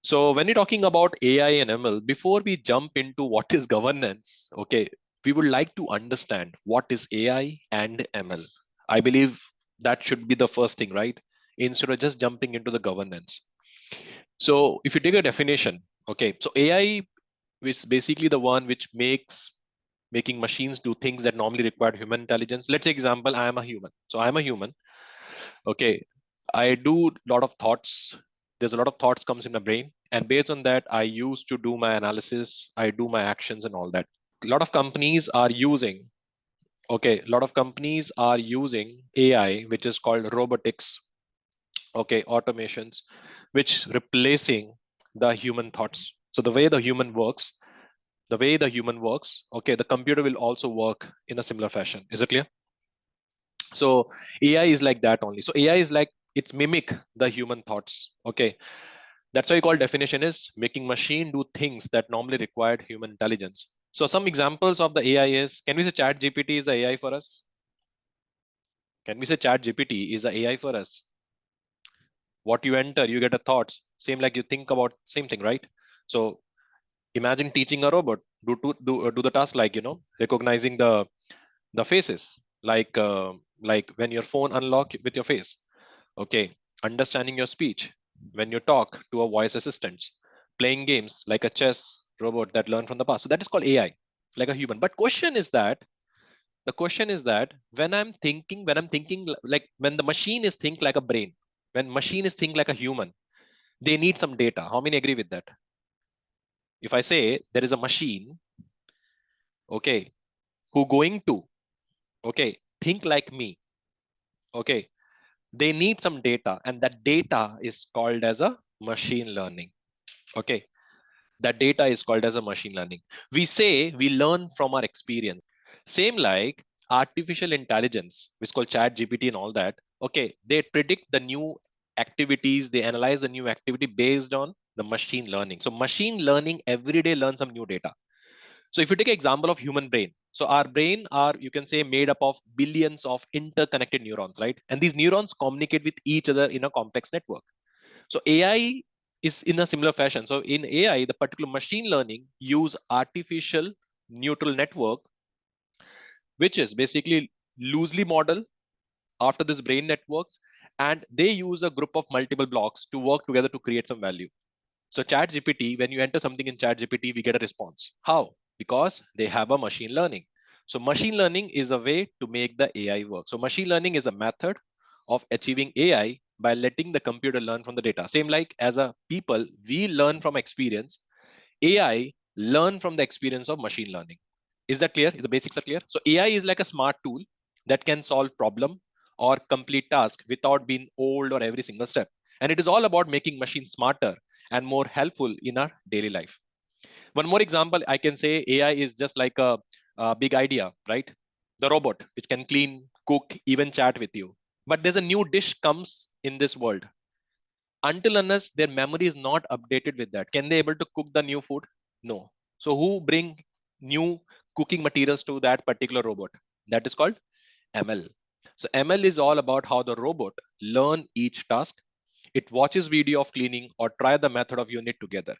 So when you're talking about AI and ML, before we jump into what is governance, okay, we would like to understand what is AI and ML. I believe that should be the first thing, right? Instead of just jumping into the governance. So if you take a definition, okay, so AI is basically the one which making machines do things that normally require human intelligence. Let's say example, I am a human. So I am a human. Okay. I do a lot of thoughts. There's a lot of thoughts comes in my brain. And based on that, I used to do my analysis. I do my actions and all that. A lot of companies are using, okay, a lot of companies are using AI, which is called robotics, okay, automations, which replacing the human thoughts. So the way the human works, okay, the computer will also work in a similar fashion. Is it clear? So AI is like that only. So AI is like it's mimic the human thoughts. Okay. That's why you call definition is making machine do things that normally required human intelligence. So some examples of the AI is, can we say chat GPT is the AI for us? Can we say chat GPT is the AI for us? What you enter, you get a thoughts. Same like you think about same thing, right? So imagine teaching a robot do the task like, recognizing the faces, like when your phone unlock with your face. Okay, understanding your speech when you talk to a voice assistant, playing games like a chess robot that learned from the past. So that is called AI, like a human. But the question is that when I'm thinking like when the machine is think like a brain, when machine is think like a human, they need some data. How many agree with that? If I say there is a machine, okay, who going to, okay, think like me, okay, they need some data, and that data is called as a machine learning. Okay, that data is called as a machine learning. We say we learn from our experience. Same like artificial intelligence, which is called chat GPT and all that. Okay, they predict the new activities, they analyze the new activity based on the machine learning. So machine learning every day learns some new data. So if you take an example of human brain, so our brain are, you can say, made up of billions of interconnected neurons, right? And these neurons communicate with each other in a complex network. So AI is in a similar fashion. So in AI, the particular machine learning use artificial neural network, which is basically loosely modeled after this brain networks, and they use a group of multiple blocks to work together to create some value. So chat GPT, when you enter something in chat GPT, we get a response. How? Because they have a machine learning. So machine learning is a way to make the AI work. So machine learning is a method of achieving AI by letting the computer learn from the data. Same like as a people, we learn from experience. AI learn from the experience of machine learning. Is that clear? The basics are clear. So AI is like a smart tool that can solve problem or complete task without being old or every single step. And it is all about making machines smarter and more helpful in our daily life. One more example, I can say AI is just like a big idea, right? The robot, which can clean, cook, even chat with you. But there's a new dish comes in this world. Until unless their memory is not updated with that, can they able to cook the new food? No. So who bring new cooking materials to that particular robot? That is called ML. So ML is all about how the robot learn each task. It watches video of cleaning or try the method of unit together.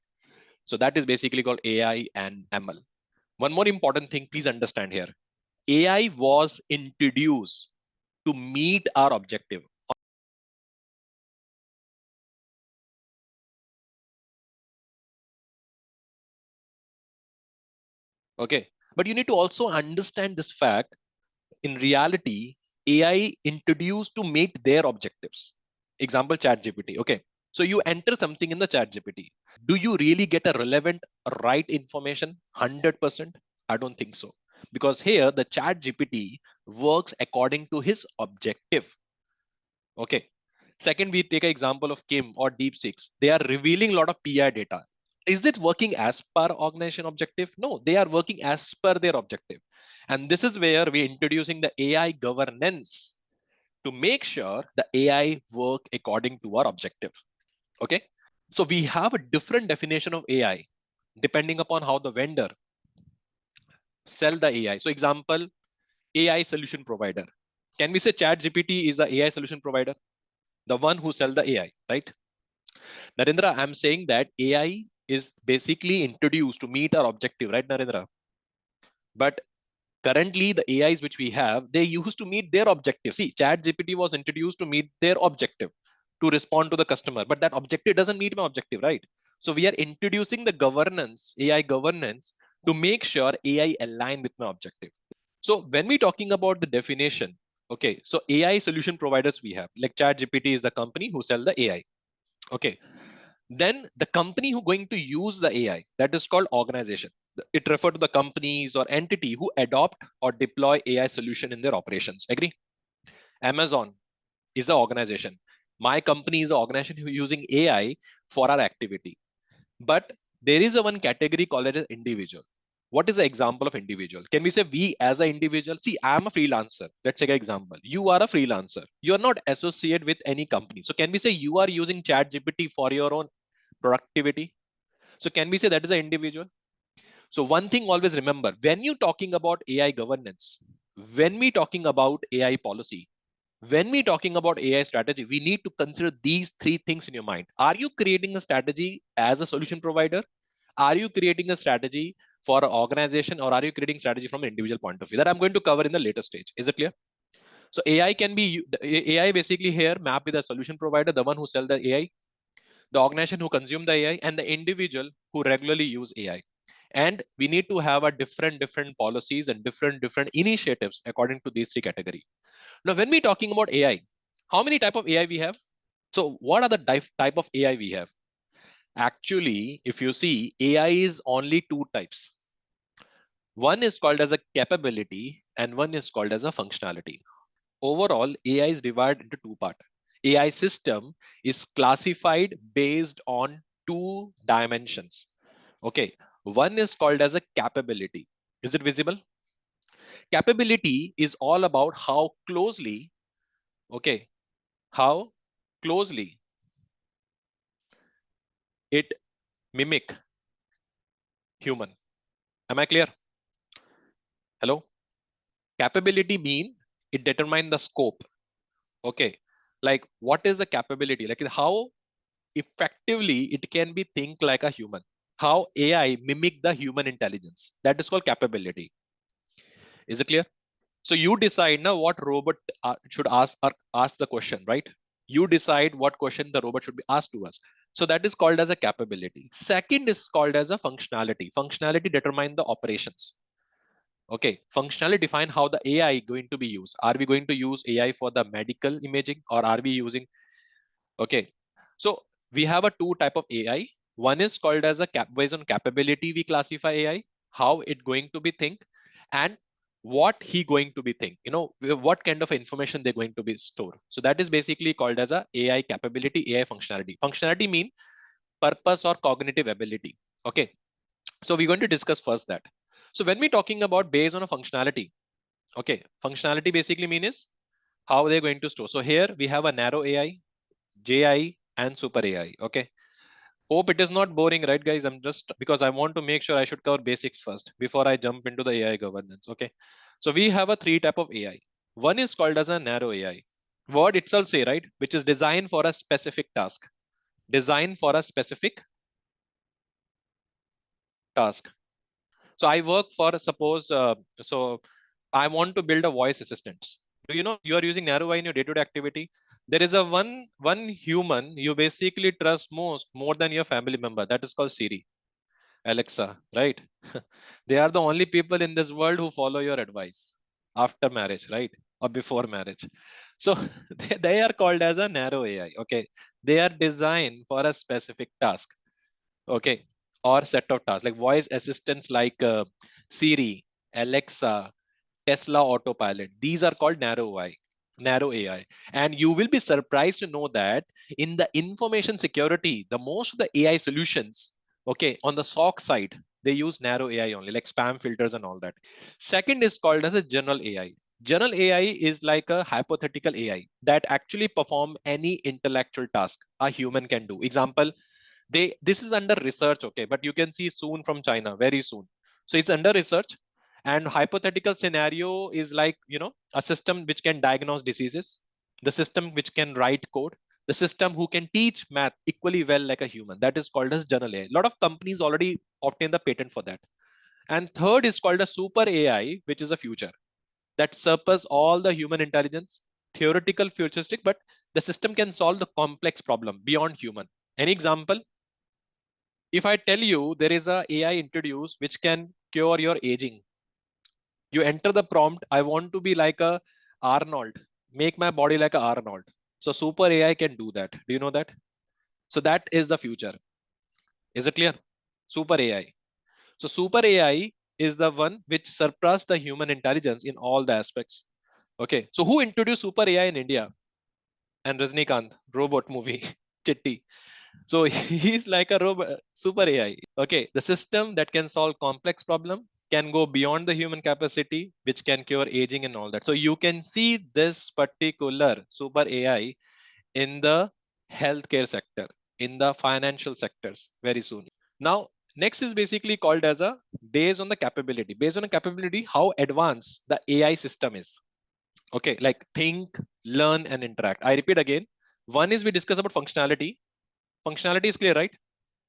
So that is basically called AI and ML. One more important thing, please understand here. AI was introduced to meet our objective. Okay. But you need to also understand this fact. In reality, AI introduced to meet their objectives. Example, chat GPT. Okay. So you enter something in the chat GPT. Do you really get a relevant, right information? 100%? I don't think so. Because here the chat GPT works according to his objective. Okay. Second, we take an example of Kim or DeepSeeks. They are revealing a lot of PI data. Is it working as per organization objective? No, they are working as per their objective. And this is where we're introducing the AI governance to make sure the AI work according to our objective. Okay. So we have a different definition of AI depending upon how the vendor sell the AI. So example, AI solution provider. Can we say chat GPT is the AI solution provider? The one who sell the AI, right? Narendra, I'm saying that AI is basically introduced to meet our objective, right, Narendra? But currently, the AIs which we have, they used to meet their objective. See, Chat GPT was introduced to meet their objective, to respond to the customer, but that objective doesn't meet my objective, right? So we are introducing the governance, AI governance, to make sure AI align with my objective. So when we talking about the definition, okay, so AI solution providers we have, like Chat GPT is the company who sell the AI. Okay, then the company who going to use the AI, that is called organization. It refer to the companies or entity who adopt or deploy AI solution in their operations. Agree? Amazon is the organization. My company is the organization who using AI for our activity. But there is a one category called as individual. What is the example of individual? Can we say we as an individual? See, I am a freelancer. Let's take an example. You are a freelancer. You are not associated with any company. So can we say you are using Chat GPT for your own productivity? So can we say that is an individual? So one thing always remember, when you talking about AI governance, when we talking about AI policy, when we talking about AI strategy, we need to consider these three things in your mind. Are you creating a strategy as a solution provider? Are you creating a strategy for an organization, or are you creating strategy from an individual point of view? That I'm going to cover in the later stage. Is it clear? So AI can be AI basically here map with a solution provider, the one who sell the AI, the organization who consume the AI, and the individual who regularly use AI. And we need to have a different policies and different initiatives according to these three categories. Now, when we talking about AI, how many type of AI we have? So what are the type of AI we have? Actually, if you see, AI is only two types. One is called as a capability and one is called as a functionality. Overall, AI is divided into two parts. AI system is classified based on two dimensions. Okay, one is called as a capability. Is it visible? Capability is all about how closely, okay, how closely it mimic human. Am I clear? Hello? Capability mean it determine the scope. Okay, like what is the capability? Like how effectively it can be think like a human. How AI mimic the human intelligence. That is called capability. Is it clear? So you decide now what robot should ask the question, right? You decide what question the robot should be asked to us. So that is called as a capability. Second is called as a functionality. Functionality determine the operations. Okay, functionality define how the AI going to be used. Are we going to use AI for the medical imaging, or are we using? Okay, so we have a two type of AI. One is called as a based on capability we classify AI, how it going to be think, and what he going to be think. You know, what kind of information they're going to be store. So that is basically called as a AI capability, AI functionality. Functionality mean purpose or cognitive ability. Okay, so we're going to discuss first that. So when we're talking about based on a functionality, okay, functionality basically mean is how they're going to store. So here we have a narrow AI, JI, and super AI. Okay. Hope it is not boring, right, guys? I'm just because I want to make sure I should cover basics first before I jump into the AI governance. Okay. So we have a three type of AI. One is called as a narrow AI. Word itself say, right, which is designed for a specific task. Designed for a specific task. So I work for suppose so I want to build a voice assistant. Do you know you are using narrow AI in your day-to-day activity? There is a one human you basically trust most more than your family member. That is called Siri, Alexa, right? They are the only people in this world who follow your advice after marriage, right? Or before marriage. So they are called as a narrow AI. Okay. They are designed for a specific task. Okay, or set of tasks like voice assistants like Siri, Alexa, Tesla Autopilot. These are called narrow AI. And you will be surprised to know that in the information security, the most of the AI solutions, okay, on the SOC side, they use narrow AI only, like spam filters and all that. Second is called as a general AI. General AI is like a hypothetical AI that actually perform any intellectual task a human can do. Example, this is under research, okay, but you can see soon from China, very soon. So it's under research, and hypothetical scenario is like, you know, a system which can diagnose diseases, the system which can write code, The system who can teach math equally well like a human. That is called as general AI. A lot of companies already obtain the patent for that. And third is called a super AI, which is a future that surpass all the human intelligence, theoretical, futuristic, but the system can solve the complex problem beyond human. Any example? If I tell you there is a AI introduced which can cure your aging, you enter the prompt, I want to be like a Arnold, make my body like a Arnold. So super AI can do that. Do you know that? So that is the future. Is it clear? Super AI. So super AI is the one which surpassed the human intelligence in all the aspects. Okay. So who introduced super AI in India? And Rajnikant, robot movie, Chitti. So he's like a robot, super AI. Okay. The system that can solve complex problem can go beyond the human capacity, which can cure aging and all that. So you can see this particular super AI in the healthcare sector, in the financial sectors very soon. Now, next is basically called as a based on the capability. Based on the capability, how advanced the AI system is. Okay, like think, learn, and interact. I repeat again. One is we discuss about functionality. Functionality is clear, right?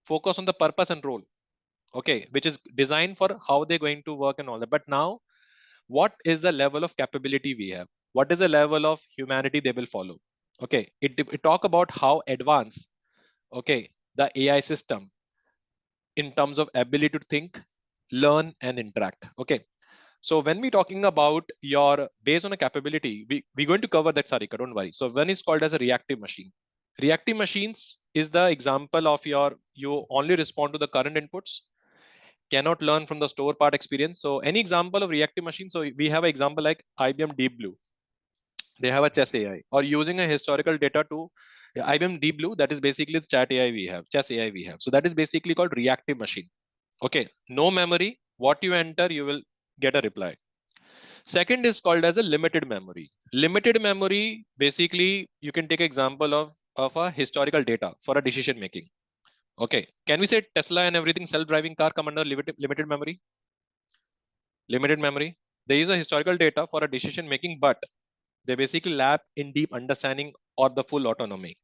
Focus on the purpose and role. Okay, which is designed for how they're going to work and all that. But now, what is the level of capability we have? What is the level of humanity they will follow? Okay, it talk about how advanced, okay, the AI system in terms of ability to think, learn, and interact. Okay. So when we're talking about your based on a capability, we're going to cover that, Sarika, don't worry. So one is called as a reactive machine. Reactive machines is the example of you only respond to the current inputs, cannot learn from the store part experience. So any example of reactive machine. So we have an example like IBM Deep Blue. They have a chess AI or using a historical data to IBM Deep Blue. That is basically the chat AI we have, chess AI we have. So that is basically called reactive machine. Okay, no memory. What you enter, you will get a reply. Second is called as a limited memory. Limited memory, basically, you can take example of a historical data for a decision making. Okay, can we say Tesla and everything self-driving car come under limited memory? Limited memory. They use a historical data for a decision making, but they basically lap in deep understanding or the full autonomy.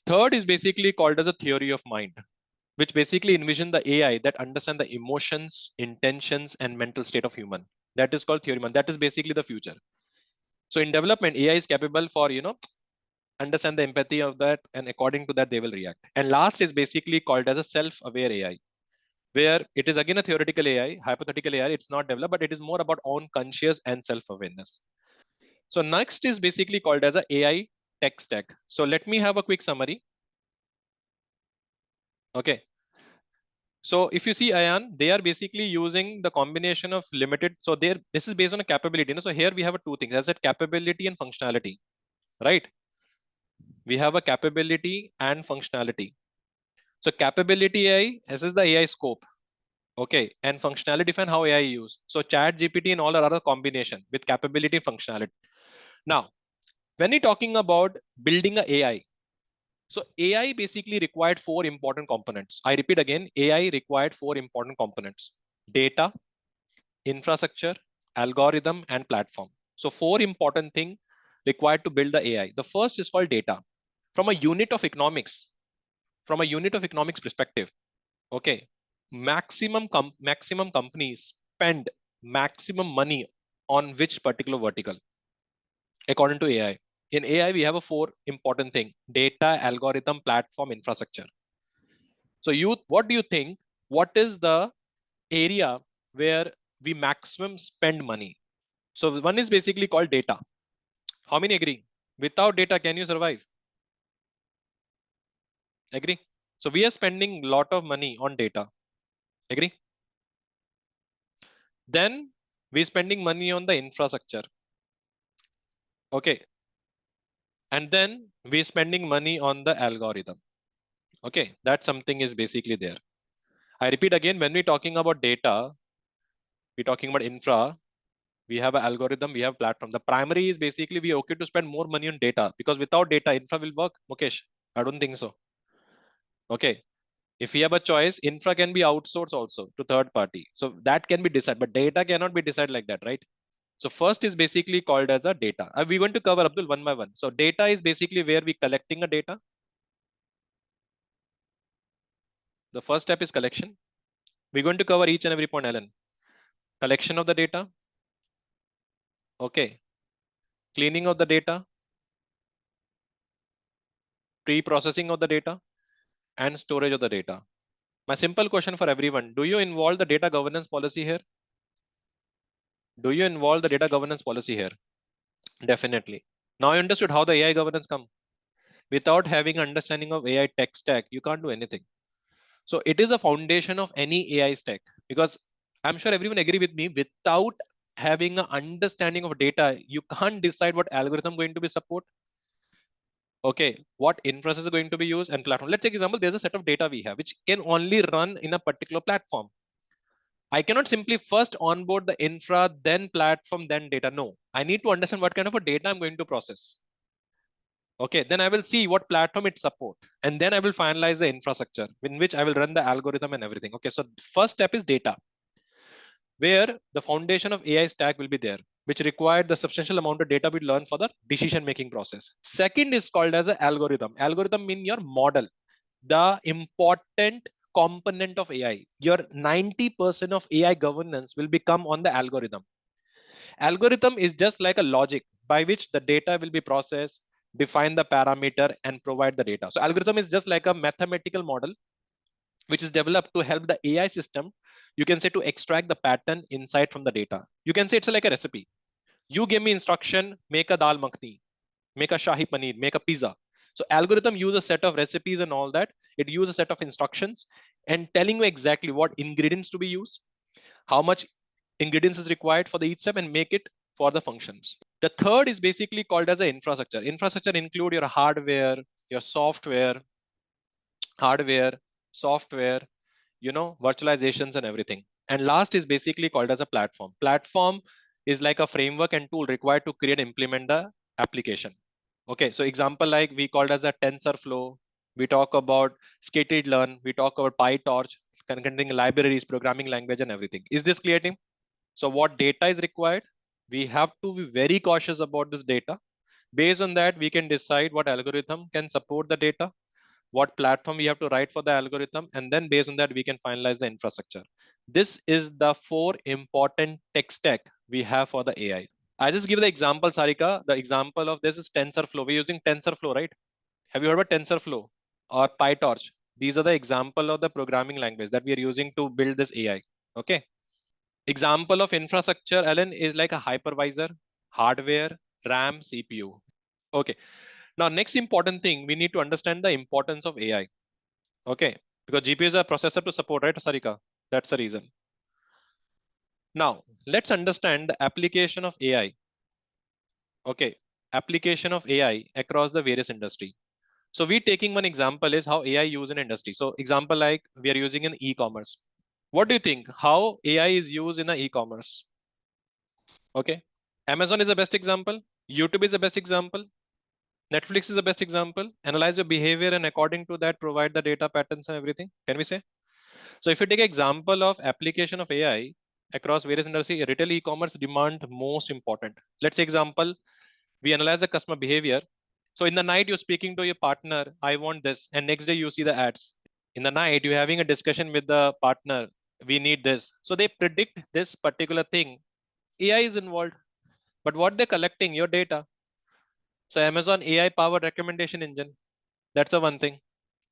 Third is basically called as a theory of mind, which basically envision the AI that understand the emotions, intentions, and mental state of human. That is called theory of mind. That is basically the future. So in development, AI is capable for understand the empathy of that, and according to that, they will react. And last is basically called as a self-aware AI, where it is again a theoretical AI, hypothetical AI. It's not developed, but it is more about own conscious and self-awareness. So next is basically called as a AI tech stack. So let me have a quick summary. Okay. So if you see Ayan, they are basically using the combination of limited. So there, this is based on a capability. So here we have a two things, as that capability and functionality, right? We have a capability and functionality. So capability AI, this is the AI scope. Okay. And functionality define how AI use. So chat GPT and all are other combination with capability functionality. Now, when you're talking about building a AI, so AI basically required four important components. I repeat again, AI required four important components: data, infrastructure, algorithm, and platform. So four important things required to build the AI. The first is called data. From a unit of economics, from a unit of economics perspective, okay, maximum companies spend maximum money on which particular vertical according to AI. In AI, we have a four important thing: data, algorithm, platform, infrastructure. So you, what do you think? What is the area where we maximum spend money? So one is basically called data. How many agree? Without data, can you survive? Agree? So we are spending a lot of money on data. Agree? Then we're spending money on the infrastructure. Okay. And then we're spending money on the algorithm. Okay. That something is basically there. I repeat again, when we're talking about data, we're talking about infra, we have an algorithm, we have platform. The primary is basically we okay to spend more money on data, because without data, infra will work. Mukesh, I don't think so. Okay. If we have a choice, infra can be outsourced also to third party. So that can be decided, but data cannot be decided like that, right? So first is basically called as a data. We're going to cover, Abdul, one by one. So data is basically where we collecting a data. The first step is collection. We're going to cover each and every point, Alan. Collection of the data. Okay. Cleaning of the data, pre-processing of the data, and storage of the data. My simple question for everyone, do you involve the data governance policy here? Do you involve the data governance policy here? Definitely. Now I understood how the AI governance come. Without having understanding of AI tech stack, you can't do anything. So it is a foundation of any AI stack, because I'm sure everyone agree with me, without having an understanding of data, you can't decide what algorithm going to be support. Okay, what infrastructure is going to be used and platform. Let's take example, there's a set of data we have, which can only run in a particular platform. I cannot simply first onboard the infra, then platform, then data. No, I need to understand what kind of a data I'm going to process. Okay, then I will see what platform it support. And then I will finalize the infrastructure in which I will run the algorithm and everything. Okay, so first step is data, where the foundation of AI stack will be there, which required the substantial amount of data we learn for the decision making process. Second is called as an algorithm. Algorithm mean your model, the important component of AI. Your 90% of AI governance will become on the algorithm. Algorithm is just like a logic by which the data will be processed, define the parameter, and provide the data. So algorithm is just like a mathematical model which is developed to help the AI system, you can say, to extract the pattern insight from the data. You can say it's like a recipe. You give me instruction, make a dal makhni, make a shahi paneer, make a pizza. So algorithm use a set of recipes and all that. It use a set of instructions and telling you exactly what ingredients to be used, how much ingredients is required for the each step, and make it for the functions. The third is basically called as an infrastructure. Infrastructure include your hardware, your hardware, software, virtualizations and everything. And last is basically called as a platform. Platform is like a framework and tool required to create and implement the application. Okay, so example like we called as a TensorFlow, we talk about scikit-learn, we talk about PyTorch, containing libraries, programming language, and everything. Is this clear, team? So what data is required? We have to be very cautious about this data. Based on that, we can decide what algorithm can support the data, what platform we have to write for the algorithm, and then based on that, we can finalize the infrastructure. This is the four important tech stack we have for the AI. I just give the example, Sarika. The example of this is TensorFlow. We're using TensorFlow, right? Have you heard about TensorFlow or PyTorch? These are the example of the programming language that we are using to build this AI. Okay. Example of infrastructure, Alan, is like a hypervisor, hardware, RAM, CPU. Okay. Now, next important thing, we need to understand the importance of AI. Okay. Because GPU is a processor to support, right, Sarika? That's the reason. Now, let's understand the application of AI. Okay. Application of AI across the various industry. So we taking one example is how AI used in industry. So example like we are using in e-commerce. What do you think? How AI is used in the e-commerce? Okay. Amazon is the best example. YouTube is the best example. Netflix is the best example. Analyze your behavior and according to that, provide the data patterns and everything. Can we say? So if you take an example of application of AI across various industry, retail e-commerce demand most important. Let's say example, we analyze the customer behavior. So in the night, you're speaking to your partner, I want this. And next day you see the ads. In the night, you're having a discussion with the partner, we need this. So they predict this particular thing. AI is involved. But what they're collecting, your data. So Amazon AI powered recommendation engine. That's the one thing.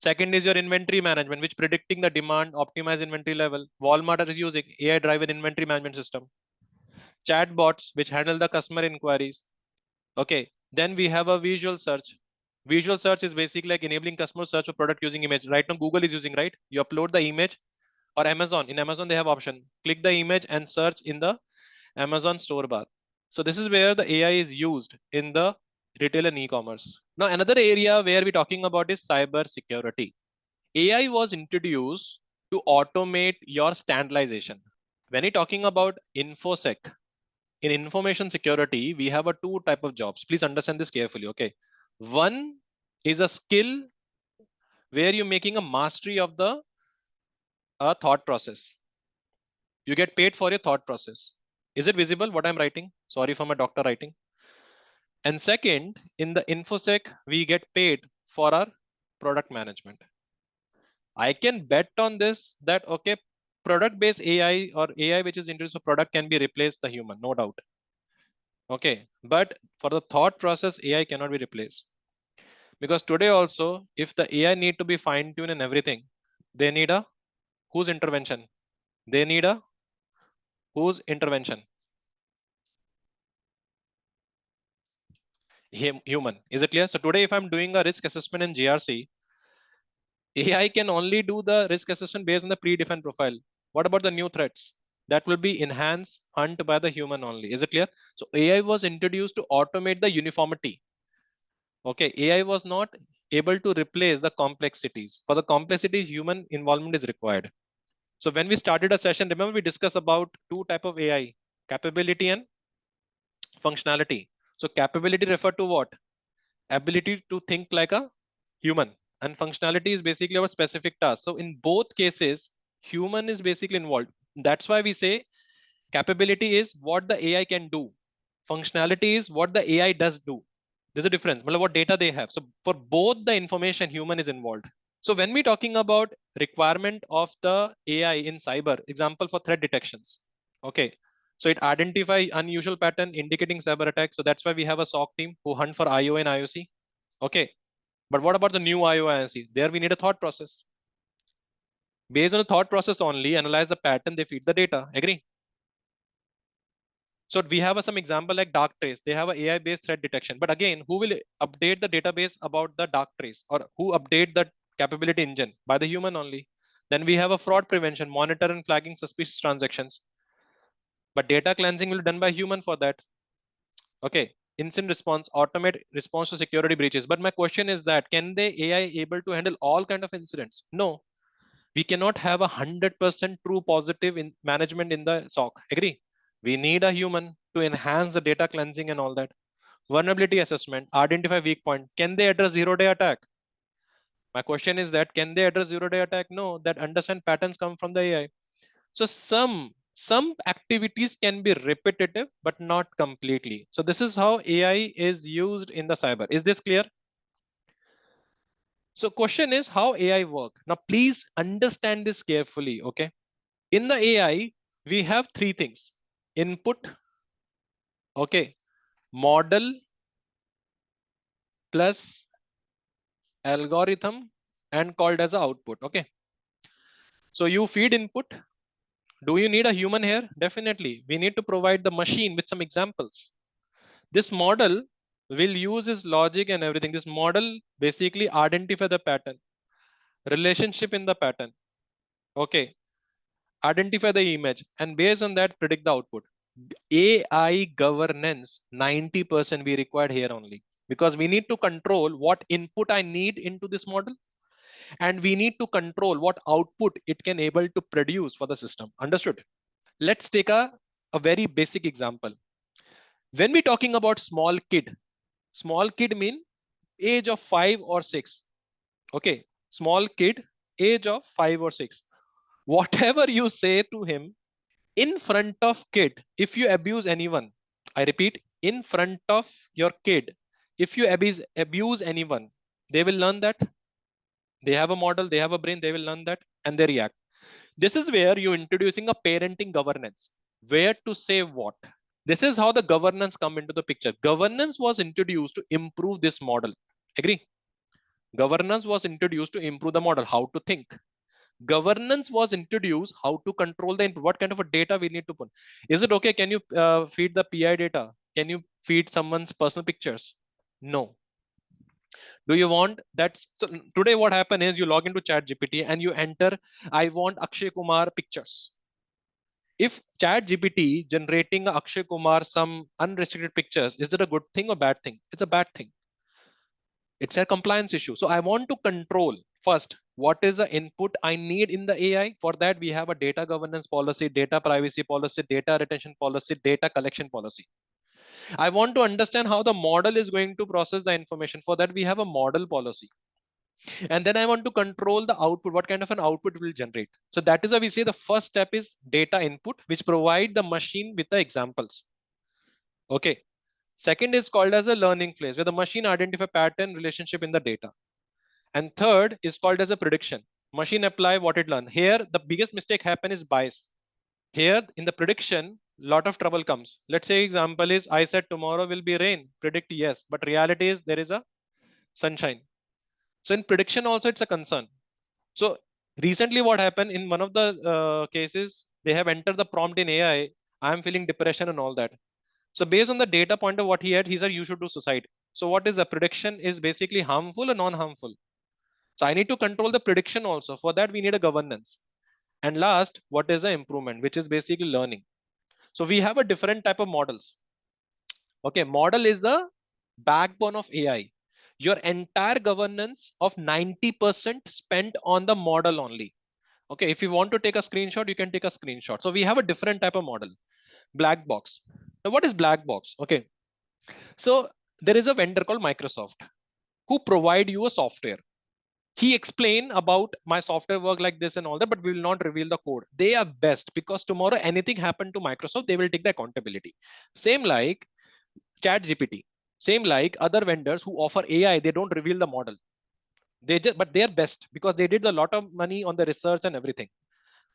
Second is your inventory management, which predicting the demand, optimize inventory level. Walmart is using AI driven inventory management system. Chatbots, which handle the customer inquiries. Okay. Then we have a visual search. Visual search is basically like enabling customer search for product using image. Right now, Google is using, right? You upload the image, or Amazon. In Amazon, they have option. Click the image and search in the Amazon store bar. So this is where the AI is used in the retail and e-commerce. Now, another area where we're talking about is cyber security. AI was introduced to automate your standardization. When you're talking about infosec, in information security, we have a two type of jobs. Please understand this carefully. Okay. One is a skill where you're making a mastery of the thought process. You get paid for your thought process. Is it visible what I'm writing? Sorry for my doctor writing. And second, in the infosec, we get paid for our product management. I can bet on this that okay, product based AI or AI which is introduced for product can be replaced the human, no doubt. Okay, but for the thought process, AI cannot be replaced. Because today also, if the AI need to be fine-tuned in everything, they need a whose intervention? They need a whose intervention? Human. Is it clear? So today, if I'm doing a risk assessment in GRC, AI can only do the risk assessment based on the predefined profile. What about the new threats? That will be enhanced hunt by the human only. Is it clear? So AI was introduced to automate the uniformity. Okay, AI was not able to replace the complexities. For the complexities, human involvement is required. So when we started a session, remember we discussed about two type of AI, capability and functionality. So capability refer to what? Ability to think like a human, and functionality is basically our specific task. So in both cases, human is basically involved. That's why we say capability is what the AI can do. Functionality is what the AI does do. There's a difference. What data they have. So for both the information, human is involved. So when we're talking about requirement of the AI in cyber, example for threat detections. Okay. So it identify unusual pattern indicating cyber attack. So that's why we have a SOC team who hunt for IO and IOC. Okay. But what about the new IO and IOC? There we need a thought process. Based on the thought process only, analyze the pattern, they feed the data. Agree? So we have some example like dark trace. They have a AI-based threat detection. But again, who will update the database about the dark trace, or who update the capability engine? By the human only. Then we have a fraud prevention, monitor and flagging suspicious transactions. But data cleansing will be done by human for that. Okay. Incident response, automate response to security breaches. But my question is that can the AI able to handle all kind of incidents? No. We cannot have 100% true positive in management in the SOC. Agree? We need a human to enhance the data cleansing and all that. Vulnerability assessment, identify weak point. Can they address zero-day attack? My question is that can they address zero-day attack? No, that understand patterns come from the AI. So some activities can be repetitive, but not completely. So this is how AI is used in the cyber. Is this clear? So question is how AI work. Now please understand this carefully, okay? In the AI, we have three things: input, okay, model plus algorithm, and called as a output. Okay. So you feed input. Do you need a human here? Definitely. We need to provide the machine with some examples. This model will use its logic and everything. This model basically identify the pattern, relationship in the pattern. Okay. Identify the image and based on that predict the output. AI governance 90% we required here only, because we need to control what input I need into this model, and we need to control what output it can able to produce for the system. Understood? Let's take a very basic example. When we talking about small kid mean age of 5 or 6. Okay, small kid, age of 5 or 6. Whatever you say to him in front of kid, if you abuse anyone, I repeat, in front of your kid, if you abuse anyone, they will learn that. They have a model, they have a brain, they will learn that and they react. This is where you're introducing a parenting governance. Where to say what? This is how the governance come into the picture. Governance was introduced to improve this model. Agree? Governance was introduced to improve the model, how to think. Governance was introduced how to control the input, what kind of a data we need to put. Is it okay? Can you feed the PI data? Can you feed someone's personal pictures? No. Do you want that? So today what happened is you log into chat GPT and you enter, I want Akshay Kumar pictures. If chat GPT generating Akshay Kumar some unrestricted pictures, is it a good thing or bad thing? It's a bad thing. It's a compliance issue. So I want to control first what is the input I need in the AI. For that we have a data governance policy, data privacy policy, data retention policy, data collection policy. I want to understand how the model is going to process the information. For that we have a model policy. And then I want to control the output, what kind of an output will generate. So that is why we say the first step is data input, which provide the machine with the examples. Okay. Second is called as a learning phase, where the machine identify pattern relationship in the data. And third is called as a prediction. Machine apply what it learned. Here, the biggest mistake happen is bias. Here in the prediction, lot of trouble comes. Let's say example is I said tomorrow will be rain. Predict yes, but reality is there is a sunshine. So in prediction also it's a concern. So recently what happened in one of the cases, they have entered the prompt in AI. I'm feeling depression and all that. So based on the data point of what he said you should do suicide. So what is the prediction is basically harmful or non-harmful. So I need to control the prediction also. For that, we need a governance. And last, what is the improvement, which is basically learning. So we have a different type of models. Okay, model is the backbone of AI. Your entire governance of 90% spent on the model only. Okay, if you want to take a screenshot, you can take a screenshot. So we have a different type of model, black box. Now, what is black box? Okay, so there is a vendor called Microsoft who provide you a software. He explained about my software work like this and all that, but we will not reveal the code. They are best because tomorrow anything happened to Microsoft, they will take the accountability. Same like chat GPT, same like other vendors who offer AI, they don't reveal the model. They just, but they're best because they did a lot of money on the research and everything.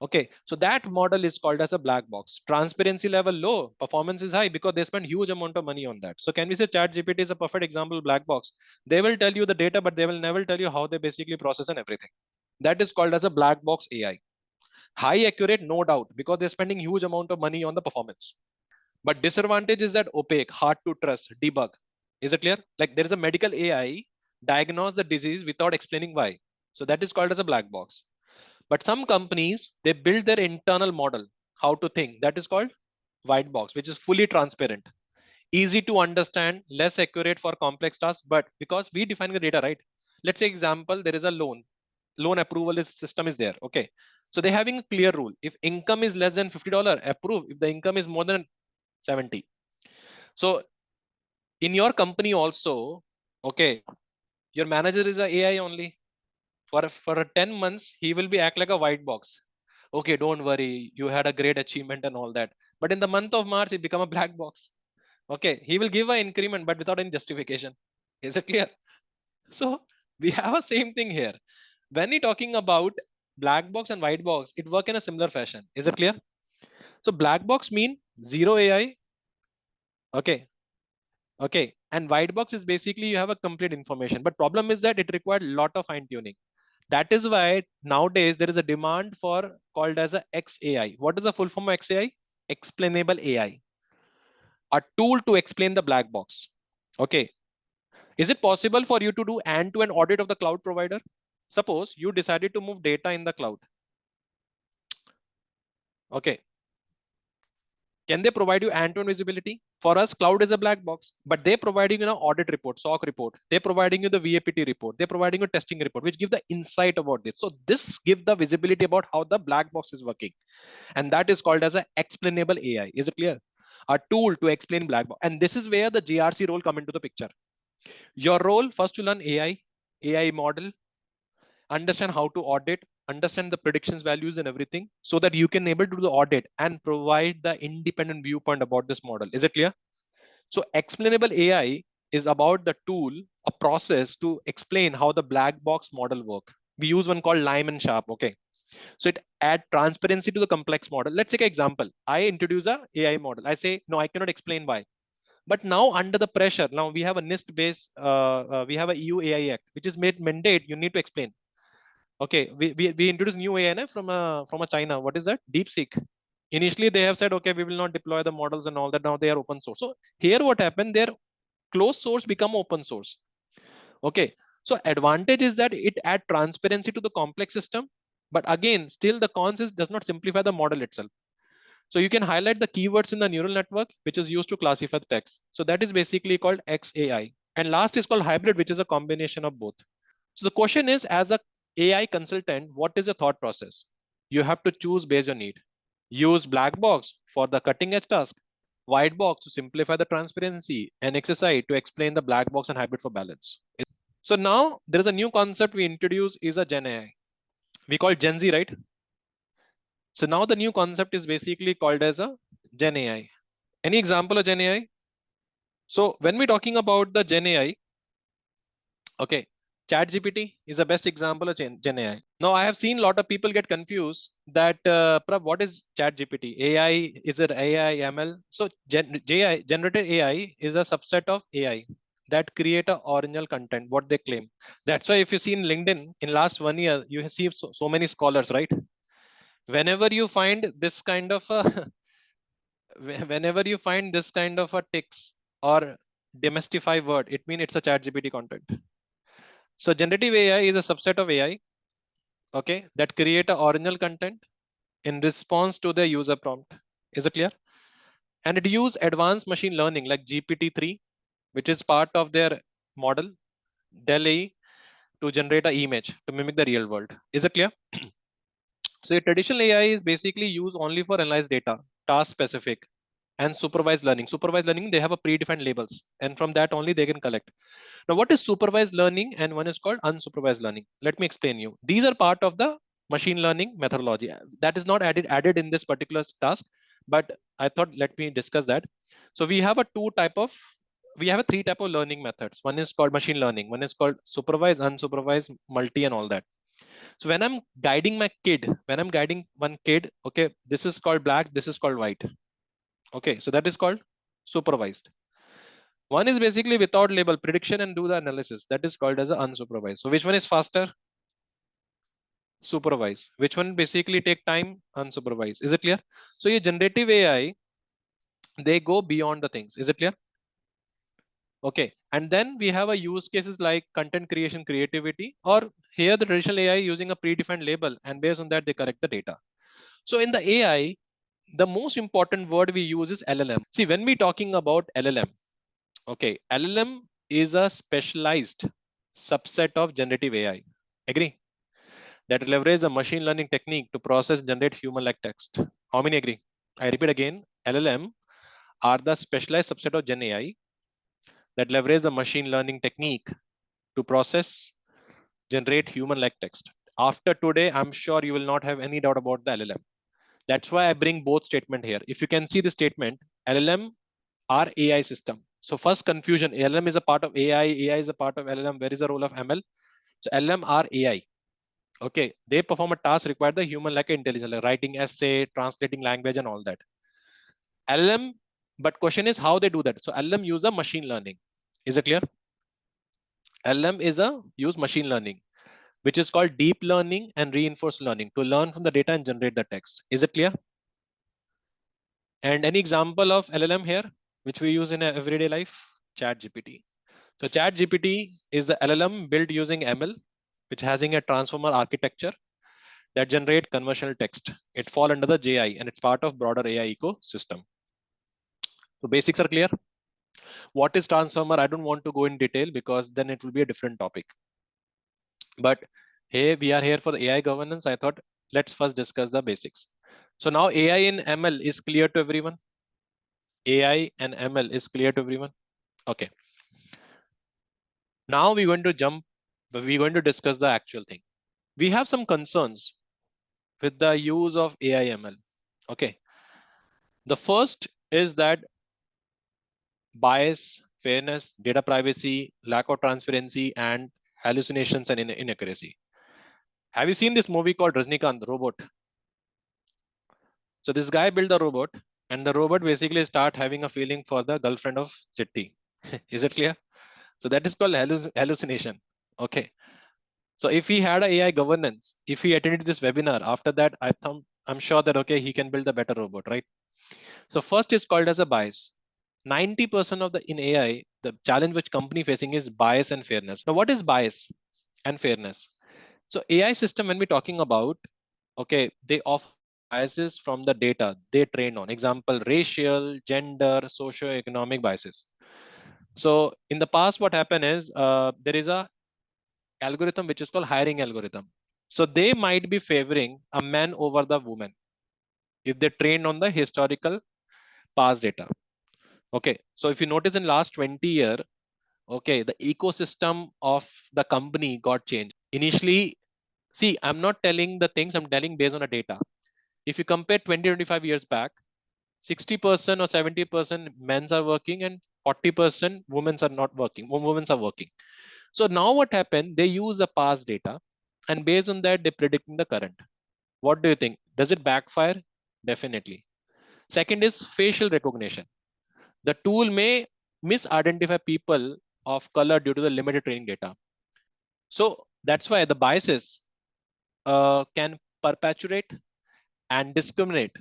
Okay, so that model is called as a black box. Transparency level low, performance is high because they spend huge amount of money on that. So can we say chat GPT is a perfect example of black box? They will tell you the data, but they will never tell you how they basically process and everything. That is called as a black box AI. High accurate, no doubt, because they're spending huge amount of money on the performance. But disadvantage is that opaque, hard to trust, debug. Is it clear? Like there is a medical AI diagnose the disease without explaining why. So that is called as a black box. But some companies, they build their internal model, how to think. That is called white box, which is fully transparent, easy to understand, less accurate for complex tasks. But because we define the data, right? Let's say example, there is a loan approval system is there. Okay. So they're having a clear rule. If income is less than $50, approve. If the income is more than 70. So in your company also, okay, your manager is a AI only. For 10 months, he will be act like a white box. Okay, don't worry, you had a great achievement and all that. But in the month of March, it become a black box. Okay, he will give an increment, but without any justification. Is it clear? So we have a same thing here. When we talking about black box and white box, it work in a similar fashion. Is it clear? So black box mean zero AI. Okay. Okay. And white box is basically you have a complete information. But problem is that it required a lot of fine tuning. That is why nowadays there is a demand for called as a XAI. What is the full form of XAI? Explainable AI, a tool to explain the black box. Okay. Is it possible for you to do end-to-end audit of the cloud provider? Suppose you decided to move data in the cloud. Okay. Can they provide you end-to-end visibility? For us, cloud is a black box, but they providing you an audit report, SOC report. They're providing you the VAPT report. They're providing you a testing report, which give the insight about this. So this give the visibility about how the black box is working. And that is called as an explainable AI. Is it clear? A tool to explain black box. And this is where the GRC role come into the picture. Your role first to learn AI model, understand how to audit, understand the predictions values and everything so that you can able to do the audit and provide the independent viewpoint about this model. Is it clear? So explainable AI is about the tool, a process to explain how the black box model work. We use one called Lime and Sharp. Okay. So it add transparency to the complex model. Let's take an example. I introduce a AI model. I say, no, I cannot explain why. But now under the pressure, now we have a NIST base, we have a EU AI Act, which is made mandate. You need to explain. Okay, we introduced new AI from a China. What is that? DeepSeek. Initially, they have said, okay, we will not deploy the models and all that. Now they are open source. So here, what happened? Their closed source become open source. Okay, so advantage is that it add transparency to the complex system. But again, still the cons is does not simplify the model itself. So you can highlight the keywords in the neural network, which is used to classify the text. So that is basically called XAI. And last is called hybrid, which is a combination of both. So the question is, as a AI consultant, what is your thought process? You have to choose based on need. Use black box for the cutting edge task, white box to simplify the transparency, and XSI to explain the black box and hybrid for balance. So now there is a new concept we introduce is a Gen AI. We call it Gen Z, right? So now the new concept is basically called as a Gen AI. Any example of Gen AI? So when we're talking about the Gen AI, okay, ChatGPT is the best example of Gen AI. Now I have seen a lot of people get confused that Prab, what is ChatGPT? AI, is it AI, ML? So JI, generative AI is a subset of AI that create a original content, what they claim. That's why if you see in LinkedIn in last 1 year, you see so many scholars, right? Whenever you find this kind of a whenever you find this kind of a text or demystify word, it means it's a ChatGPT content. So generative AI is a subset of AI, okay, that create a original content in response to the user prompt. Is it clear? And it use advanced machine learning like GPT-3, which is part of their model, DALL-E, to generate an image to mimic the real world. Is it clear? So a traditional AI is basically used only for analyze data, task specific, and supervised learning. Supervised learning, they have a predefined labels, and from that only they can collect. Now, what is supervised learning and one is called unsupervised learning? Let me explain you. These are part of the machine learning methodology. That is not added in this particular task, but I thought let me discuss that. So we have a three type of learning methods. One is called machine learning. One is called supervised, unsupervised, multi, and all that. So when I'm guiding one kid, okay, this is called black, this is called white. Okay, so that is called supervised. One is basically without label prediction and do the analysis. That is called as a unsupervised. So which one is faster? Supervised. Which one basically take time? Unsupervised. Is it clear? So your generative AI, they go beyond the things. Is it clear? Okay. And then we have a use cases like content creation, creativity, or here the traditional AI using a predefined label, and based on that they correct the data. So in the AI, the most important word we use is LLM. See, when we talking about LLM, okay, LLM is a specialized subset of generative AI. Agree? That leverage a machine learning technique to process generate human-like text. How many agree? I repeat again, LLM are the specialized subset of Gen AI that leverage the machine learning technique to process generate human-like text. After today, I'm sure you will not have any doubt about the LLM. That's why I bring both statement here. If you can see the statement, LLM are AI system. So first confusion, LLM is a part of AI, AI is a part of LLM. Where is the role of ML? So LLM are AI. Okay, they perform a task required the human like intelligence, like writing essay, translating language, and all that. LLM, but question is how they do that. So LLM use a machine learning. Is it clear? LLM is a use machine learning, which is called deep learning and reinforced learning to learn from the data and generate the text. Is it clear? And any example of LLM here, which we use in everyday life? ChatGPT. So ChatGPT is the LLM built using ML, which having a transformer architecture that generate conversational text. It fall under the JI and it's part of broader AI ecosystem. So basics are clear. What is transformer? I don't want to go in detail because then it will be a different topic. But hey, we are here for the AI governance. I thought let's first discuss the basics. So now AI in ML is clear to everyone. AI and ML is clear to everyone. Okay. Now we're going to discuss the actual thing. We have some concerns with the use of AI ML. Okay. The first is that bias, fairness, data privacy, lack of transparency, and hallucinations and inaccuracy. Have you seen this movie called Rajnikant, the robot? So this guy built a robot, and the robot basically start having a feeling for the girlfriend of Chitti. Is it clear? So that is called hallucination. Okay. So if he had a AI governance, if he attended this webinar, after that, I'm sure that okay, he can build a better robot, right? So first is called as a bias. 90% of the in AI, the challenge which company facing is bias and fairness. Now, what is bias and fairness? So AI system, when we're talking about, okay, they offer biases from the data they train on. Example, racial, gender, socio-economic biases. So in the past, what happened is there is a algorithm which is called hiring algorithm. So they might be favoring a man over the woman if they train on the historical past data. Okay, so if you notice in last 20 years, Okay, the ecosystem of the company got changed. Initially, see, I'm not telling the things, I'm telling based on a data. If you compare 20, 25 years back, 60% or 70% men's are working and 40% women's are not working. Women's are working. So now what happened? They use the past data and based on that, they're predicting the current. What do you think? Does it backfire? Definitely. Second is facial recognition. The tool may misidentify people of color due to the limited training data. So that's why the biases can perpetuate and discriminate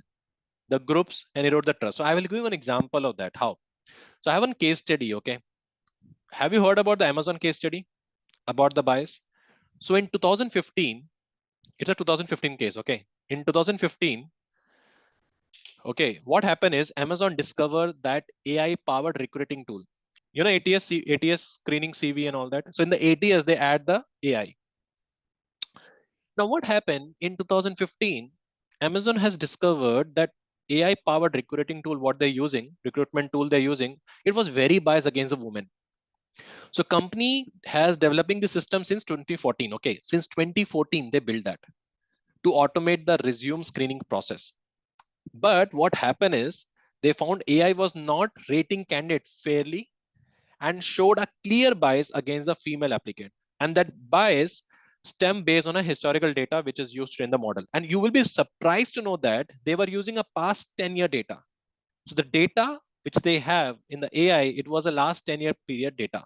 the groups and erode the trust. So I will give you an example of that. How? So I have one case study. Okay. Have you heard about the Amazon case study about the bias? So in 2015, it's a 2015 case. Okay. In 2015, okay, what happened is Amazon discovered that AI powered recruiting tool. You know, ATS screening CV and all that. So in the ATS, they add the AI. Now, what happened in 2015? Amazon has discovered that AI powered recruiting tool, what they're using, recruitment tool they're using, it was very biased against the women. So company has developing the system since 2014. Okay, since 2014 they built that to automate the resume screening process. But what happened is they found AI was not rating candidate fairly and showed a clear bias against the female applicant. And that bias stem based on a historical data which is used to train the model. And you will be surprised to know that they were using a past 10-year data. So the data which they have in the AI, it was a last 10-year period data.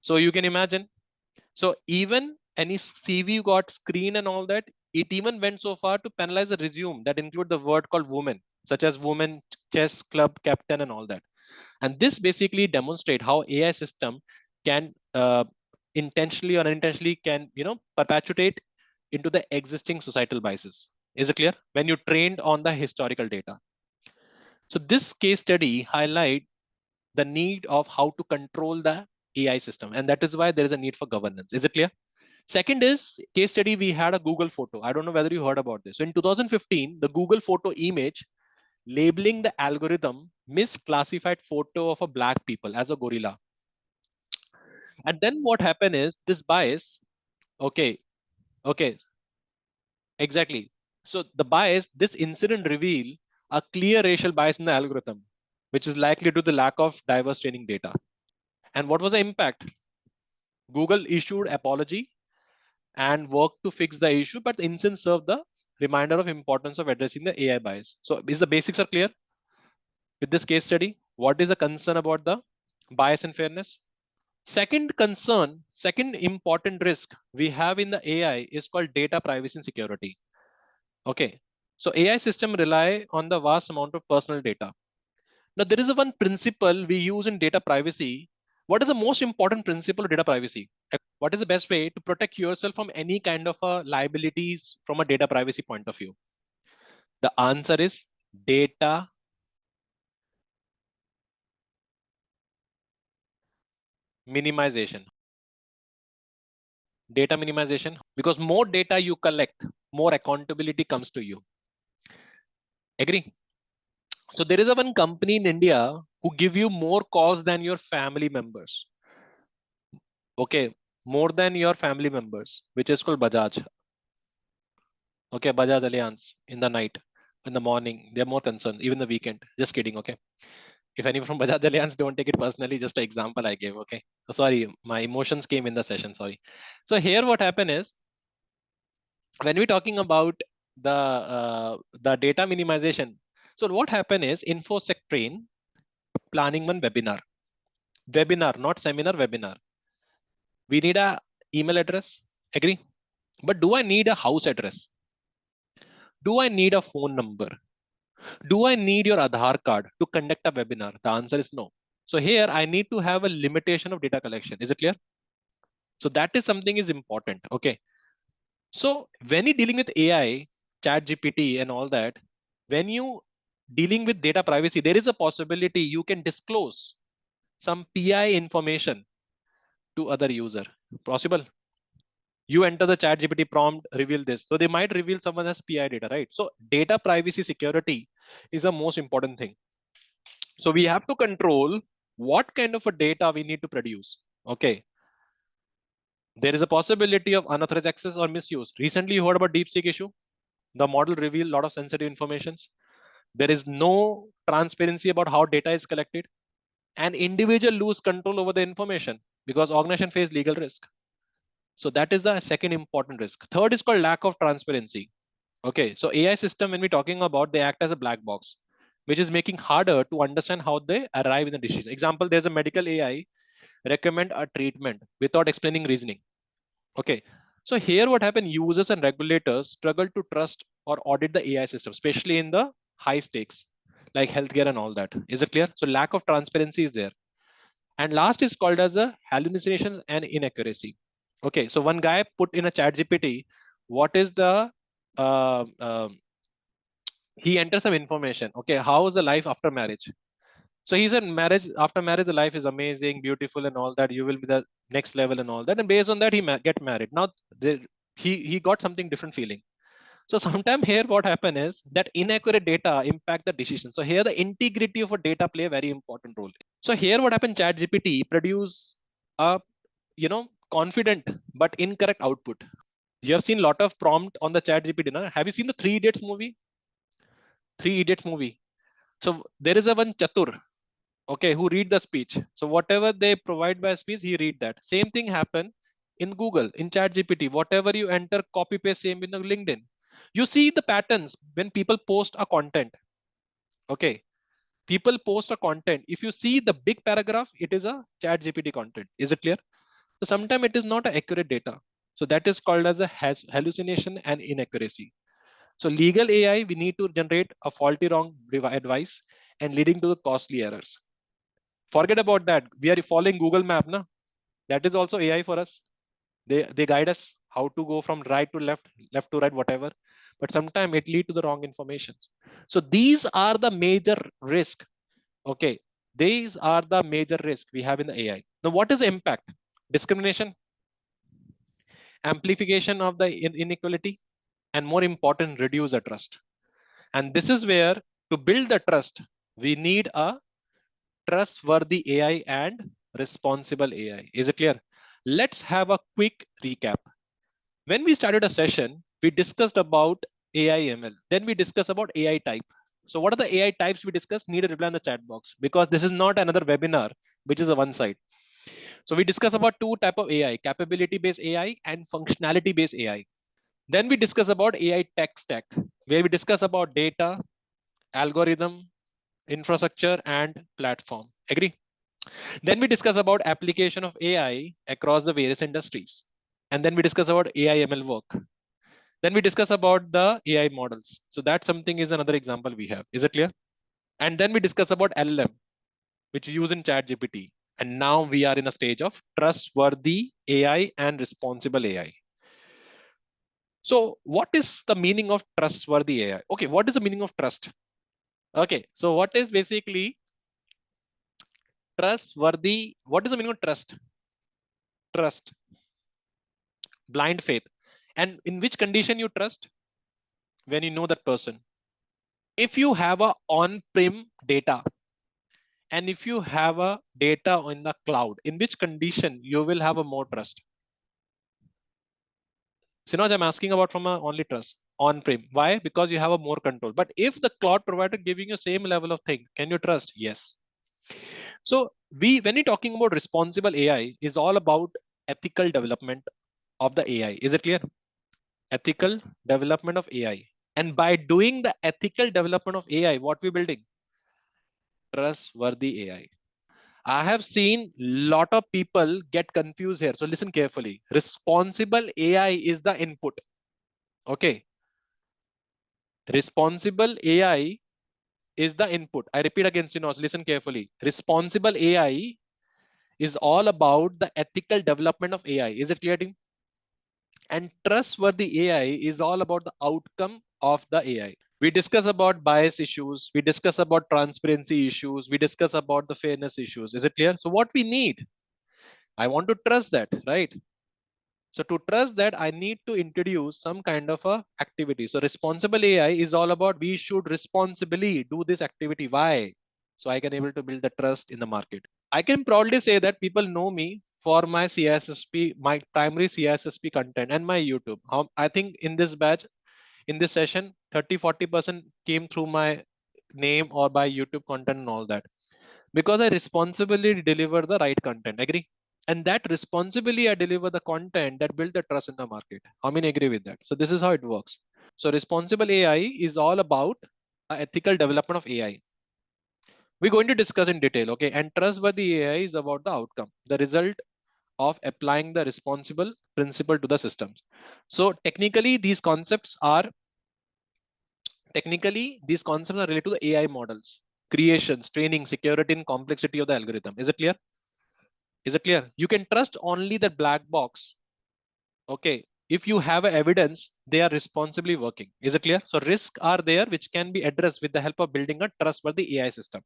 So you can imagine. So even any CV got screened and all that, it even went so far to penalize the resume that include the word called woman, such as woman chess club captain and all that. And this basically demonstrate how AI system can intentionally or unintentionally can perpetuate into the existing societal biases. Is it clear? When you trained on the historical data. So this case study highlight the need of how to control the AI system, and that is why there is a need for governance. Is it clear? Second is case study. We had a Google photo. I don't know whether you heard about this. So in 2015, the Google photo image labeling the algorithm misclassified photo of a black people as a gorilla. And then what happened is this bias. Okay, okay, exactly. So the bias, this incident reveal a clear racial bias in the algorithm, which is likely due to the lack of diverse training data. And what was the impact? Google issued apology and worked to fix the issue, but the incident served the reminder of importance of addressing the AI bias. So is the basics are clear with this case study? What is the concern about the bias and fairness? Second concern, second important risk we have in the AI is called data privacy and security. Okay. So AI system rely on the vast amount of personal data. Now there is a one principle we use in data privacy. What is the most important principle of data privacy? What is the best way to protect yourself from any kind of liabilities from a data privacy point of view? The answer is data minimization. Data minimization, because more data you collect, more accountability comes to you. Agree? So there is a one company in India who give you more calls than your family members. Okay, more than your family members, which is called Bajaj. Okay, Bajaj Allianz in the night, in the morning, they're more concerned, even the weekend. Just kidding, okay? If anyone from Bajaj Allianz, don't take it personally, just an example I gave, okay? So sorry, my emotions came in the session, sorry. So here what happened is, when we're talking about the data minimization, so what happened is InfoSec train planning one webinar, not seminar, webinar. We need a email address, agree? But do I need a house address? Do I need a phone number? Do I need your Aadhaar card to conduct a webinar? The answer is no. So here I need to have a limitation of data collection. Is it clear? So that is something is important. Okay. So when you're dealing with AI, chat GPT and all that, when you dealing with data privacy, there is a possibility you can disclose some PI information to other user. Possible? You enter the chat GPT prompt, reveal this. So they might reveal someone as PI data, right? So data privacy security is the most important thing. So we have to control. what kind of a data we need to produce. Okay. There is a possibility of unauthorized access or misuse. Recently, you heard about DeepSeek issue. The model revealed a lot of sensitive information. There is no transparency about how data is collected. An individual lose control over the information because organization face legal risk. So that is the second important risk. Third is called lack of transparency. Okay, so AI system, when we're talking about, they act as a black box, which is making harder to understand how they arrive in the decision. Example, there's a medical AI recommend a treatment without explaining reasoning. Okay, so here what happened, users and regulators struggle to trust or audit the AI system, especially in the high stakes like healthcare and all that. Is it clear? So lack of transparency is there. And last is called as a hallucinations and inaccuracy. Okay, so one guy put in a chat GPT, what is the uh, um he enters some information. Okay, how is the life after marriage? So he said, marriage, after marriage, the life is amazing, beautiful, and all that. You will be the next level and all that. And based on that, he get married. Now, there, he got something different feeling. So sometimes here, what happen is that inaccurate data impact the decision. So here, the integrity of a data play a very important role. So here, what happened? Chat GPT produce a confident but incorrect output. You have seen a lot of prompt on the Chat GPT. Na? Have you seen the Three Idiots movie? Three Idiots movie. So there is a one Chatur, okay, who read the speech. So whatever they provide by speech, he read that. Same thing happen in Google, in Chat GPT. Whatever you enter, copy paste, same in the LinkedIn. You see the patterns when people post a content. Okay, people post a content. If you see the big paragraph, it is a Chat GPT content. Is it clear? So sometimes it is not a accurate data. So that is called as a hallucination and inaccuracy. So legal AI, we need to generate a faulty wrong advice and leading to the costly errors. Forget about that. We are following Google Map, na? That is also AI for us. They guide us how to go from right to left, left to right, whatever. But sometimes it lead to the wrong information. So these are the major risk. Okay, these are the major risk we have in the AI. Now, what is the impact? Discrimination, amplification of the inequality, and more important, reduce the trust. And this is where to build the trust, we need a trustworthy AI and responsible AI. Is it clear? Let's have a quick recap. When we started a session, we discussed about AI ML. Then we discussed about AI type. So what are the AI types we discussed? Need a reply in the chat box because this is not another webinar, which is a one side. So we discussed about two type of AI, capability based AI and functionality based AI. Then we discuss about AI tech stack, where we discuss about data, algorithm, infrastructure, and platform. Agree? Then we discuss about application of AI across the various industries. And then we discuss about AI ML work. Then we discuss about the AI models. So that something is another example we have. Is it clear? And then we discuss about LLM, which is used in Chat GPT. And now we are in a stage of trustworthy AI and responsible AI. So what is the meaning of trustworthy AI? Okay, what is the meaning of trust? Okay, so what is basically trustworthy? What is the meaning of trust? Trust, blind faith. And in which condition you trust? When you know that person. If you have a on-prem data and if you have a data in the cloud, in which condition you will have a more trust? Sinoj, I'm asking about from a only trust on-prem. Why? Because you have a more control. But if the cloud provider giving you same level of thing, can you trust? Yes. So when you're talking about responsible AI, is all about ethical development of the AI. Is it clear? Ethical development of AI. And by doing the ethical development of AI, what we're building? Trustworthy AI. I have seen lot of people get confused here. So listen carefully. Responsible AI is the input. Okay. Responsible AI is the input. I repeat again, Sinos, listen carefully. Responsible AI is all about the ethical development of AI. Is it clear, team? And trustworthy AI is all about the outcome of the AI. We discuss about bias issues. We discuss about transparency issues. We discuss about the fairness issues. Is it clear? So what we need, I want to trust that, right? So to trust that, I need to introduce some kind of a activity. So responsible AI is all about we should responsibly do this activity. Why? So I can able to build the trust in the market. I can proudly say that people know me for my CSSP, my primary CSSP content and my YouTube. I think in this batch, in this session, 30-40% came through my name or by YouTube content and all that. Because I responsibly deliver the right content. Agree? And that responsibly I deliver the content that build the trust in the market. How many agree with that? So this is how it works. So responsible AI is all about ethical development of AI. We're going to discuss in detail, okay? And trustworthy AI is about the outcome, the result of applying the responsible principle to the systems. So technically these concepts are related to the AI models, creations, training, security, and complexity of the algorithm. Is it clear? Is it clear? You can trust only the black box, okay? If you have evidence, they are responsibly working. Is it clear? So risks are there which can be addressed with the help of building a trustworthy AI system.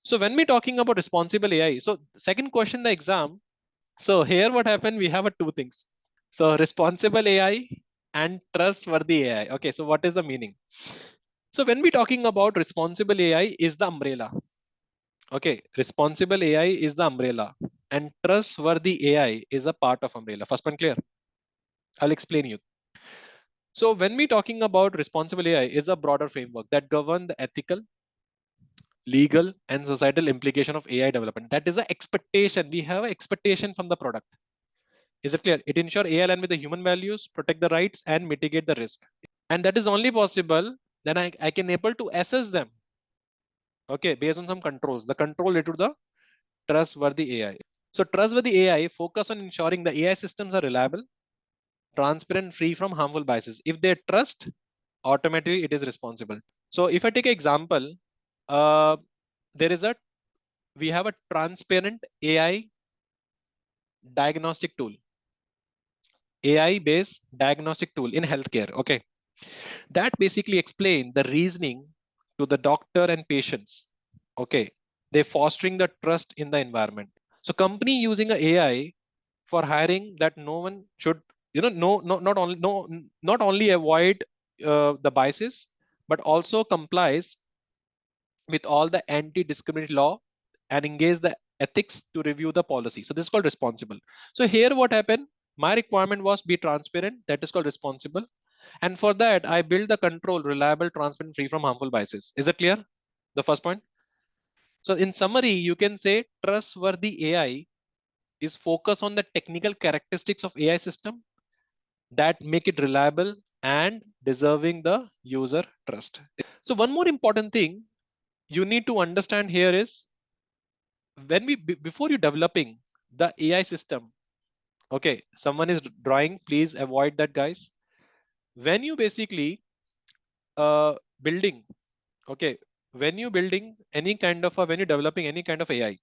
So when we're talking about responsible AI, so second question in the exam. So here what happened, we have two things. So responsible AI and trustworthy AI. Okay, so what is the meaning? So when we're talking about responsible AI is the umbrella. Okay, responsible AI is the umbrella and trustworthy AI is a part of umbrella. First one clear? I'll explain you. So when we're talking about responsible AI is a broader framework that govern the ethical, legal and societal implication of AI development. That is the expectation. We have an expectation from the product. Is it clear? It ensures AI align with the human values, protect the rights, and mitigate the risk. And that is only possible then I can able to assess them. Okay, based on some controls. The control related to the trustworthy AI. So trustworthy AI focus on ensuring the AI systems are reliable, transparent, free from harmful biases. If they trust, automatically it is responsible. So if I take an example, uh, there is a we have a transparent AI diagnostic tool, AI based diagnostic tool in healthcare. Okay, that basically explain the reasoning to the doctor and patients. Okay, they fostering the trust in the environment. So company using a AI for hiring that no one should, not only avoid the biases, but also complies with all the anti-discriminatory law and engage the ethics to review the policy. So this is called responsible. So here what happened? My requirement was be transparent. That is called responsible. And for that, I build the control, reliable, transparent, free from harmful biases. Is it clear? The first point. So in summary, you can say trustworthy AI is focused on the technical characteristics of AI system that make it reliable and deserving the user trust. So one more important thing you need to understand here is when before you developing the AI system, okay, someone is drawing, please avoid that guys. When you basically building, okay, when you building any kind of when you're developing any kind of AI,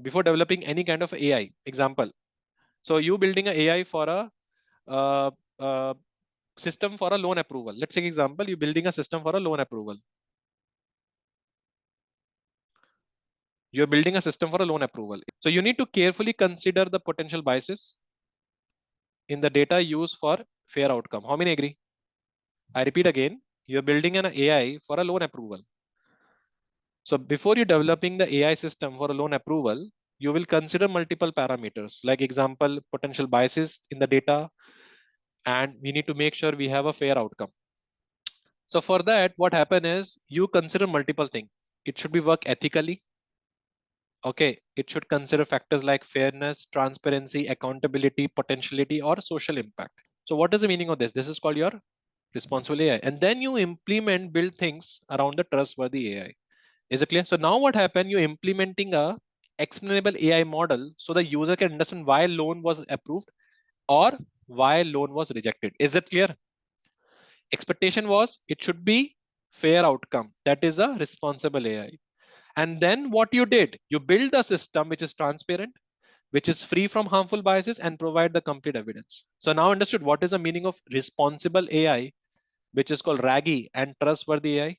before developing any kind of AI, example, so you building a AI for a uh, uh, system for a loan approval. Let's take example, you're building a system for a loan approval. You're building a system for a loan approval. So you need to carefully consider the potential biases in the data used for fair outcome. How many agree? I repeat again, you're building an AI for a loan approval. So before you're developing the AI system for a loan approval, you will consider multiple parameters, like example, potential biases in the data, and we need to make sure we have a fair outcome. So for that, what happen is you consider multiple things. It should be work ethically. Okay, it should consider factors like fairness, transparency, accountability, potentiality, or social impact. So what is the meaning of this? This is called your responsible AI. And then you implement, build things around the trustworthy AI. Is it clear? So now what happened? You're implementing a explainable AI model so the user can understand why loan was approved or why loan was rejected. Is it clear? Expectation was it should be fair outcome. That is a responsible AI. And then what you did, you build a system which is transparent, which is free from harmful biases and provide the complete evidence. So now understood what is the meaning of responsible AI, which is called RAGI, and trustworthy AI.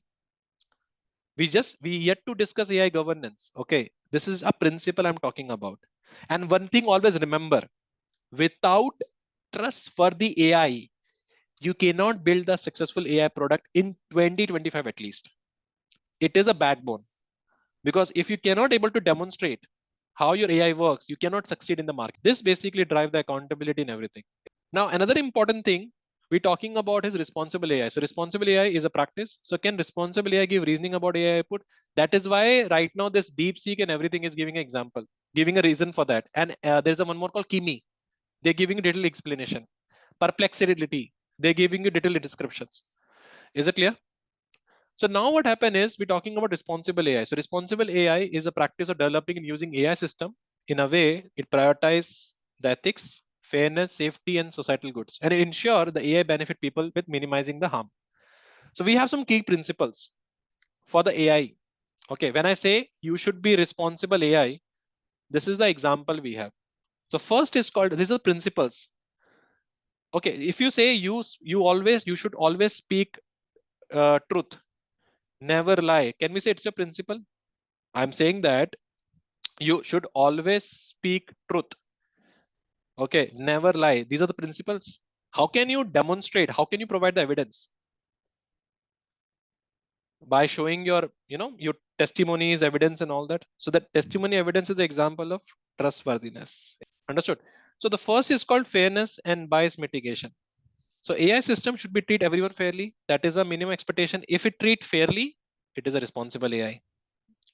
We yet to discuss AI governance. Okay, this is a principle I'm talking about. And one thing always remember, without trustworthy AI, you cannot build a successful AI product in 2025 at least. It is a backbone because if you cannot able to demonstrate how your AI works, you cannot succeed in the market. This basically drive the accountability in everything. Now, another important thing we're talking about is responsible AI. So responsible AI is a practice. So can responsible AI give reasoning about AI output? That is why right now this DeepSeek and everything is giving an example, giving a reason for that. And there's a one more called Kimi. They're giving a detailed explanation. Perplexity, they're giving you detailed descriptions. Is it clear? So now what happened is we're talking about responsible AI. So responsible AI is a practice of developing and using AI system in a way it prioritizes the ethics, fairness, safety, and societal goods, and it ensure the AI benefit people with minimizing the harm. So we have some key principles for the AI. Okay, when I say you should be responsible AI, this is the example we have. So first is called, these are principles. Okay, if you say you should always speak truth, never lie. Can we say it's a principle? I'm saying that you should always speak truth. Okay, never lie. These are the principles. How can you demonstrate? How can you provide the evidence? By showing your testimonies, evidence, and all that. So that testimony evidence is the example of trustworthiness. Understood? So the first is called fairness and bias mitigation. So AI system should be treat everyone fairly. That is a minimum expectation. If it treat fairly, it is a responsible AI.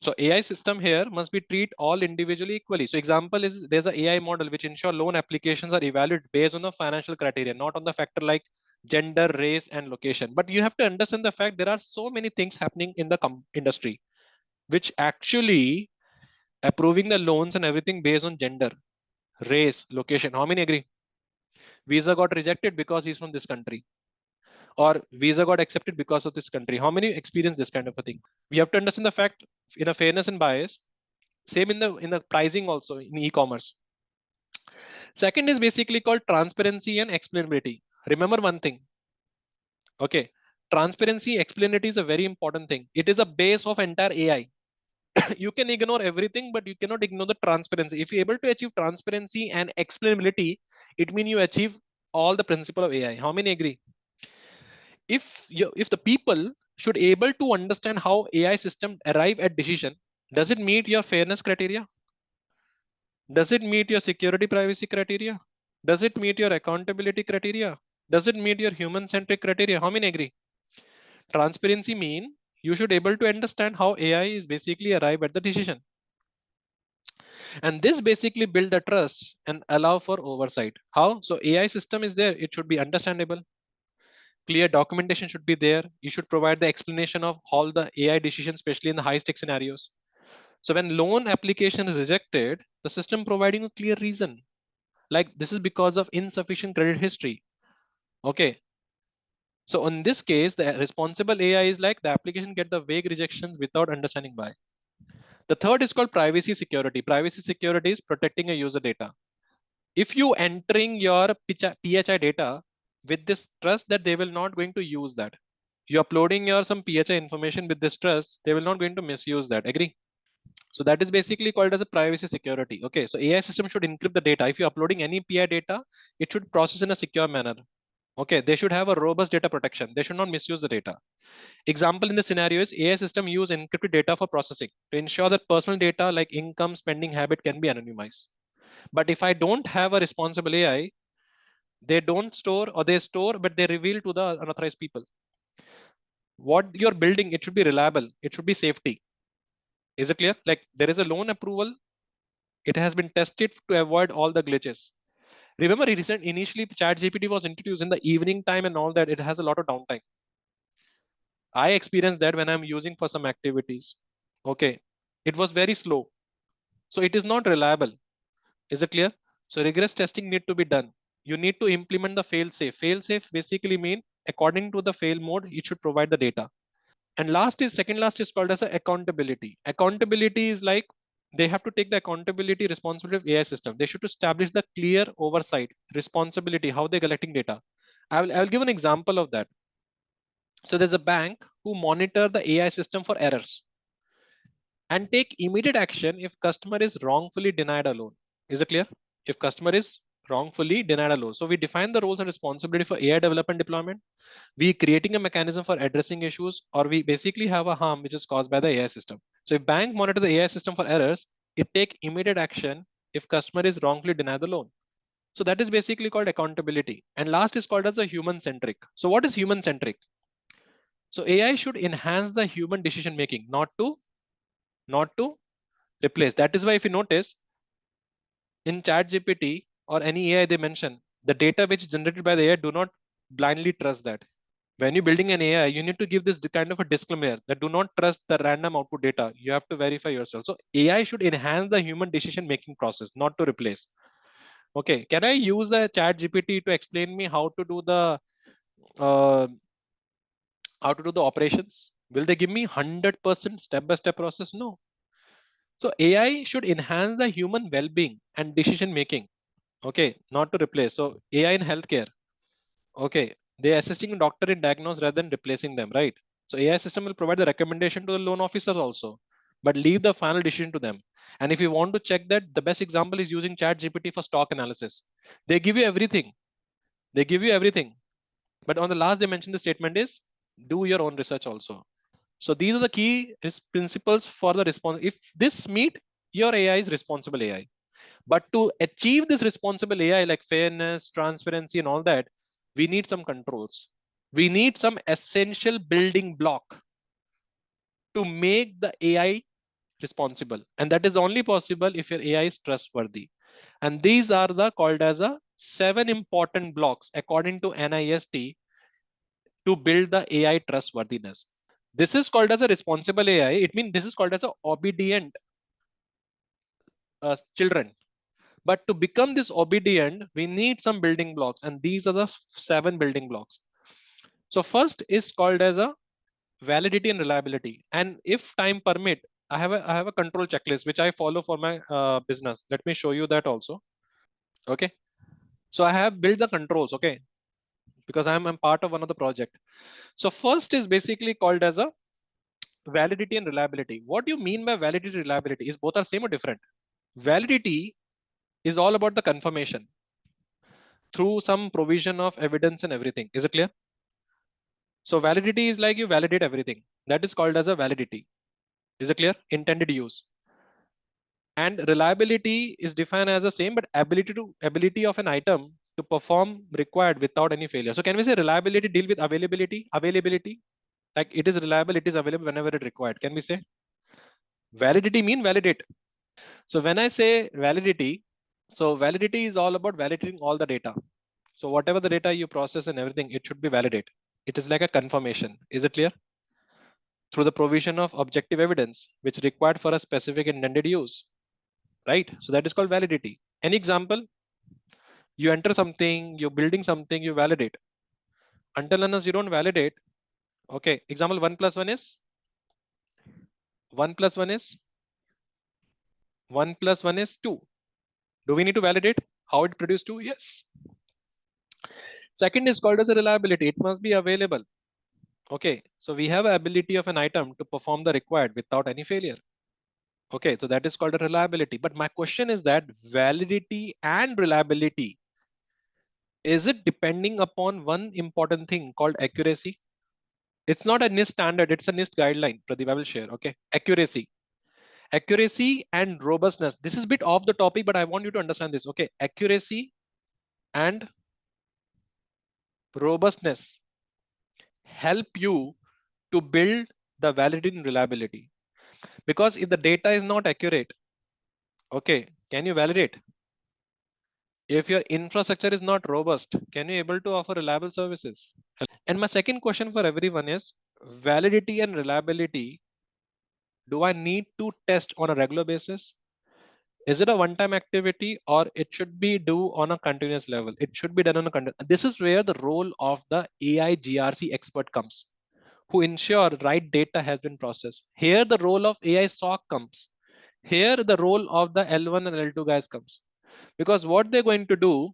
So AI system here must be treat all individually equally. So example is there's a AI model which ensure loan applications are evaluated based on the financial criteria, not on the factor like gender, race, and location. But you have to understand the fact there are so many things happening in the industry, which actually approving the loans and everything based on gender, race, location. How many agree? Visa got rejected because he's from this country, or visa got accepted because of this country. How many experience this kind of a thing? We have to understand the fact in a fairness and bias. Same in the pricing also in e-commerce. Second is basically called transparency and explainability. Remember one thing. Okay. Transparency, explainability is a very important thing. It is a base of entire AI. You can ignore everything, but you cannot ignore the transparency. If you're able to achieve transparency and explainability, it means you achieve all the principle of AI. How many agree? If the people should able to understand how AI system arrive at decision, does it meet your fairness criteria? Does it meet your security privacy criteria? Does it meet your accountability criteria? Does it meet your human centric criteria? How many agree? Transparency mean you should able to understand how AI is basically arrive at the decision. And this basically build the trust and allow for oversight. How? So AI system is there. It should be understandable. Clear documentation should be there. You should provide the explanation of all the AI decisions, especially in the high stake scenarios. So when loan application is rejected, the system providing a clear reason. Like this is because of insufficient credit history. Okay. So in this case, the responsible AI is like the application get the vague rejections without understanding why. The third is called privacy security. Privacy security is protecting a user data. If you entering your PHI data with this trust that they will not going to use that, you're uploading your some PHI information with this trust, they will not going to misuse that. Agree? So that is basically called as a privacy security. Okay, so AI system should encrypt the data. If you're uploading any PI data, it should process in a secure manner. Okay, they should have a robust data protection. They should not misuse the data. Example in the scenario is AI system use encrypted data for processing to ensure that personal data like income, spending habit can be anonymized. But if I don't have a responsible AI, they don't store or they store, but they reveal to the unauthorized people. What you're building, it should be reliable. It should be safety. Is it clear? Like there is a loan approval. It has been tested to avoid all the glitches. Remember, initially ChatGPT was introduced in the evening time and all that. It has a lot of downtime. I experienced that when I'm using for some activities. Okay, it was very slow, so it is not reliable. Is it clear? So rigorous testing need to be done. You need to implement the fail safe. Fail safe basically mean according to the fail mode, it should provide the data. And second last is called as a accountability. Accountability is like they have to take the accountability responsibility of AI system. They should establish the clear oversight, responsibility, how they're collecting data. I will give an example of that. So there's a bank who monitor the AI system for errors and take immediate action if customer is wrongfully denied a loan. Is it clear? If customer is wrongfully denied a loan. So we define the roles and responsibility for AI development deployment. We creating a mechanism for addressing issues, or we basically have a harm which is caused by the AI system. So if bank monitor the AI system for errors, It take immediate action if customer is wrongfully denied the loan. So that is basically called accountability. And last is called as the human centric. So what is human centric? So AI should enhance the human decision making, not to replace. That is why if you notice in chat GPT or any AI they mention, the data which is generated by the AI, do not blindly trust that. When you're building an AI, you need to give this kind of a disclaimer that do not trust the random output data. You have to verify yourself. So AI should enhance the human decision making process, not to replace. Okay, can I use a chat GPT to explain me uh, how to do the operations? Will they give me 100% step by step process? No. So AI should enhance the human well-being and decision making. Okay, not to replace. So AI in healthcare. Okay, they are assisting a doctor in diagnose rather than replacing them, right? So AI system will provide the recommendation to the loan officers also, but leave the final decision to them. And if you want to check that, the best example is using Chat GPT for stock analysis. They give you everything. They give you everything. But on the last, they mention the statement is do your own research also. So these are the key principles for the response. If this meet, your AI is responsible AI. But to achieve this responsible AI, like fairness, transparency, and all that, we need some controls. We need some essential building block to make the AI responsible. And that is only possible if your AI is trustworthy. And these are the called as a 7 important blocks according to NIST to build the AI trustworthiness. This is called as a responsible AI. It means this is called as a obedient children. But to become this obedient, we need some building blocks, and these are the 7 building blocks. So first is called as a validity and reliability. And if time permit, I have a control checklist which I follow for my business. Let me show you that also. Okay. So I have built the controls. Okay, because I'm part of one of the project. So first is basically called as a validity and reliability. What do you mean by validity and reliability? Is both are same or different? Validity is all about the confirmation through some provision of evidence and everything. Is it clear? So validity is like you validate everything. That is called as a validity. Is it clear? Intended use. And reliability is defined as the same, but ability of an item to perform required without any failure. So can we say reliability deal with availability? Availability, like it is reliable, it is available whenever it required. Can we say validity mean validate? So when I say validity, so validity is all about validating all the data. So whatever the data you process and everything, it should be validate. It is like a confirmation. Is it clear? Through the provision of objective evidence, which required for a specific intended use, right? So that is called validity. Any example? You enter something, you're building something, you validate. Until unless you don't validate, okay. Example 1 plus 1 is 1 plus 1 is 2. Do we need to validate how it produced 2? Yes. Second is called as a reliability. It must be available. Okay. So we have ability of an item to perform the required without any failure. Okay. So that is called a reliability. But my question is that validity and reliability, is it depending upon one important thing called accuracy? It's not a NIST standard, it's a NIST guideline. Pradeep, I will share. Okay. Accuracy and robustness. This is a bit off the topic, but I want you to understand this. Okay. Accuracy and robustness help you to build the validity and reliability. Because if the data is not accurate, okay, can you validate? If your infrastructure is not robust, can you able to offer reliable services? And my second question for everyone is validity and reliability. Do I need to test on a regular basis? Is it a one-time activity or it should be do on a continuous level? It should be done on a this is where the role of the AI GRC expert comes, who ensure right data has been processed. Here the role of AI SOC comes. Here the role of the L1 and L2 guys comes. Because what they're going to do,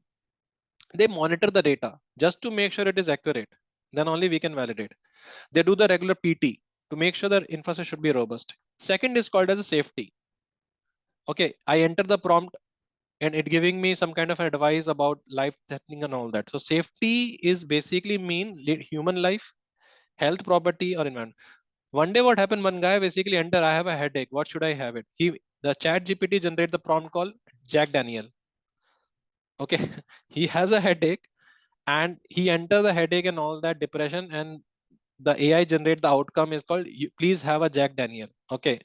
they monitor the data just to make sure it is accurate. Then only we can validate. They do the regular PT to make sure that infrastructure should be robust. Second is called as a safety. Okay, I enter the prompt and it giving me some kind of advice about life threatening and all that. So safety is basically mean human life, health, property, or environment. One day what happened, one guy basically enter, I have a headache. What should I have it? The chat GPT generate the prompt called Jack Daniel. Okay. He has a headache and he enter the headache and all that depression, and the AI generate the outcome is called, please have a Jack Daniel. Okay.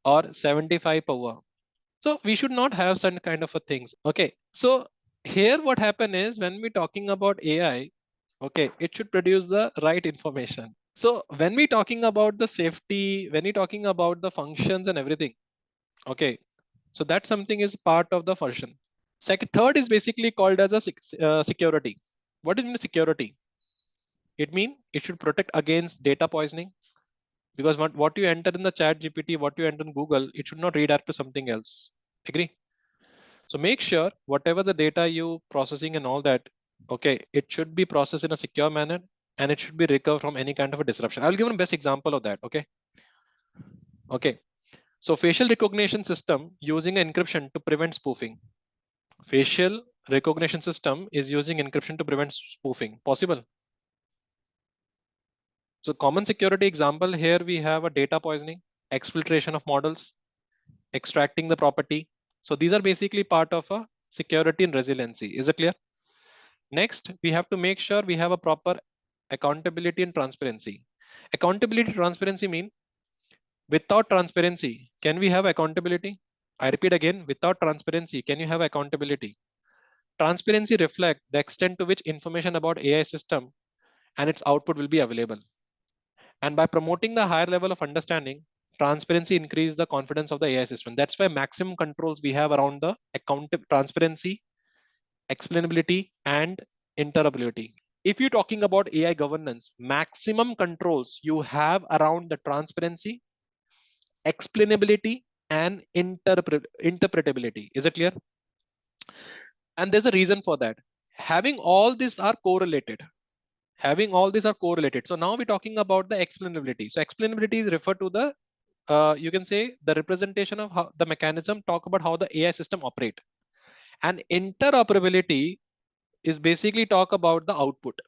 Or 75 power. So we should not have some kind of a things. Okay. So here what happen is when we're talking about AI, okay, it should produce the right information. So when we talking about the safety, when we talking about the functions and everything, okay, so that something is part of the function. Second, third is basically called as a security. What is mean security? It means it should protect against data poisoning, because what you enter in the chat GPT, what you enter in Google, it should not read after something else. Agree? So make sure whatever the data you processing and all that, okay, it should be processed in a secure manner and it should be recovered from any kind of a disruption. I'll give you a best example of that. Okay. Okay. So facial recognition system using encryption to prevent spoofing. Facial recognition system is using encryption to prevent spoofing. Possible. So common security example here we have a data poisoning, exfiltration of models, extracting the property. So these are basically part of a security and resiliency. Is it clear? Next, we have to make sure we have a proper accountability and transparency. Accountability transparency mean without transparency, can we have accountability? I repeat again, without transparency, can you have accountability? Transparency reflect the extent to which information about AI system and its output will be available. And by promoting the higher level of understanding, transparency increase the confidence of the AI system. That's why maximum controls we have around the transparency, explainability, and interoperability. If you're talking about AI governance, maximum controls you have around the transparency, explainability, and interpretability. Is it clear? And there's a reason for that. Having all these are correlated. Having all these are correlated. So now we're talking about the explainability. So explainability is referred to the, you can say the representation of how the mechanism, talk about how the AI system operate. And interoperability is basically talk about the output,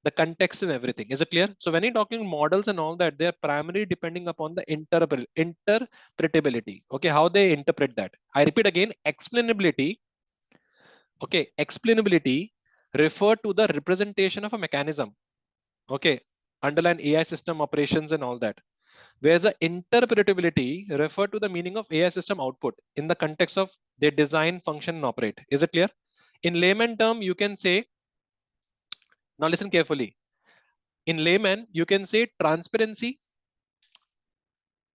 the context and everything. Is it clear? So when you're talking models and all that, they're primarily depending upon the interpretability. Okay, how they interpret that. I repeat again, explainability. Okay, explainability refer to the representation of a mechanism. Okay, underline AI system operations and all that. Whereas the interpretability refer to the meaning of AI system output in the context of their design, function, and operate. Is it clear? In layman term, you can say, now listen carefully. In layman, you can say transparency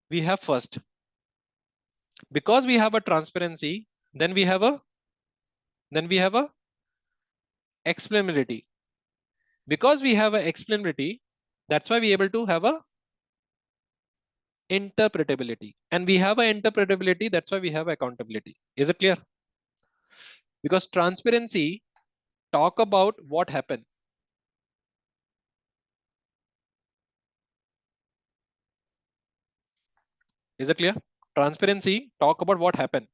we have first. Because we have a transparency, then we have a explainability. Because we have a explainability, that's why we able to have a interpretability. And we have a interpretability, that's why we have accountability. Is it clear? Because transparency talk about what happened. Is it clear? Transparency talk about what happened.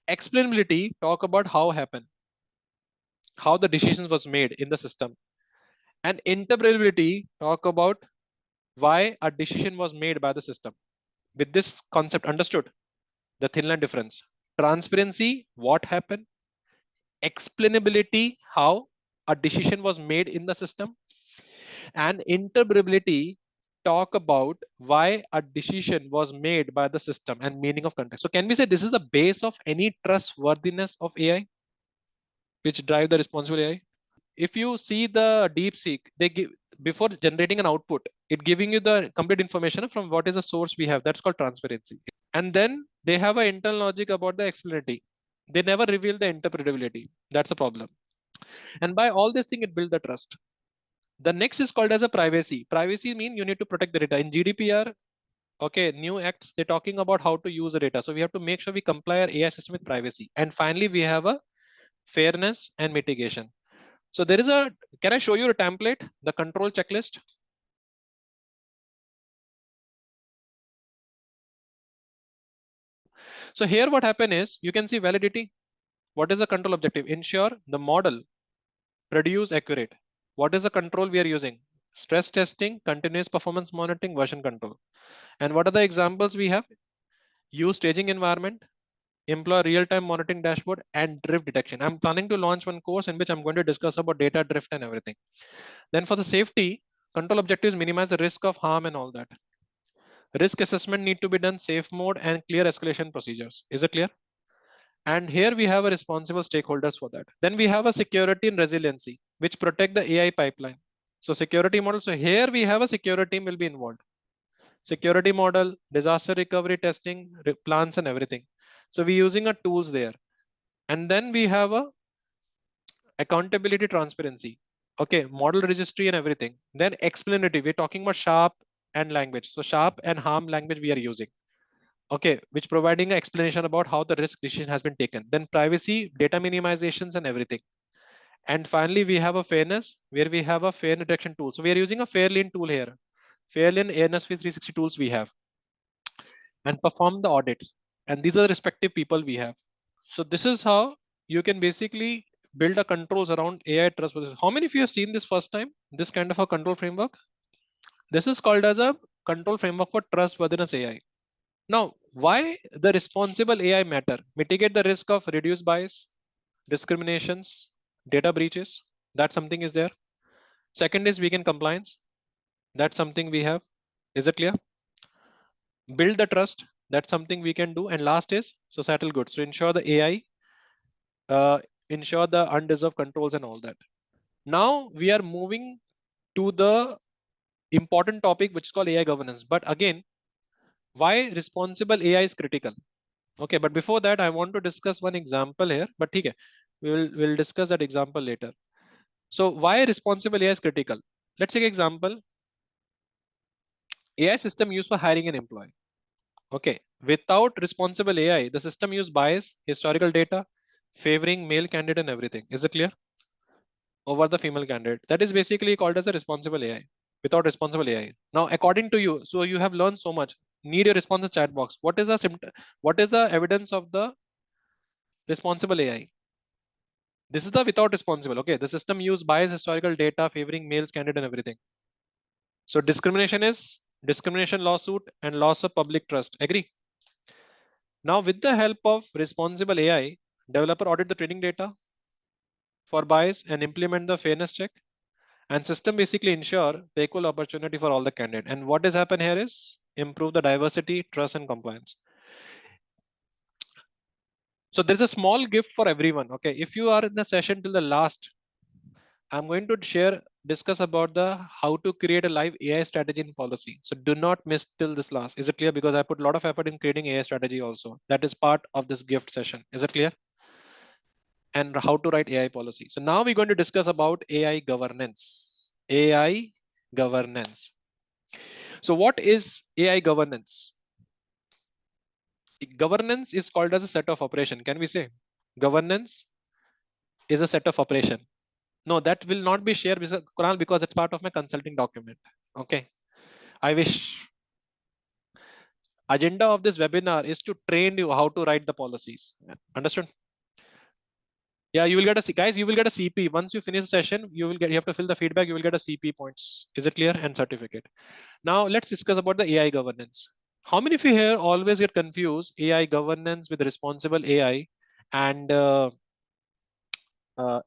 Explainability talk about how happened, how the decisions was made in the system. And interpretability talk about why a decision was made by the system. With this concept understood, the thin line difference. Transparency, what happened. Explainability, how a decision was made in the system. And interpretability, talk about why a decision was made by the system and meaning of context. So can we say this is the base of any trustworthiness of AI, which drive the responsible AI? If you see the DeepSeek, they give before generating an output, it giving you the complete information from what is the source we have. That's called transparency. And then they have an internal logic about the explainability. They never reveal the interpretability. That's a problem. And by all this thing, it builds the trust. The next is called as a privacy. Privacy means you need to protect the data. In GDPR, okay, new acts, they're talking about how to use the data. So we have to make sure we comply our AI system with privacy. And finally, we have a fairness and mitigation. So there is a, can I show you a template, the control checklist? So here what happened is, you can see validity. What is the control objective? Ensure the model produce accurate. What is the control we are using? Stress testing, continuous performance monitoring, version control. And what are the examples we have? use staging environment, employ real-time monitoring dashboard, and drift detection. I'm planning to launch one course in which I'm going to discuss about data drift and everything. Then for the safety, control objectives minimize the risk of harm and all that. Risk assessment need to be done safe mode and clear escalation procedures. Is it clear? And here we have a responsible stakeholders for that. Then we have a security and resiliency, which protect the AI pipeline. So security model. So here we have a security team will be involved. Security model, disaster recovery testing, plans and everything. So we're using a tools there. And then we have a accountability transparency. Okay, model registry and everything. Then explanatory. We're talking about sharp and language. So sharp and harm language we are using. Okay, which providing an explanation about how the risk decision has been taken. Then privacy, data minimizations and everything. And finally, we have a fairness where we have a fair detection tool. So we are using a Fairlane tool here. Fairlane ANSV 360 tools we have and perform the audits. And these are the respective people we have. So this is how you can basically build a controls around AI trustworthiness. How many of you have seen this first time? This kind of a control framework? This is called as a control framework for trustworthiness AI. Now, why the responsible AI matter? Mitigate the risk of reduced bias, discriminations, data breaches. That something is there. Second is weekend compliance. That's something we have. Is it clear? Build the trust. That's something we can do. And last is societal good. So ensure the AI, ensure the undeserved controls and all that. Now we are moving to the important topic, which is called AI governance. But again, why responsible AI is critical? Okay, but before that, I want to discuss one example here. But okay, we'll discuss that example later. So why responsible AI is critical? Let's take example. AI system used for hiring an employee. Okay, without responsible AI, the system use bias, historical data, favoring male candidate and everything. Is it clear? Over the female candidate. That is basically called as a responsible AI. Without responsible AI. Now, according to you, so you have learned so much. Need your response in chat box. What is the what is the evidence of the responsible AI? This is the without responsible. Okay, the system use bias, historical data, favoring males candidate and everything. So discrimination is discrimination lawsuit and loss of public trust. Agree? Now, with the help of responsible AI, developer audit the training data for bias and implement the fairness check. And system basically ensure the equal opportunity for all the candidate. And what has happened here is improve the diversity, trust, and compliance. So there's a small gift for everyone. Okay, if you are in the session till the last, I'm going to discuss about the how to create a live AI strategy and policy. So do not miss till this last. Is it clear? Because I put a lot of effort in creating AI strategy also. That is part of this gift session. Is it clear? And how to write AI policy. So now we're going to discuss about AI governance. AI governance. So what is AI governance? Governance is called as a set of operation. Can we say governance is a set of operation? No, that will not be shared with Kunal because it's part of my consulting document. Okay. I wish agenda of this webinar is to train you how to write the policies. Understood? Yeah, you will get a guys. You will get a CP once you finish the session. You have to fill the feedback. You will get a CP points. Is it clear? And certificate. Now let's discuss about the AI governance. How many of you here always get confused AI governance with responsible AI and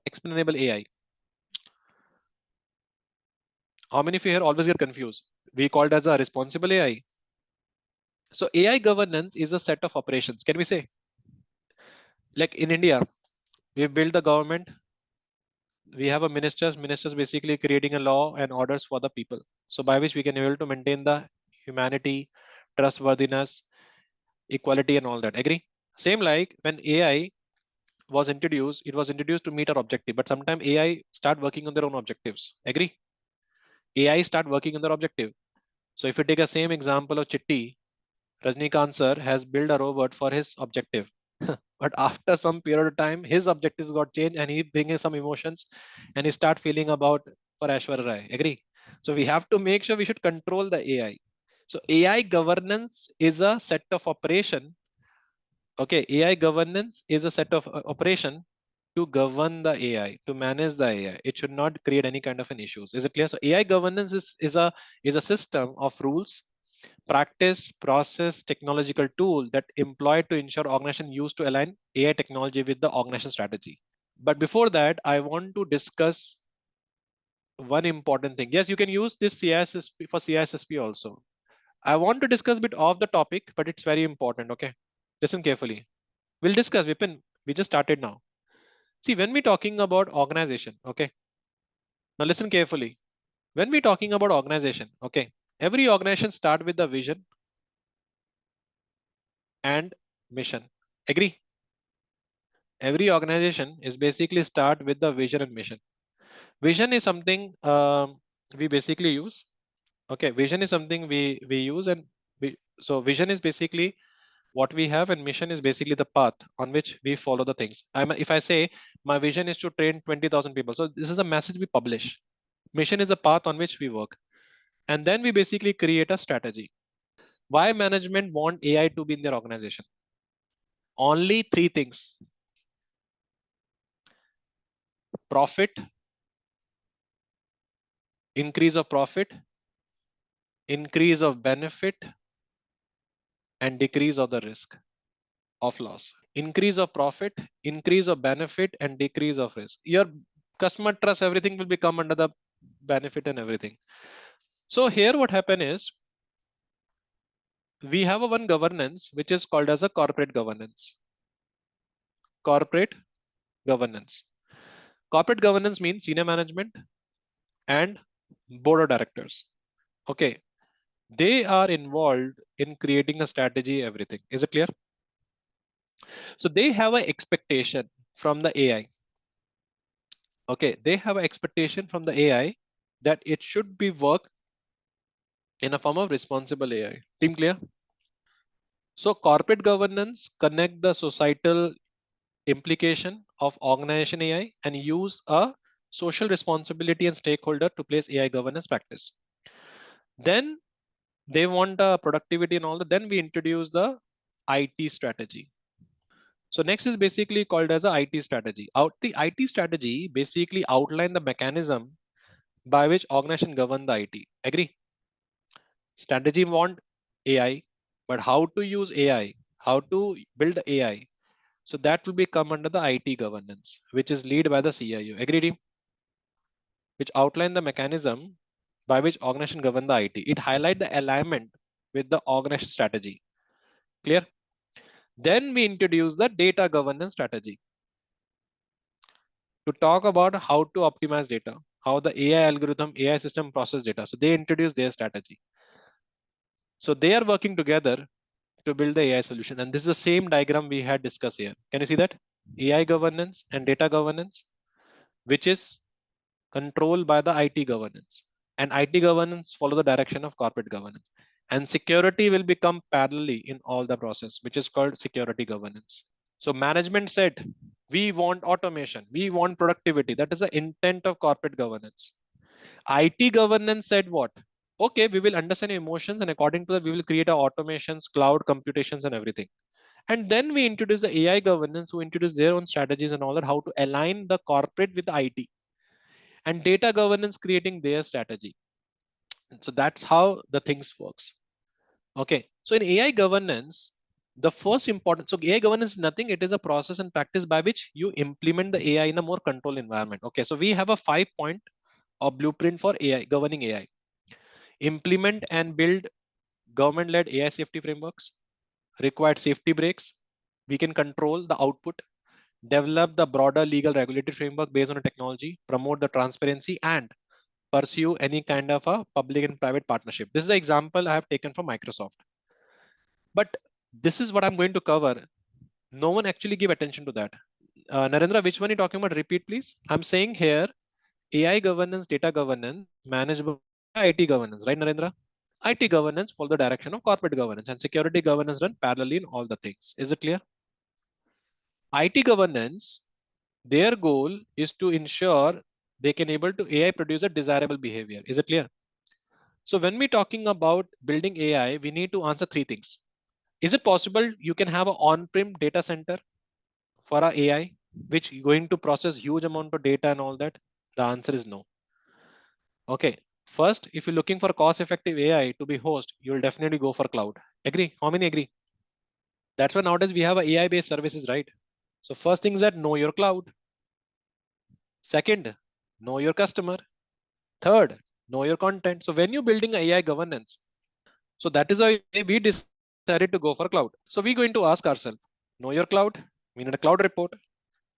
explainable AI? How many of you here always get confused? We called as a responsible AI. So AI governance is a set of operations. Can we say? Like in India, we build the government. We have a ministers basically creating a law and orders for the people. So by which we can able to maintain the humanity, trustworthiness, equality and all that. Agree? Same like when AI was introduced, it was introduced to meet our objective, but sometimes AI start working on their own objectives. Agree? AI start working on their objective. So if you take a same example of Chitti, Rajnikant sir has built a robot for his objective. But after some period of time, his objectives got changed and he brings some emotions and he start feeling about for Ashwarya Rai. Agree? So we have to make sure we should control the AI. So AI governance is a set of operation. Okay, AI governance is a set of operation to govern the AI, to manage the AI. It should not create any kind of an issues. Is it clear? So AI governance is a system of rules, practice, process, technological tool that employed to ensure organization used to align AI technology with the organization strategy. But before that, I want to discuss one important thing. Yes, you can use this CISSP for CISSP also. I want to discuss a bit off the topic, but it's very important. Okay, listen carefully. We'll discuss, Vipin. We just started now. See, when we're talking about organization, okay, now listen carefully. When we're talking about organization, okay, every organization start with the vision and mission. Agree? Every organization is basically start with the vision and mission. Vision is something we basically use. Okay, vision is something we use, and so vision is basically what we have, and mission is basically the path on which we follow the things. If I say my vision is to train 20,000 people, so this is a message we publish. Mission is the path on which we work, and then we basically create a strategy. Why management want AI to be in their organization? Only three things: profit, increase of profit, increase of benefit, and decrease of the risk of loss. Increase of profit, increase of benefit, and decrease of risk. Your customer trust, everything will become under the benefit and everything. So here what happen is we have a one governance which is called as a corporate governance. Corporate governance. Corporate governance means senior management and board of directors. Okay, they are involved in creating a strategy, everything. Is it clear? So they have an expectation from the AI. Okay, they have an expectation from the AI that it should be work in a form of responsible AI. Team clear? So corporate governance connect the societal implication of organization AI and use a social responsibility and stakeholder to place AI governance practice. Then they want productivity and all that. Then we introduce the IT strategy. So next is basically called as a IT strategy. The IT strategy basically outline the mechanism by which organization govern the IT. Agree? Strategy want AI, but how to use AI, how to build AI. So that will be come under the IT governance, which is led by the CIO. Agree, team? Which outline the mechanism by which organization govern the IT. It highlight the alignment with the organization strategy. Clear? Then we introduce the data governance strategy to talk about how to optimize data, how the AI algorithm, AI system process data. So they introduce their strategy. So they are working together to build the AI solution. And this is the same diagram we had discussed here. Can you see that? AI governance and data governance, which is controlled by the IT governance. And IT governance follow the direction of corporate governance. And security will become parallelly in all the process, which is called security governance. So management said, we want automation, we want productivity. That is the intent of corporate governance. IT governance said what? Okay, we will understand emotions, and according to that, we will create our automations, cloud computations, and everything. And then we introduce the AI governance, who introduce their own strategies and all that, how to align the corporate with the IT, and data governance creating their strategy. So that's how the things works. Okay. So in AI governance, the first important, so AI governance is nothing. It is a process and practice by which you implement the AI in a more controlled environment. Okay. So we have a 5-point or blueprint for AI, governing AI. Implement and build government-led AI safety frameworks, required safety breaks. We can control the output, develop the broader legal regulatory framework based on a technology, promote the transparency, and pursue any kind of a public and private partnership. This is an example I have taken from Microsoft. But this is what I'm going to cover. No one actually give attention to that. Narendra, which one are you talking about? Repeat, please. I'm saying here AI governance, data governance, management, IT governance, right, Narendra? IT governance follow the direction of corporate governance, and security governance run parallelly in all the things. Is it clear? IT governance, their goal is to ensure they can able to AI produce a desirable behavior. Is it clear? So when we're talking about building AI, we need to answer three things. Is it possible you can have an on-prem data center for a AI, which going to process huge amount of data and all that? The answer is no. Okay. First, if you're looking for cost-effective AI to be host, you'll definitely go for cloud. Agree? How many agree? That's why nowadays we have a AI-based services, right? So first thing is that know your cloud. Second, know your customer. Third, know your content. So when you're building AI governance, so that is why we decided to go for cloud. So we're going to ask ourselves, know your cloud. We need a cloud report.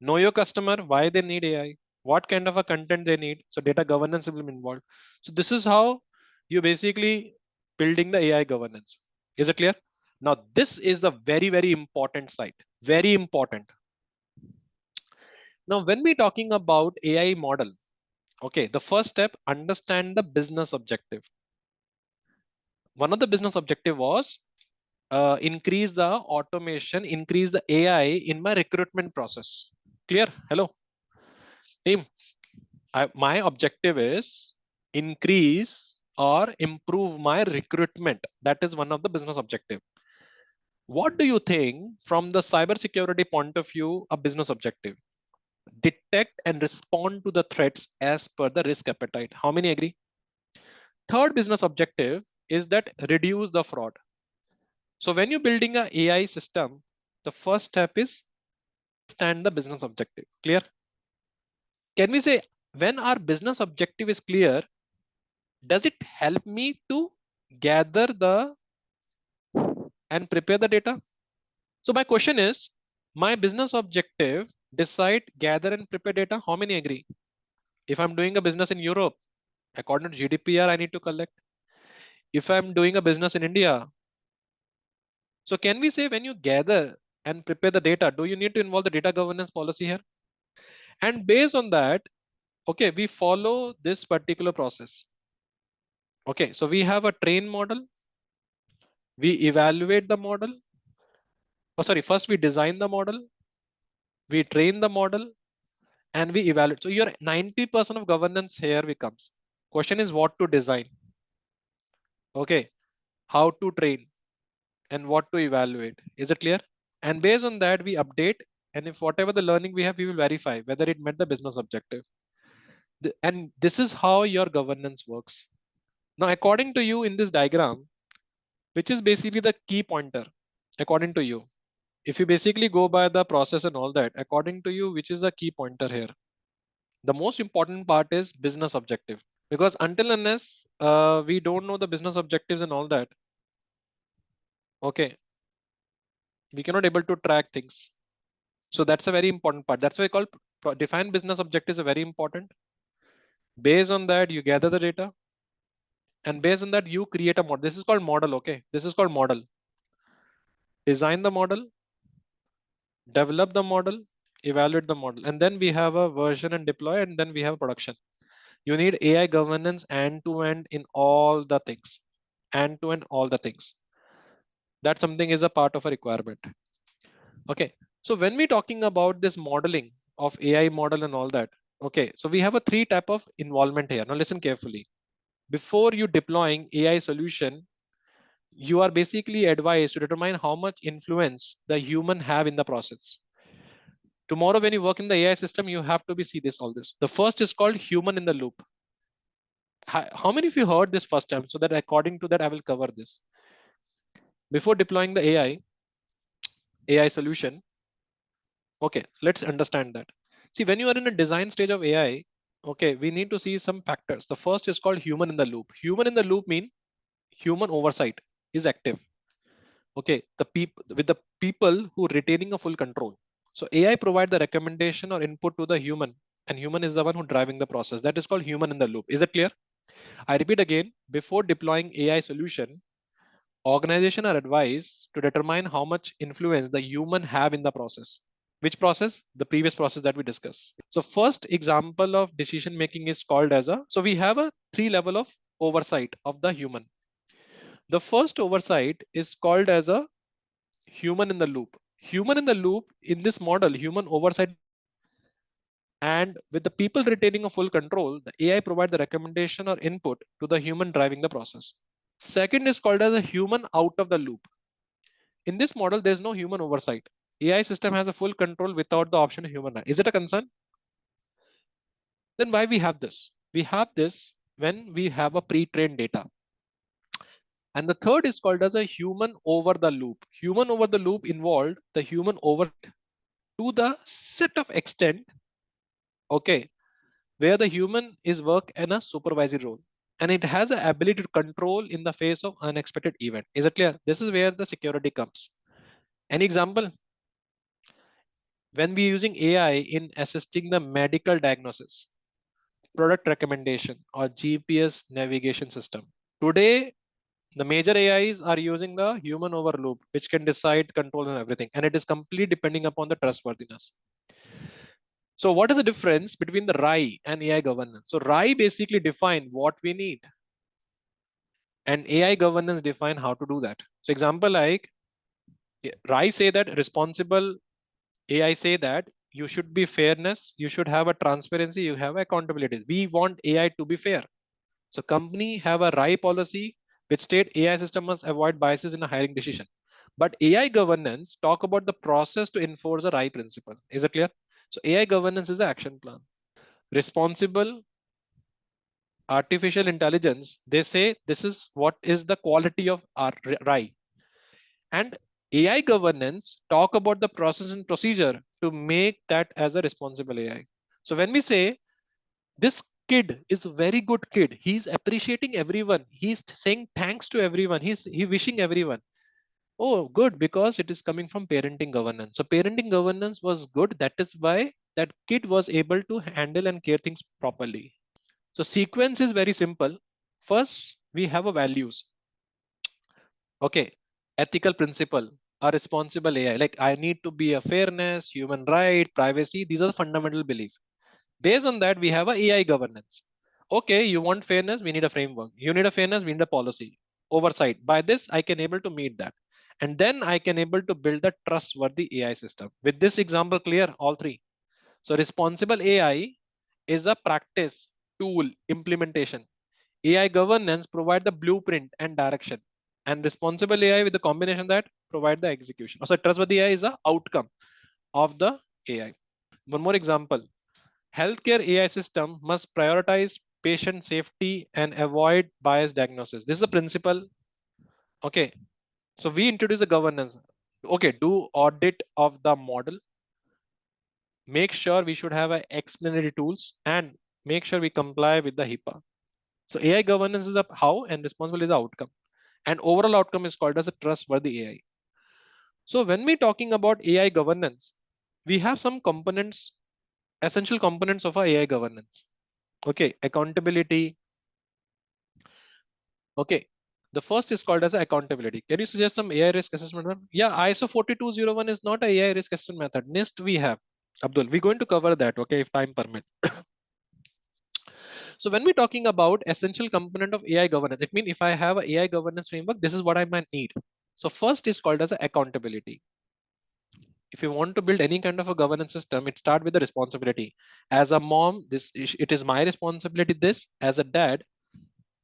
Know your customer, why they need AI, what kind of a content they need. So data governance will be involved. So this is how you basically building the AI governance. Is it clear? Now this is the very important side. Very important. Now when we talking about AI model, okay, the first step, understand the business objective. One of the business objective was increase the automation, increase the AI in my recruitment process. Clear? Hello, team. My objective is increase or improve my recruitment. That is one of the business objective. What do you think from the cybersecurity point of view, a business objective? Detect and respond to the threats as per the risk appetite. How many agree? Third business objective is that reduce the fraud. So when you're building a AI system, the first step is understand the business objective. Clear? Can we say when our business objective is clear, does it help me to gather the and prepare the data? So my question is, my business objective decide, gather and prepare data. How many agree? If I'm doing a business in Europe, according to GDPR, I need to collect. If I'm doing a business in India, so can we say when you gather and prepare the data, do you need to involve the data governance policy here? And based on that, okay, we follow this particular process. Okay, so we have a train model, we evaluate the model. Oh, sorry, first we design the model, we train the model, and we evaluate. So your 90% of governance here becomes. Question is what to design, okay, how to train, and what to evaluate. Is it clear? And based on that, we update. And if whatever the learning we have, we will verify whether it met the business objective. And this is how your governance works. Now, according to you in this diagram, which is basically the key pointer, according to you, if you basically go by the process and all that, according to you, which is the key pointer here? The most important part is business objective, because until unless we don't know the business objectives and all that, okay, we cannot able to track things. So that's a very important part. That's why I call define business objectives are very important. Based on that, you gather the data, and based on that, you create a model. This is called model. Okay, this is called model. Design the model, develop the model, evaluate the model, and then we have a version and deploy, and then we have production. You need AI governance end to end in all the things, end to end all the things. That something is a part of a requirement. Okay, so when we talking about this modeling of AI model and all that, okay, so we have a three type of involvement here. Now listen carefully. Before you deploying AI solution, you are basically advised to determine how much influence the human have in the process. Tomorrow when you work in the AI system, you have to be see this all this. The first is called human in the loop. How many of you heard this first time? So that according to that, I will cover this. Before deploying the AI solution, okay, let's understand that. See, when you are in a design stage of AI, okay, we need to see some factors. The first is called human in the loop. Human in the loop mean human oversight is active. Okay, the people with the people who retaining a full control. So AI provide the recommendation or input to the human, and human is the one who driving the process. That is called human in the loop. Is it clear? I repeat again, before deploying AI solution, organization are advised to determine how much influence the human have in the process. Which process? The previous process that we discussed. So first example of decision making is called as a, so we have a three level of oversight of the human. The first oversight is called as a human in the loop. Human in the loop in this model, human oversight, and with the people retaining a full control, the AI provide the recommendation or input to the human driving the process. Second is called as a human out of the loop. In this model, there's no human oversight. AI system has a full control without the option of human. Is it a concern? Then why we have this? We have this when we have a pre-trained data. And the third is called as a human over the loop. Human over the loop involved the human oversight to the set of extent, okay, where the human is work in a supervisory role. And it has the ability to control in the face of unexpected event. Is it clear? This is where the security comes. An example, when we're using AI in assisting the medical diagnosis, product recommendation, or GPS navigation system. Today, the major AIs are using the human over loop, which can decide, control, and everything. And it is completely depending upon the trustworthiness. So, what is the difference between the RAI and AI governance? So, RAI basically define what we need, and AI governance define how to do that. So, example like RAI say that responsible AI say that you should be fairness, you should have a transparency, you have accountability. We want AI to be fair. So company have a RAI policy which state AI system must avoid biases in a hiring decision. But AI governance talk about the process to enforce the RAI principle. Is it clear? So AI governance is the action plan. Responsible artificial intelligence, they say this is what is the quality of our RAI. And AI governance talk about the process and procedure to make that as a responsible AI. So when we say this kid is a very good kid, he's appreciating everyone, he's saying thanks to everyone, he wishing everyone, oh good, because it is coming from parenting governance. So parenting governance was good, that is why that kid was able to handle and care things properly. So sequence is very simple. First we have a values, okay, ethical principle, a responsible AI, like I need to be a fairness, human right, privacy, these are the fundamental beliefs. Based on that, we have a AI governance. Okay, you want fairness, we need a framework. You need a fairness, we need a policy. Oversight. By this, I can able to meet that. And then I can able to build a trustworthy AI system. With this example clear, all three. So responsible AI is a practice, tool, implementation. AI governance provide the blueprint and direction. And responsible AI with the combination that provide the execution. So trustworthy AI is the outcome of the AI. One more example. Healthcare AI system must prioritize patient safety and avoid biased diagnosis. This is a principle. Okay. So we introduce a governance. Okay, do audit of the model. Make sure we should have a explanatory tools and make sure we comply with the HIPAA. So AI governance is a how and responsible is the outcome. And overall outcome is called as a trustworthy AI. So when we talking about AI governance, we have some components, essential components of our AI governance. Okay, accountability. Okay. The first is called as accountability. Can you suggest some AI risk assessment one? Yeah, ISO 4201 is not a AI risk assessment method. NIST we have. Abdul, we're going to cover that, okay, if time permit. So when we're talking about essential component of AI governance, it means if I have a AI governance framework, this is what I might need. So first is called as accountability. If you want to build any kind of a governance system, it start with the responsibility. As a mom, it is my responsibility. This as a dad,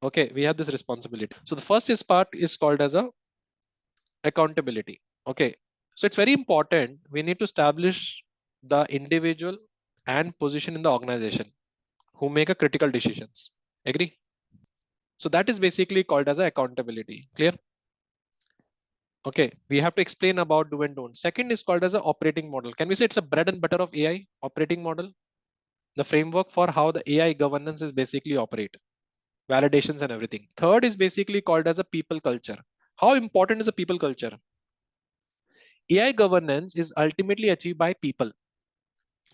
okay, we have this responsibility. So the first is part is called as a accountability. Okay, so it's very important, we need to establish the individual and position in the organization who make a critical decisions. Agree? So that is basically called as a accountability. Clear? Okay, we have to explain about do and don't. Second is called as a operating model. Can we say it's a bread and butter of AI operating model, the framework for how the AI governance is basically operate, validations and everything. Third is basically called as a people culture. How important is a people culture? AI governance is ultimately achieved by people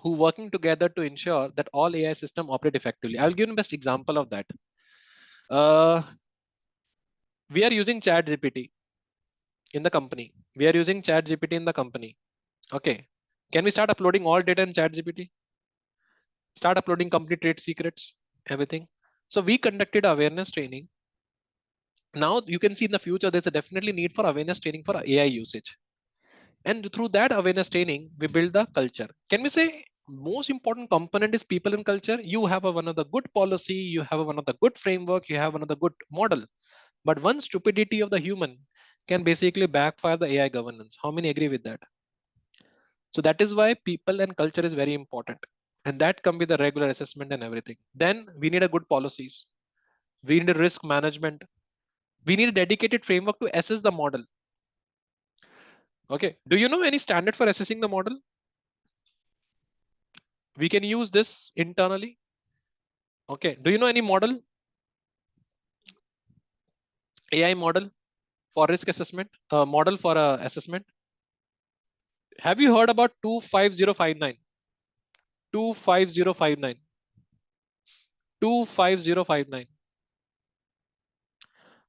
who working together to ensure that all AI system operate effectively. I'll give you the best example of that. Uh, we are using Chat GPT in the company. We are using Chat GPT in the company. Okay. Can we start uploading all data in Chat GPT? Start uploading company trade secrets, everything. So we conducted awareness training. Now you can see in the future there's a definitely need for awareness training for AI usage. And through that awareness training, we build the culture. Can we say most important component is people and culture? You have one of the good policy, you have one of the good framework, you have one of the good model. But one stupidity of the human can basically backfire the AI governance. How many agree with that? So that is why people and culture is very important. And that can be the regular assessment and everything. Then we need a good policies. We need a risk management. We need a dedicated framework to assess the model. Okay. Do you know any standard for assessing the model? We can use this internally. Okay. Do you know any model, AI model for risk assessment, model for assessment? Have you heard about 25059? 25059. 25059.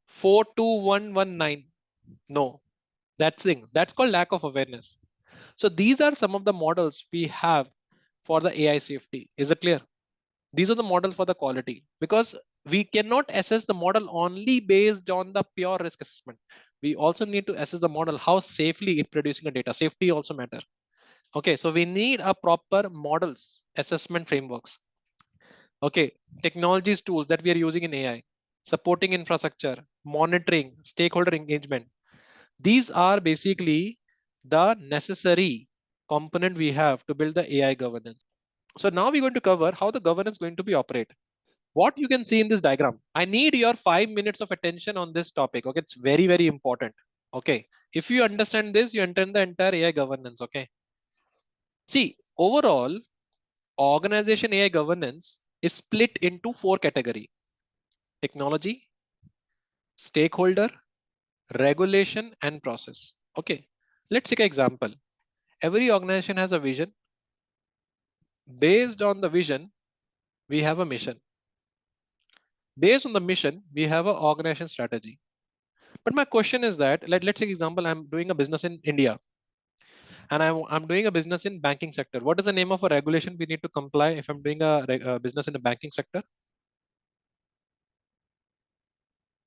42119. No, that's called lack of awareness. So these are some of the models we have for the AI safety. Is it clear? These are the models for the quality, because we cannot assess the model only based on the pure risk assessment. We also need to assess the model how safely it producing the data. Safety also matter. Okay, so we need a proper models assessment frameworks. Okay, technologies tools that we are using in AI, supporting infrastructure, monitoring, stakeholder engagement. These are basically the necessary component we have to build the AI governance. So now we're going to cover how the governance is going to be operate. What you can see in this diagram. I need your 5 minutes of attention on this topic. Okay, it's very, very important. Okay, if you understand this, you understand the entire AI governance. Okay, see, overall, organization AI governance is split into four categories: technology, stakeholder, regulation, and process. Okay, let's take an example. Every organization has a vision. Based on the vision, we have a mission. Based on the mission, we have an organization strategy. But my question is that, let's take example, I'm doing a business in India, and I'm doing a business in banking sector. What is the name of a regulation we need to comply if I'm doing a business in the banking sector?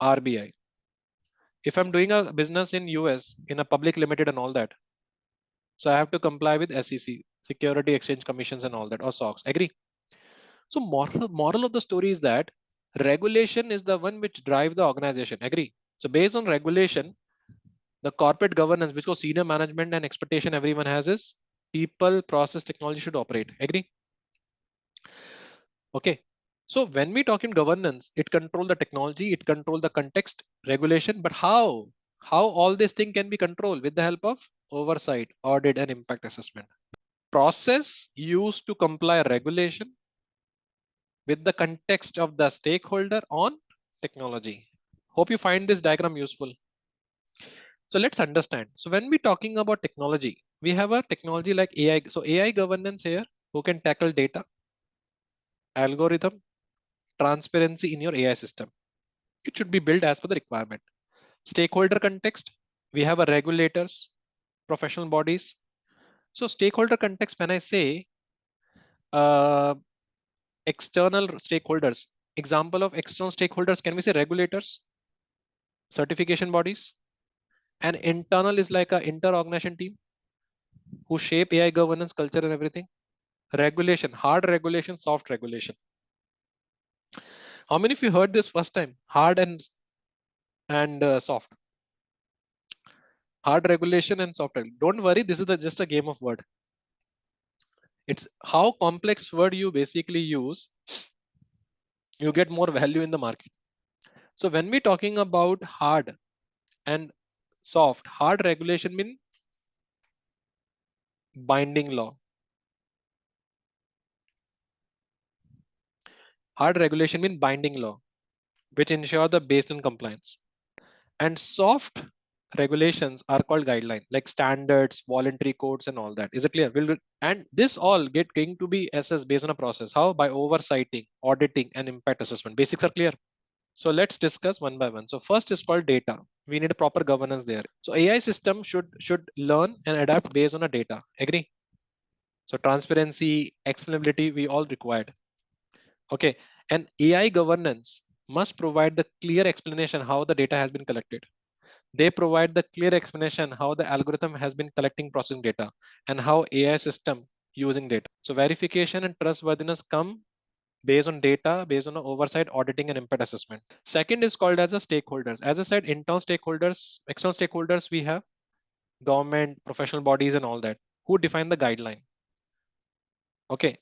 RBI. If I'm doing a business in US in a public limited and all that, so I have to comply with SEC, Security Exchange Commissions and all that, or SOX. Agree? So moral of the story is that regulation is the one which drive the organization. Agree? So based on regulation, the corporate governance, which was senior management and expectation everyone has, is people, process, technology should operate. Agree? Okay. So when we talk in governance, it control the technology, it control the context, regulation, but how? How all this thing can be controlled with the help of oversight, audit, and impact assessment. Process used to comply regulation with the context of the stakeholder on technology. Hope you find this diagram useful. So let's understand. So when we're talking about technology, we have a technology like AI. So AI governance here, who can tackle data, algorithm, transparency in your AI system. It should be built as per the requirement. Stakeholder context, we have a regulators, professional bodies. So stakeholder context, when I say uh, external stakeholders, example of external stakeholders, can we say regulators, certification bodies, and internal is like a inter-organization team who shape AI governance culture and everything. Regulation, hard regulation, soft regulation. How many of you heard this first time? Hard and soft. Hard regulation and soft regulation. Don't worry, this is just a game of word. It's how complex word you basically use, you get more value in the market. So when we're talking about hard and soft, hard regulation mean binding law. Hard regulation mean binding law, which ensure the based on compliance. And soft regulations are called guidelines, like standards, voluntary codes, and all that. Is it clear? And this all going to be assessed based on a process. How? By oversighting, auditing, and impact assessment. Basics are clear. So let's discuss one by one. So first is called data. We need a proper governance there. So AI system should learn and adapt based on a data. Agree? So transparency, explainability, we all required. Okay. And AI governance must provide the clear explanation how the data has been collected. They provide the clear explanation how the algorithm has been collecting processing data and how AI system using data. So verification and trustworthiness come based on data, based on oversight, auditing, and impact assessment. Second is called as a stakeholders. As I said, internal stakeholders, external stakeholders, we have government, professional bodies, and all that who define the guideline. Okay.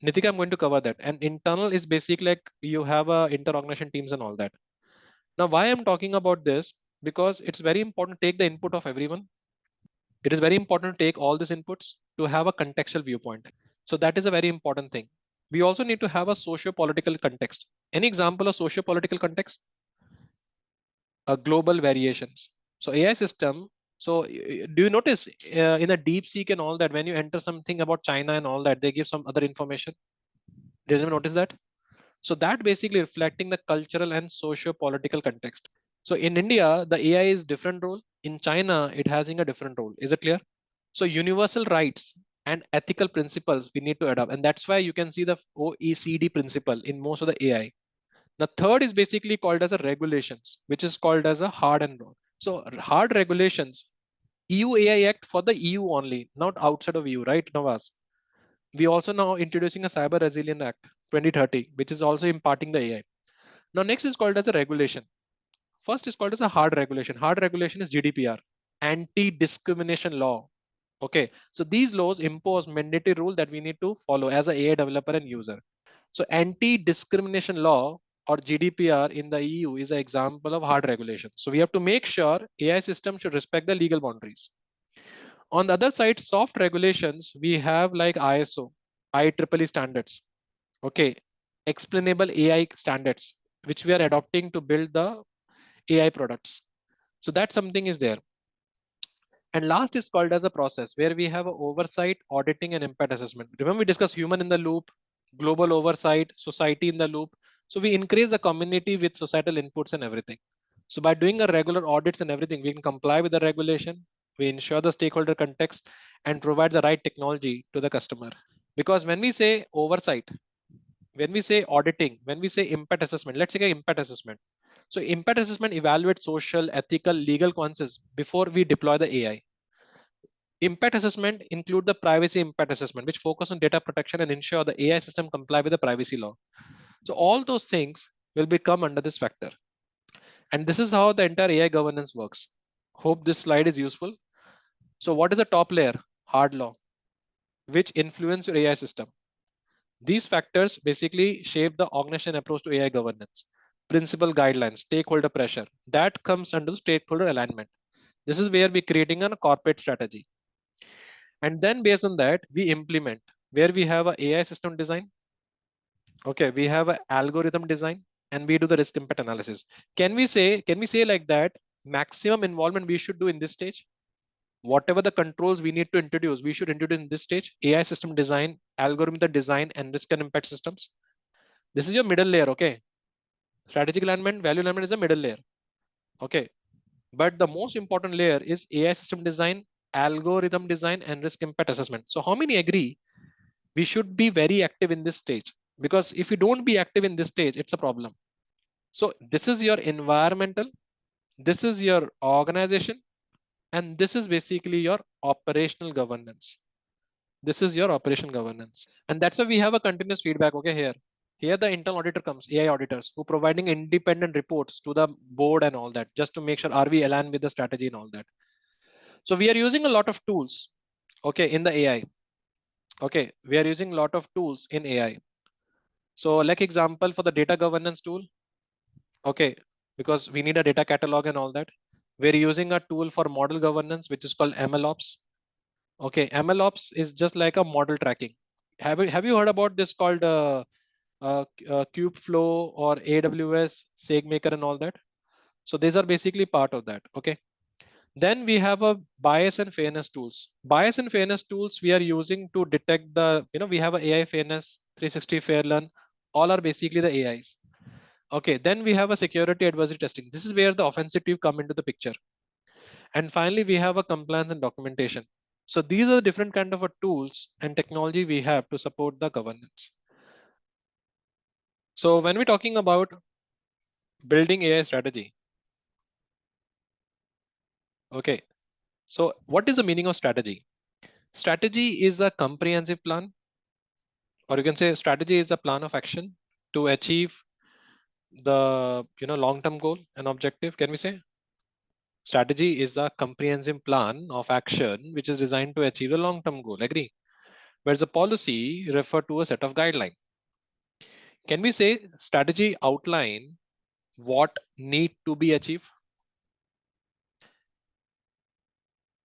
Nitika, I'm going to cover that. And internal is basically like you have a inter-organization teams and all that. Now, why I'm talking about this? Because it's very important to take the input of everyone. It is very important to take all these inputs to have a contextual viewpoint. So that is a very important thing. We also need to have a socio-political context. Any example of socio-political context? Global variations. So AI system. So do you notice in a deep seek and all that when you enter something about China and all that, they give some other information? Did you notice that? So that basically reflecting the cultural and socio-political context. So in India, the AI is different role. In China, it has in a different role. Is it clear? So universal rights and ethical principles we need to adopt, and that's why you can see the OECD principle in most of the AI. The third is basically called as a regulations, which is called as a hard and raw. So hard regulations, EU AI Act for the EU only, not outside of EU, right, Nawaz? We also now introducing a Cyber Resilience Act 2030, which is also imparting the AI. Now next is called as a regulation. First is called as a hard regulation. Hard regulation is GDPR, anti-discrimination law. Okay, so these laws impose mandatory rule that we need to follow as a AI developer and user. So anti-discrimination law or GDPR in the EU is an example of hard regulation. So we have to make sure AI system should respect the legal boundaries. On the other side, soft regulations, we have like ISO, IEEE standards. Okay, explainable AI standards, which we are adopting to build the AI products. So that something is there. And last is called as a process where we have a oversight, auditing, and impact assessment. Remember, we discussed human in the loop, global oversight, society in the loop. So we increase the community with societal inputs and everything. So by doing a regular audits and everything, we can comply with the regulation, we ensure the stakeholder context, and provide the right technology to the customer. Because when we say oversight, when we say auditing, when we say impact assessment, let's take an impact assessment. So impact assessment evaluates social, ethical, legal consequences before we deploy the AI. Impact assessment include the privacy impact assessment, which focus on data protection and ensure the AI system comply with the privacy law. So all those things will become under this factor. And this is how the entire AI governance works. Hope this slide is useful. So what is the top layer? Hard law, which influence your AI system. These factors basically shape the organization approach to AI governance. Principal guidelines, stakeholder pressure, that comes under stakeholder alignment. This is where we're creating a corporate strategy. And then based on that, we implement where we have a AI system design. Okay, we have an algorithm design and we do the risk impact analysis. Can we say like that maximum involvement we should do in this stage? Whatever the controls we need to introduce, we should introduce in this stage: AI system design, algorithm design, and risk and impact systems. This is your middle layer. Okay, strategic alignment, value alignment is a middle layer. Okay, but the most important layer is AI system design, algorithm design, and risk impact assessment. So how many agree we should be very active in this stage? Because if you don't be active in this stage, it's a problem. So this is your environmental, this is your organization, and this is basically your operational governance. This is your operation governance. And that's why we have a continuous feedback. Okay, here the internal auditor comes, AI auditors, who providing independent reports to the board and all that, just to make sure are we aligned with the strategy and all that. So we are using a lot of tools, okay, in the AI. Okay, we are using a lot of tools in AI. So like example for the data governance tool, okay, because we need a data catalog and all that. We're using a tool for model governance, which is called MLOps. Okay, MLOps is just like a model tracking. Have you heard about this called Kubeflow or AWS SageMaker and all that? So these are basically part of that. Okay. Then we have a bias and fairness tools. Bias and fairness tools we are using to detect the, we have a AI fairness, 360 fair learn, all are basically the AIs. Okay, then we have a security advisory testing. This is where the offensive come into the picture. And finally, we have a compliance and documentation. So these are the different kind of tools and technology we have to support the governance. So when we're talking about building AI strategy, okay, so what is the meaning of strategy? Strategy is a comprehensive plan, or you can say strategy is a plan of action to achieve the long-term goal and objective. Can we say strategy is the comprehensive plan of action which is designed to achieve the long-term goal? Agree? whereas a policy refer to a set of guidelines. Can we say strategy outline what need to be achieved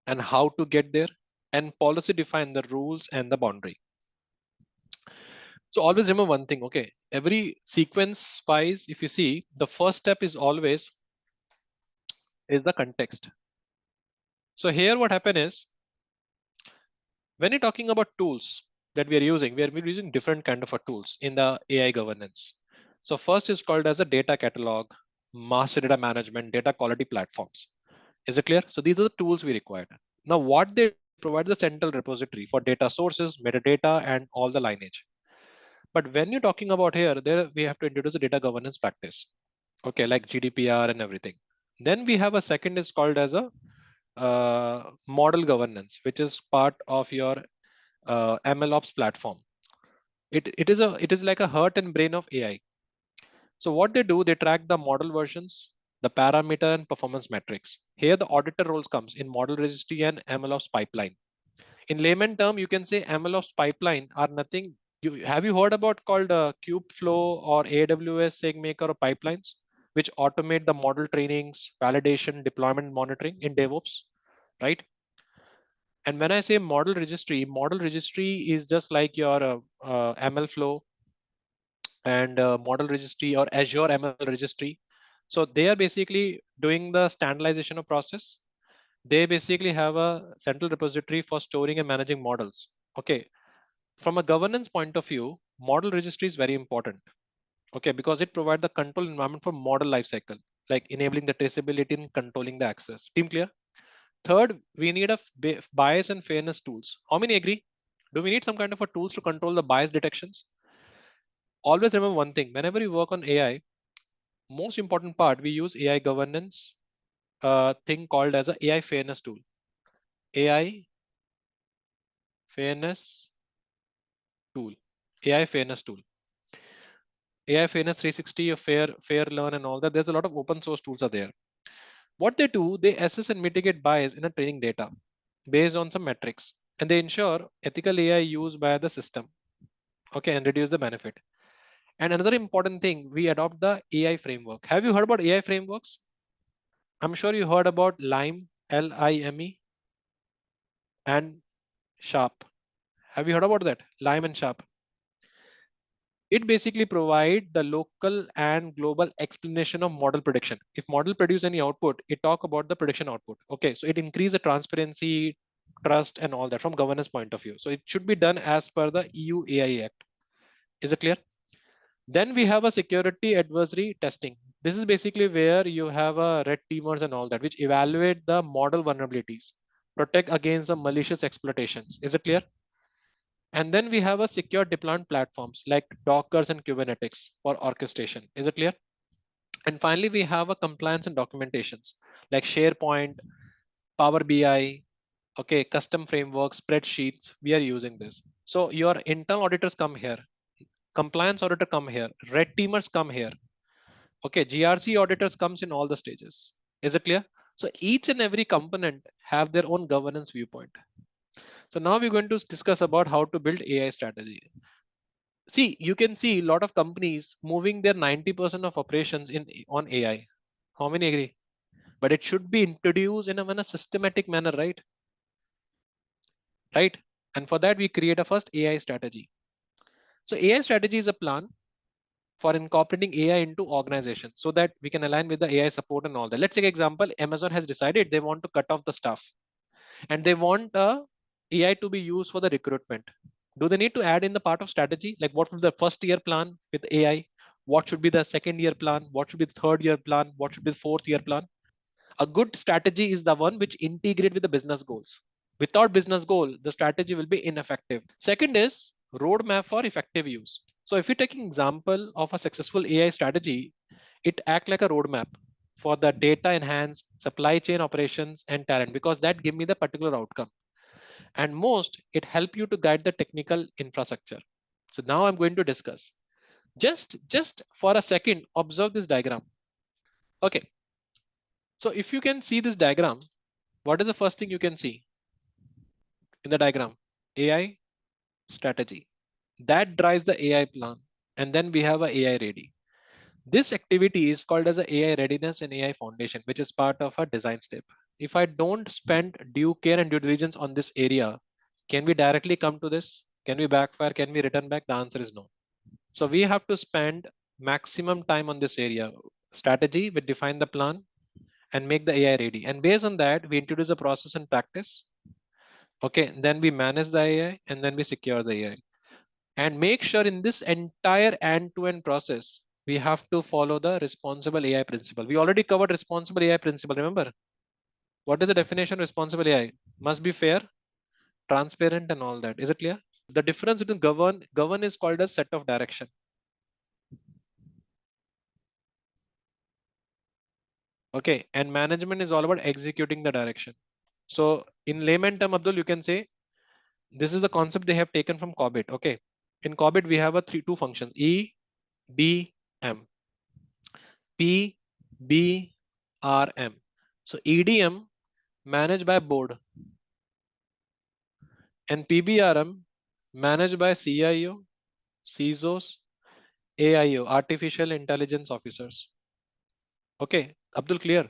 and how to get there, and policy define the rules and the boundary. So always remember one thing, okay? Every sequence wise, if you see, the first step is always is the context. So here what happen is when you're talking about tools that we're using different kind of a tools in the AI governance. So first is called as a data catalog, master data management, data quality platforms. Is it clear? So these are the tools we require. Now what they do, they provide the central repository for data sources, metadata, and all the lineage. But when you're talking about here, there we have to introduce a data governance practice. Okay, like GDPR and everything. Then we have a second is called as a model governance, which is part of your MLOps platform. It is like a heart and brain of AI. So what they do, they track the model versions, the parameter and performance metrics. Here the auditor roles comes in model registry and MLOps pipeline. In layman term, you can say MLOps pipeline are nothing. Have you heard about called Kubeflow or AWS SageMaker or pipelines, which automate the model trainings, validation, deployment, monitoring in DevOps, right? And when I say model registry is just like your ML flow and model registry or Azure ML registry. So they are basically doing the standardization of process. They basically have a central repository for storing and managing models. Okay, from a governance point of view, model registry is very important. Okay, because it provides the control environment for model lifecycle, like enabling the traceability and controlling the access. Team clear? Third, we need a bias and fairness tools. How many agree? Do we need some kind of a tools to control the bias detections? Always remember one thing: whenever you work on AI, most important part we use AI governance thing called as a AI fairness tool. AI fairness tool. AI fairness tool. AI fairness 360, a fair learn and all that. There's a lot of open source tools are there. What they do, they assess and mitigate bias in a training data based on some metrics, and they ensure ethical AI used by the system. Okay, and reduce the benefit. And another important thing, we adopt the AI framework. Have you heard about AI frameworks? I'm sure you heard about Lime, Lime, and Sharp. Have you heard about that? Lime and Sharp. It basically provide the local and global explanation of model prediction. If model produce any output, it talk about the prediction output. Okay, so it increase the transparency, trust, and all that from governance point of view. So it should be done as per the EU AI Act. Is it clear? Then we have a security adversary testing. This is basically where you have a red teamers and all that, which evaluate the model vulnerabilities, protect against the malicious exploitations. Is it clear? And then we have a secure deployment platforms like Dockers and Kubernetes for orchestration. Is it clear? And finally, we have a compliance and documentations like SharePoint, Power BI, okay, custom frameworks, spreadsheets. We are using this. So your internal auditors come here, compliance auditor come here, red teamers come here. Okay, GRC auditors comes in all the stages. Is it clear? So each and every component have their own governance viewpoint. So now we're going to discuss about how to build AI strategy. See, you can see a lot of companies moving their 90% of operations in on AI. How many agree? But it should be introduced in a systematic manner, right? Right. And for that, we create a first AI strategy. So AI strategy is a plan for incorporating AI into organization so that we can align with the AI support and all that. Let's take example, Amazon has decided they want to cut off the staff and they want AI to be used for the recruitment. Do they need to add in the part of strategy? Like what will the first year plan with AI? What should be the second year plan? What should be the third year plan? What should be the fourth year plan? A good strategy is the one which integrate with the business goals. Without business goal, the strategy will be ineffective. Second is roadmap for effective use. So if you take an example of a successful AI strategy, it act like a roadmap for the data enhanced supply chain operations and talent because that give me the particular outcome. And most, it help you to guide the technical infrastructure. So now I'm going to discuss. Just for a second, observe this diagram. Okay, so if you can see this diagram, what is the first thing you can see in the diagram? AI, strategy. That drives the AI plan. And then we have a AI ready. This activity is called as a AI readiness and AI foundation, which is part of a design step. If I don't spend due care and due diligence on this area, can we directly come to this? Can we backfire? Can we return back? The answer is no. So we have to spend maximum time on this area. Strategy, we define the plan and make the AI ready. And based on that, we introduce a process and practice. Okay, then we manage the AI and then we secure the AI. And make sure in this entire end-to-end process, we have to follow the responsible AI principle. We already covered responsible AI principle, remember? What is the definition of responsible AI? Must be fair, transparent, and all that. Is it clear? The difference between govern is called a set of direction. Okay, and management is all about executing the direction. So in layman term, Abdul, you can say this is the concept they have taken from Corbett. Okay, in Corbett we have a two functions: E, B, M. P, B, R, M. So EDM managed by board and PBRM managed by CIO, CISOs, AIO, artificial intelligence officers. Okay, Abdul, clear?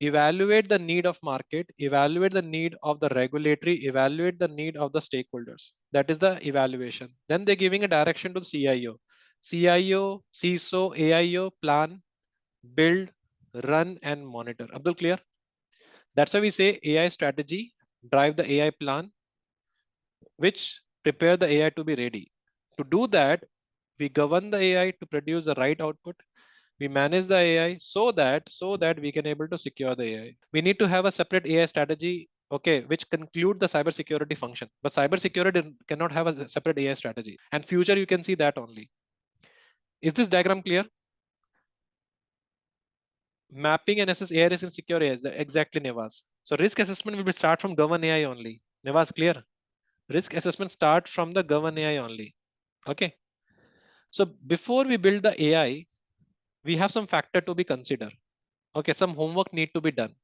Evaluate the need of market, evaluate the need of the regulatory, evaluate the need of the stakeholders. That is the evaluation. Then they're giving a direction to the CIO. CIO, CISO, AIO, plan, build, run, and monitor. Abdul, clear? That's why we say AI strategy, drive the AI plan, which prepare the AI to be ready. To do that, we govern the AI to produce the right output. We manage the AI so that we can able to secure the AI. We need to have a separate AI strategy, okay, which conclude the cybersecurity function. But cybersecurity cannot have a separate AI strategy. And future, you can see that only. Is this diagram clear? Mapping and assess AI risk and secure AI. Exactly, Nevas. So risk assessment will be start from govern AI only. Nevas, clear? Risk assessment start from the govern AI only. Okay. So before we build the AI, we have some factor to be considered. Okay, some homework need to be done.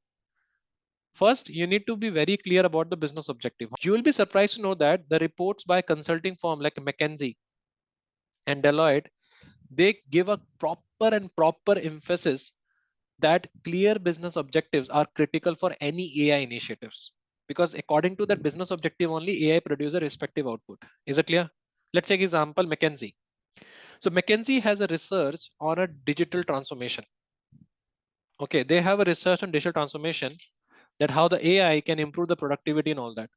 First, you need to be very clear about the business objective. You will be surprised to know that the reports by consulting firm like McKinsey and Deloitte, they give a proper emphasis that clear business objectives are critical for any AI initiatives. Because according to that business objective only, AI produces a respective output. Is it clear? Let's take example, McKinsey. So McKinsey has a research on a digital transformation. Okay, they have a research on digital transformation, that how the AI can improve the productivity and all that.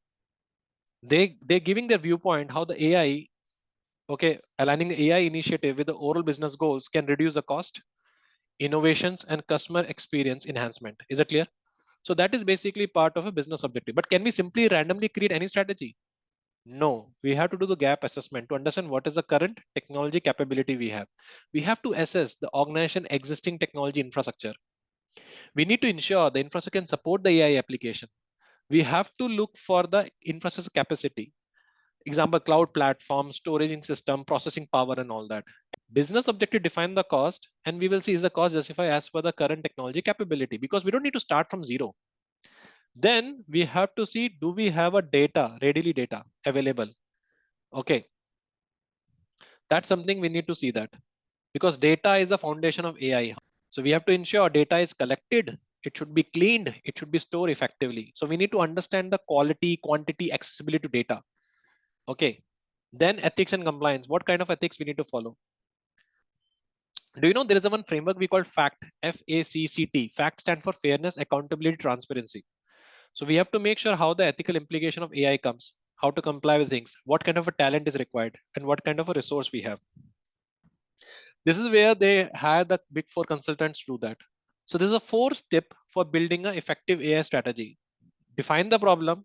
They're giving their viewpoint how the AI, okay, aligning the AI initiative with the overall business goals can reduce the cost, innovations, and customer experience enhancement. Is it clear? So that is basically part of a business objective. But can we simply randomly create any strategy? No, we have to do the gap assessment to understand what is the current technology capability we have. We have to assess the organization existing technology infrastructure. We need to ensure the infrastructure can support the AI application. We have to look for the infrastructure capacity. Example, cloud platform, storaging system, processing power, and all that. Business objective define the cost, and we will see is the cost justify as per the current technology capability, because we don't need to start from zero. Then we have to see, do we have a readily data available? Okay, that's something we need to see that, because data is the foundation of AI. So we have to ensure data is collected, it should be cleaned, it should be stored effectively. So we need to understand the quality, quantity, accessibility to data. Okay. Then ethics and compliance. What kind of ethics we need to follow? Do you know there is a one framework we call FACT, FACCT. FACT stands for fairness, accountability, transparency. So we have to make sure how the ethical implication of AI comes, how to comply with things, what kind of a talent is required, and what kind of a resource we have. This is where they hire the big four consultants to do that. So there's a four step for building an effective AI strategy. Define the problem.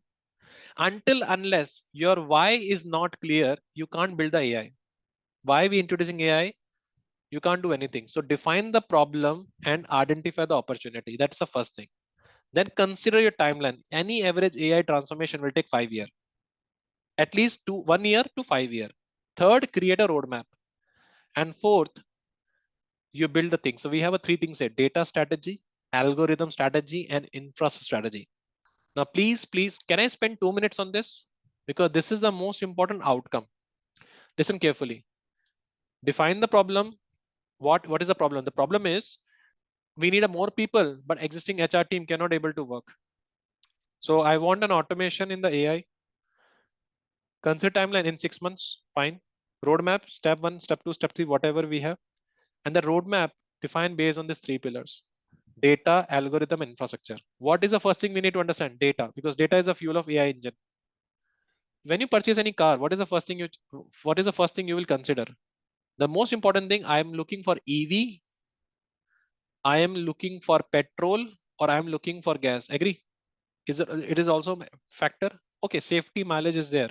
Until unless your why is not clear, you can't build the AI. Why we introducing AI? You can't do anything. So define the problem and identify the opportunity. That's the first thing. Then consider your timeline. Any average AI transformation will take 5 years, at least 1 year to 5 years. Third, create a roadmap. And fourth, you build the thing. So we have a three things here: data strategy, algorithm strategy, and infrastructure strategy. Now, please, can I spend 2 minutes on this? because this is the most important outcome. Listen carefully. Define the problem. What is the problem? The problem is we need a more people, but existing HR team cannot able to work. So I want an automation in the AI. Consider timeline in 6 months. Fine. Roadmap, step one, step two, step three, whatever we have. And the roadmap defined based on these three pillars: data, algorithm, infrastructure. What is the first thing we need to understand? Data, because data is the fuel of AI engine. When you purchase any car, what is the first thing you will consider? The most important thing, I am looking for EV, I am looking for petrol, or I am looking for gas. Agree? It is also a factor. Okay, safety, mileage is there.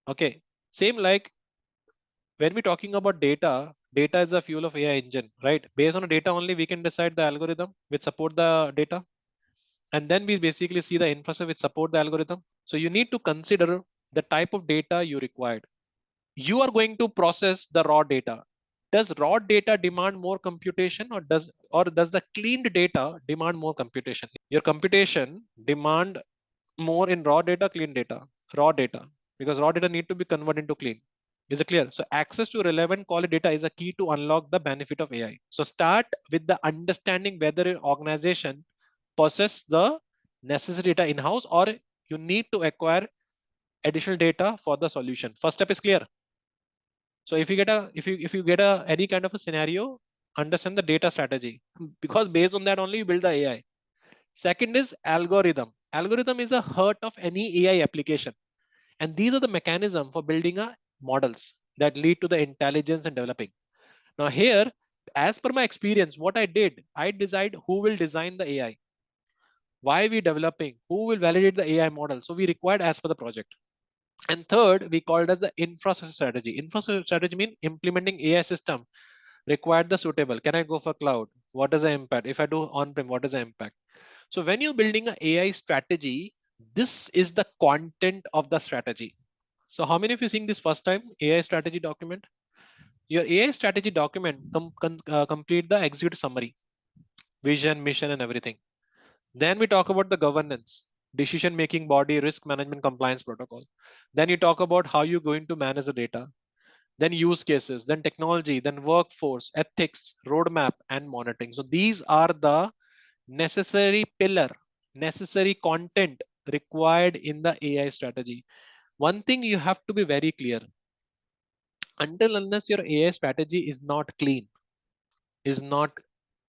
Okay, same like when we're talking about data, data is the fuel of AI engine, right? Based on data only, we can decide the algorithm which support the data. And then we basically see the infrastructure which support the algorithm. So you need to consider the type of data you required. You are going to process the raw data. Does raw data demand more computation, or does the cleaned data demand more computation? Your computation demand more in raw data, clean data, raw data, because raw data need to be converted into clean. Is it clear? So access to relevant quality data is a key to unlock the benefit of AI. So start with the understanding whether your organization possess the necessary data in-house, or you need to acquire additional data for the solution. First step is clear. So if you get a any kind of a scenario, understand the data strategy, because based on that only you build the AI. Second is algorithm. Algorithm is a heart of any AI application. And these are the mechanism for building a models that lead to the intelligence and developing. Now here, as per my experience, what I did, I decide who will design the AI, why we developing, who will validate the AI model. So we required as per the project. And third, we called as the infrastructure strategy. Infrastructure strategy means implementing AI system required the suitable. Can I go for cloud? What is the impact? If I do on-prem, what is the impact? So when you're building an AI strategy, this is the content of the strategy. So how many of you seeing this first time AI strategy document? Your AI strategy document complete the execute summary, vision, mission, and everything. Then we talk about the governance, decision making body, risk management, compliance protocol. Then you talk about how you're going to manage the data. Then use cases, then technology, then workforce, ethics, roadmap, and monitoring. So these are the necessary pillar, necessary content required in the AI strategy. One thing you have to be very clear: until unless your AI strategy is not clean, is not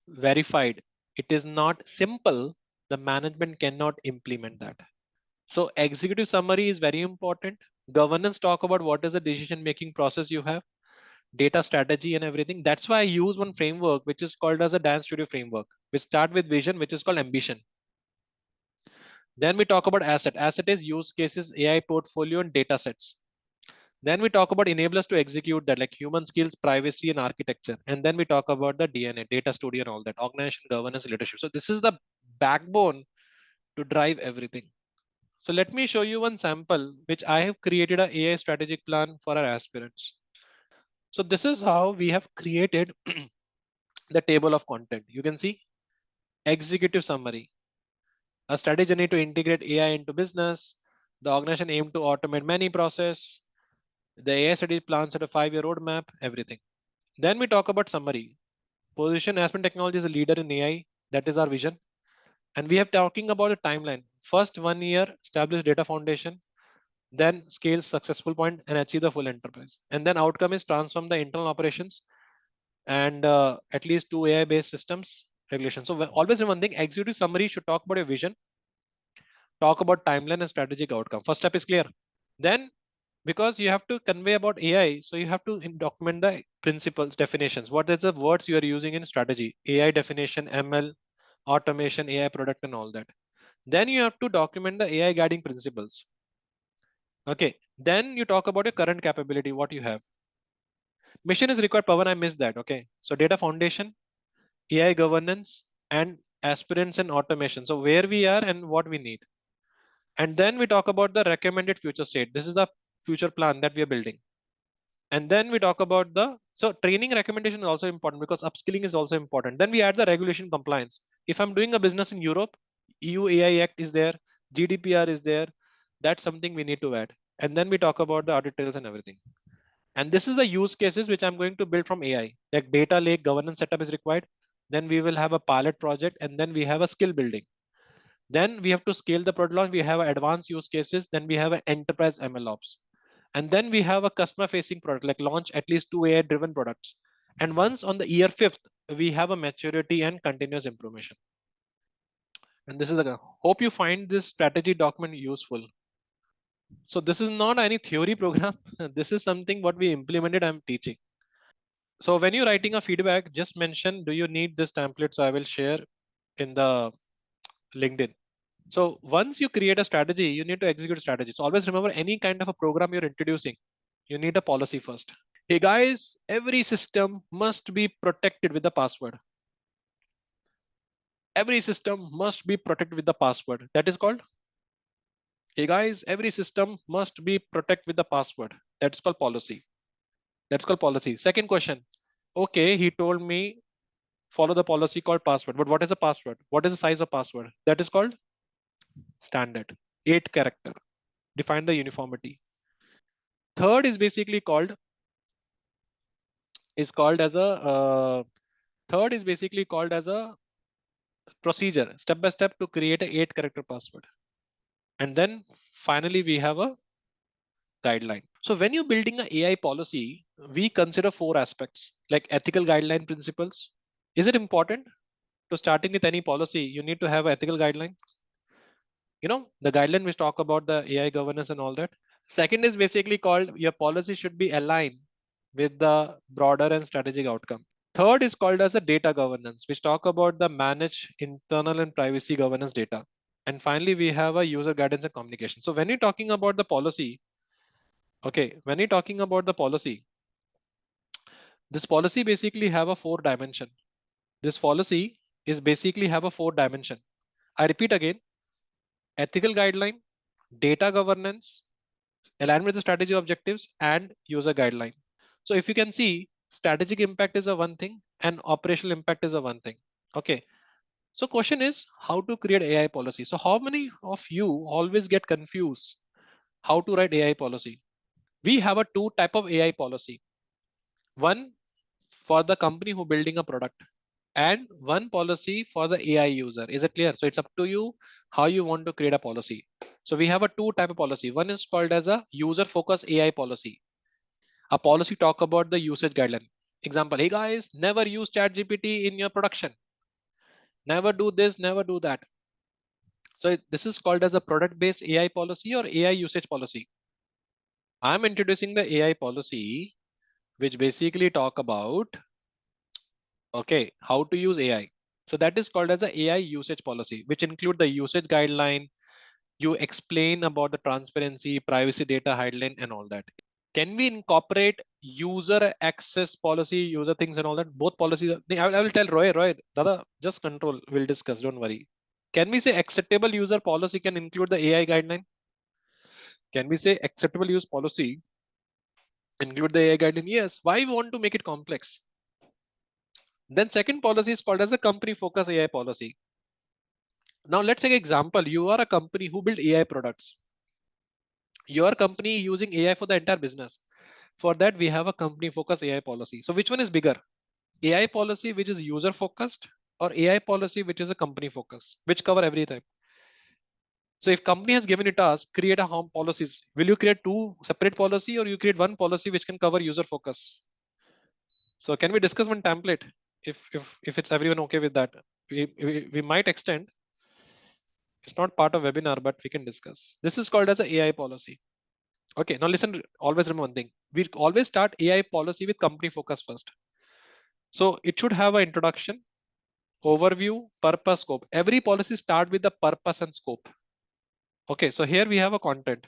verified, it is not simple, the management cannot implement that. So executive summary is very important. Governance talk about what is the decision making process you have, data strategy and everything. That's why I use one framework which is called as a dance studio framework. We start with vision, which is called ambition. Then we talk about asset. Asset is use cases, AI portfolio, and data sets. Then we talk about enablers to execute that, like human skills, privacy, and architecture. And then we talk about the DNA, data studio, and all that, organization, governance, leadership. So this is the backbone to drive everything. So let me show you one sample which I have created a AI strategic plan for our aspirants. So this is how we have created the table of content. You can see executive summary, a strategy need to integrate AI into business. The organization aim to automate many process. The AI study plans at a 5-year roadmap, everything. Then we talk about summary. Position Aspen Technology is a leader in AI. That is our vision. And we have talking about the timeline. First 1 year, establish data foundation, then scale successful point and achieve the full enterprise. And then outcome is transform the internal operations and at least 2 AI-based systems regulation. So always one thing, executive summary should talk about your vision, talk about timeline and strategic outcome. First step is clear. Then because you have to convey about AI, so you have to document the principles, definitions. What is the words you are using in strategy? AI definition, ML, automation, AI product, and all that. Then you have to document the AI guiding principles. Okay. Then you talk about your current capability, what you have. Mission is required power. I missed that. Okay. So data foundation, AI governance, and aspirants and automation. So where we are and what we need. And then we talk about the recommended future state. This is the future plan that we are building. And then we talk about the, so training recommendation is also important because upskilling is also important. Then we add the regulation compliance. If I'm doing a business in Europe, EU AI Act is there, GDPR is there, That's something we need to add. And then we talk about the audit trails and everything. And this is the use cases which I'm going to build from AI. Like data lake governance setup is required. Then we will have a pilot project, and then we have a skill building. Then we have to scale the product launch. We have advanced use cases. Then we have an enterprise ML ops. And then we have a customer facing product, like launch at least 2 AI driven products. And once on the year fifth, we have a maturity and continuous improvement. And this is the hope you find this strategy document useful. So this is not any theory program. This is something what we implemented. I'm teaching. So when you're writing a feedback, just mention, do you need this template? So I will share in the LinkedIn. So once you create a strategy, you need to execute strategy. So always remember, any kind of a program you're introducing, you need a policy first. Hey guys, every system must be protected with the password. Every system must be protected with the password. That is called, hey guys, every system must be protected with the password. That's called policy. That's called policy. Second question. Okay, he told me follow the policy called password. But what is a password? What is the size of password? That is called standard. 8 character. Define the uniformity. Third is basically called as a third is basically called as a procedure, step by step, to create a 8 character password. And then finally we have a guideline. So when you're building an AI policy, we consider 4 aspects like ethical guideline principles. Is it important to starting with any policy? You need to have an ethical guideline. The guideline which talk about the AI governance and all that. Second is basically called your policy should be aligned with the broader and strategic outcome. Third is called as a data governance, which talk about the manage internal and privacy governance data. And finally, we have a user guidance and communication. So when you're talking about the policy, okay, when you're talking about the policy, this policy basically have a 4 dimension. This policy is basically have a 4 dimension. I repeat again, ethical guideline, data governance, aligned with the strategy objectives, and user guideline. So if you can see, strategic impact is a one thing and operational impact is a one thing. Okay. So question is how to create AI policy. So how many of you always get confused how to write AI policy? We have a 2 type of AI policy. One for the company who building a product, and one policy for the AI user. Is it clear? So it's up to you how you want to create a policy. So we have a 2 type of policy. One is called as a user focused AI policy. A policy talk about the usage guideline. Example, hey guys, never use ChatGPT in your production. Never do this, never do that. So this is called as a product based AI policy or AI usage policy. I'm introducing the AI policy, which basically talk about, okay, how to use AI. So that is called as a AI usage policy, which include the usage guideline. You explain about the transparency, privacy, data guideline, and all that. Can we incorporate user access policy, user things and all that? Both policies. I will tell Roy, Dada, just control. We'll discuss. Don't worry. Can we say acceptable user policy can include the AI guideline? Can we say acceptable use policy include the AI guideline? Yes. Why we want to make it complex? Then second policy is called as a company focus AI policy. Now let's take an example. You are a company who build AI products. Your company using AI for the entire business. For that, we have a company focus AI policy. So which one is bigger? AI policy, which is user focused, or AI policy, which is a company focus, which cover everything. So if company has given a task, create a home policies, will you create 2 separate policy or you create one policy which can cover user focus? So can we discuss one template? If it's everyone okay with that, we might extend. It's not part of webinar, but we can discuss. This is called as a AI policy. Okay, now listen, always remember one thing. We always start AI policy with company focus first. So it should have an introduction, overview, purpose, scope. Every policy start with the purpose and scope. Okay, so here we have a content.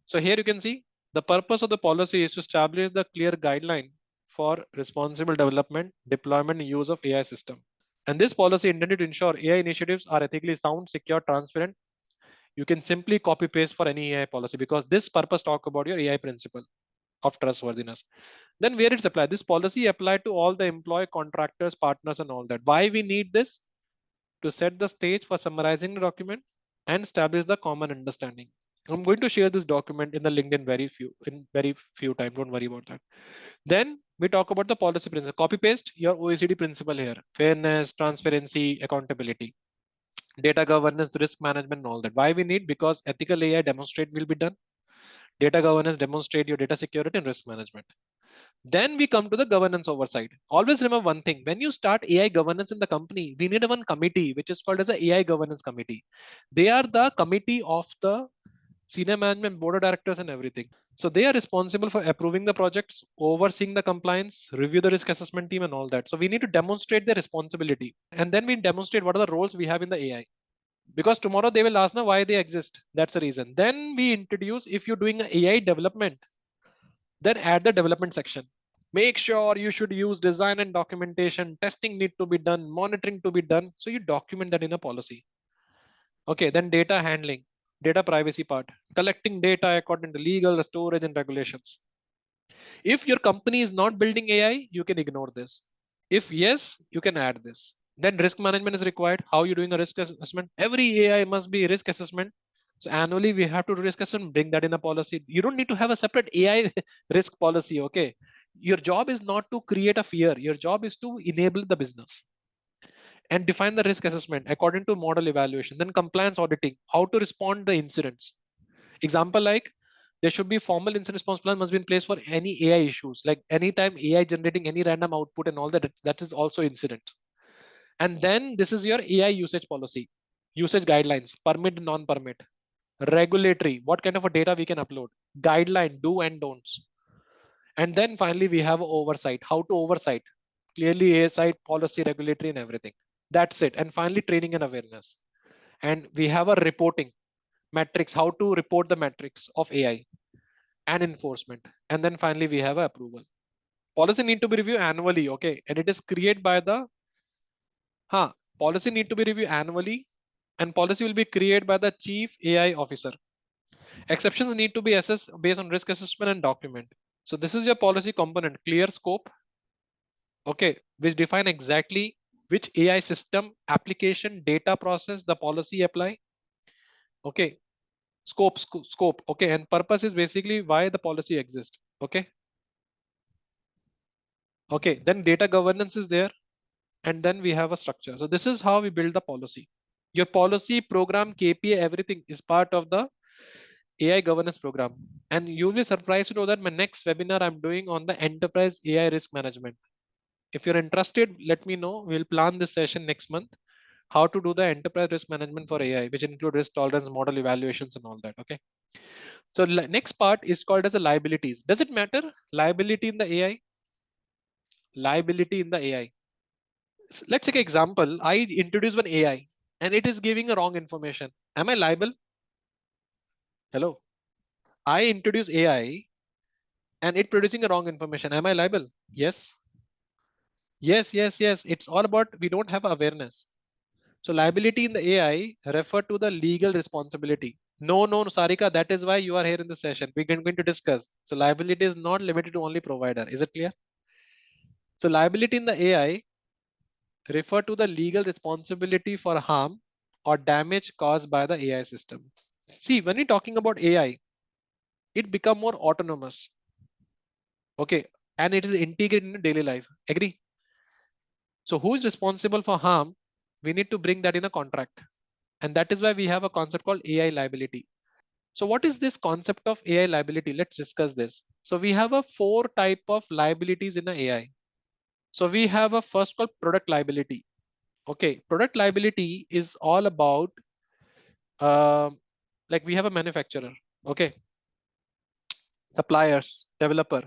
So here you can see the purpose of the policy is to establish the clear guideline for responsible development, deployment, and use of AI system. And this policy intended to ensure AI initiatives are ethically sound, secure, transparent. You can simply copy paste for any AI policy because this purpose talk about your AI principle of trustworthiness. Then where it's applied, this policy applied to all the employee, contractors, partners, and all that. Why we need this? To set the stage for summarizing the document and establish the common understanding. I'm going to share this document in the LinkedIn very few time. Don't worry about that. Then we talk about the policy principle. Copy paste your OECD principle here: fairness, transparency, accountability, data governance, risk management, and all that. Why we need? Because ethical AI demonstrate will be done. Data governance demonstrate your data security and risk management. Then we come to the governance oversight. Always remember one thing: when you start AI governance in the company, we need one committee which is called as a AI governance committee. They are the committee of the senior management, board of directors, and everything. So they are responsible for approving the projects, overseeing the compliance, review the risk assessment team, and all that. So we need to demonstrate their responsibility, and then we demonstrate what are the roles we have in the AI. Because tomorrow they will ask now why they exist. That's the reason. Then we introduce, if you're doing AI development, then add the development section. Make sure you should use design and documentation. Testing need to be done, monitoring to be done. So you document that in a policy. Okay, then data handling, data privacy part, collecting data according to legal, storage, and regulations. If your company is not building AI, you can ignore this. If yes, you can add this. Then risk management is required. How you doing a risk assessment? Every AI must be risk assessment. So annually we have to do risk assessment, bring that in a policy. You don't need to have a separate AI risk policy. Okay. Your job is not to create a fear. Your job is to enable the business and define the risk assessment according to model evaluation. Then compliance auditing, how to respond to incidents. Example like there should be formal incident response plan must be in place for any AI issues. Like anytime AI generating any random output and all that, that is also incident. And then this is your AI usage policy, usage guidelines, permit, non-permit, regulatory, what kind of a data we can upload, guideline, do and don'ts. And then finally we have oversight, how to oversight, clearly AI side, policy, regulatory, and everything. That's it. And finally training and awareness. And we have a reporting metrics, how to report the metrics of AI and enforcement. And then finally, we have approval. Policy need to be reviewed annually, okay? And it is created by the, policy need to be reviewed annually, and policy will be created by the chief AI officer. Exceptions need to be assessed based on risk assessment and document. So this is your policy component, clear scope, okay, which define exactly which AI system, application, data process, the policy apply, okay, scope, okay, and purpose is basically why the policy exists, okay. Okay, then data governance is there, and then we have a structure. So this is how we build the policy. Your policy, program, KPI, everything is part of the AI governance program. And you'll be surprised to know that my next webinar I'm doing on the enterprise AI risk management. If you're interested, let me know. We'll plan this session next month. How to do the enterprise risk management for AI, which include risk tolerance, model evaluations, and all that. Okay. So next part is called as the liabilities. Does it matter? Liability in the AI? Liability in the AI. Let's take an example. I introduce one AI and it is giving a wrong information. Am I liable? Hello. I introduce AI and it producing a wrong information. Am I liable? Yes. Yes. It's all about we don't have awareness. So liability in the AI refer to the legal responsibility. No, Sarika, that is why you are here in the session. We're going to discuss. So liability is not limited to only provider. Is it clear? So liability in the AI refer to the legal responsibility for harm or damage caused by the AI system. See, when we're talking about AI, it become more autonomous. Okay. And it is integrated in daily life. Agree? So who is responsible for harm? We need to bring that in a contract. And that is why we have a concept called AI liability. So what is this concept of AI liability? Let's discuss this. So we have a four type of liabilities in the AI. So we have a first called product liability. Okay. Product liability is all about um, like we have a manufacturer, okay, suppliers, developer,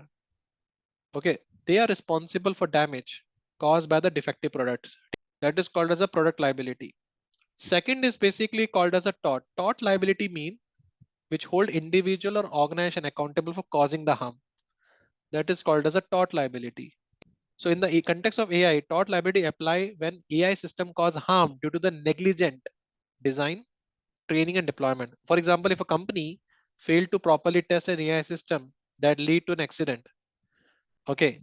okay, they are responsible for damage caused by the defective products. That is called as a product liability. Second is basically called as a tort liability mean which hold individual or organization accountable for causing the harm. That is called as a tort liability. So in the context of AI, tort liability apply when AI system cause harm due to the negligent design, training, and deployment. For example, if a company failed to properly test an AI system that lead to an accident, okay,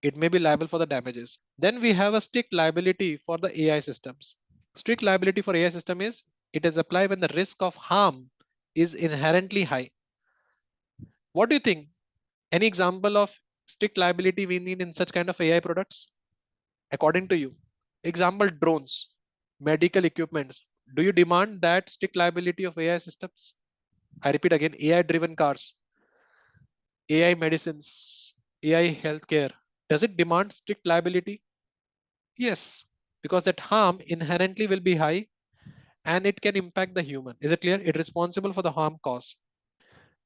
it may be liable for the damages. Then we have a strict liability for the AI systems. Strict liability for AI system is it is applied when the risk of harm is inherently high. What do you think? Any example of strict liability we need in such kind of AI products? According to you, example drones, medical equipments. Do you demand that strict liability of AI systems? I repeat again, AI driven cars, AI medicines, AI healthcare. Does it demand strict liability? Yes, because that harm inherently will be high and it can impact the human. Is it clear? It's responsible for the harm caused.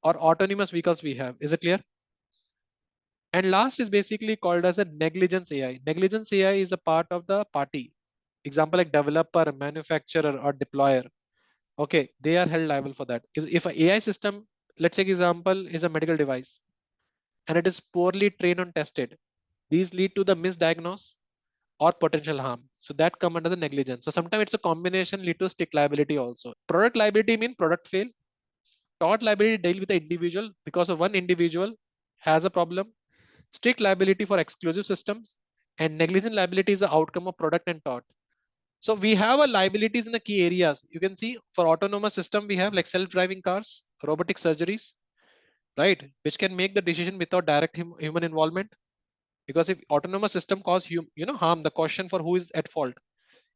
Or autonomous vehicles we have. Is it clear? And last is basically called as a negligence AI. Negligence AI is a part of the party. Example like developer, manufacturer, or deployer. Okay, they are held liable for that. If a AI system, let's take example, is a medical device and it is poorly trained and tested, these lead to the misdiagnose or potential harm. So that come under the negligence. So sometimes it's a combination lead to stick liability also. Product liability mean product fail. Tort liability deal with the individual because of one individual has a problem. Strict liability for exclusive systems, and negligent liability is the outcome of product and tort. So we have a liabilities in the key areas. You can see for autonomous system we have like self-driving cars, robotic surgeries, right, which can make the decision without direct human involvement. Because if autonomous system cause harm, the question for who is at fault.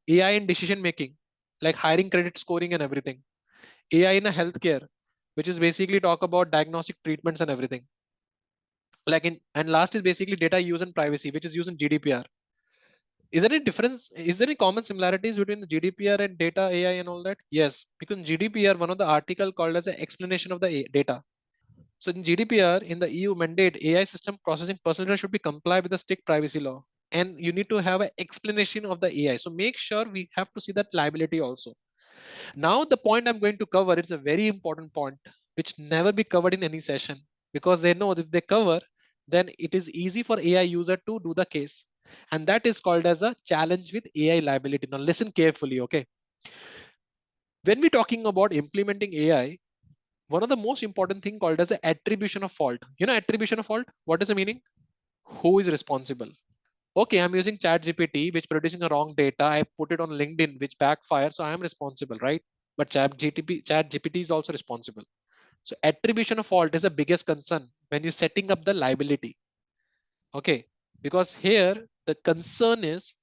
AI in decision making, like hiring, credit scoring, and everything. AI in a healthcare, which is basically talk about diagnostic treatments and everything. Like in and last is basically data use and privacy, which is used in GDPR. Is there any difference? Is there any common similarities between the GDPR and data AI and all that? Yes, because in GDPR, one of the article called as an explanation of the data. So in GDPR, in the EU mandate, AI system processing personal data should be comply with the strict privacy law. And you need to have an explanation of the AI. So make sure we have to see that liability also. Now the point I'm going to cover is a very important point, which never be covered in any session because they know that if they cover, then it is easy for AI user to do the case. And that is called as a challenge with AI liability. Now listen carefully, okay? When we're talking about implementing AI, one of the most important thing called as the attribution of fault. You know attribution of fault? What is the meaning? Who is responsible? Okay, I'm using ChatGPT, which producing a wrong data. I put it on LinkedIn, which backfires, so I am responsible, right? But ChatGPT is also responsible. So attribution of fault is the biggest concern when you're setting up the liability. Okay, because here the concern is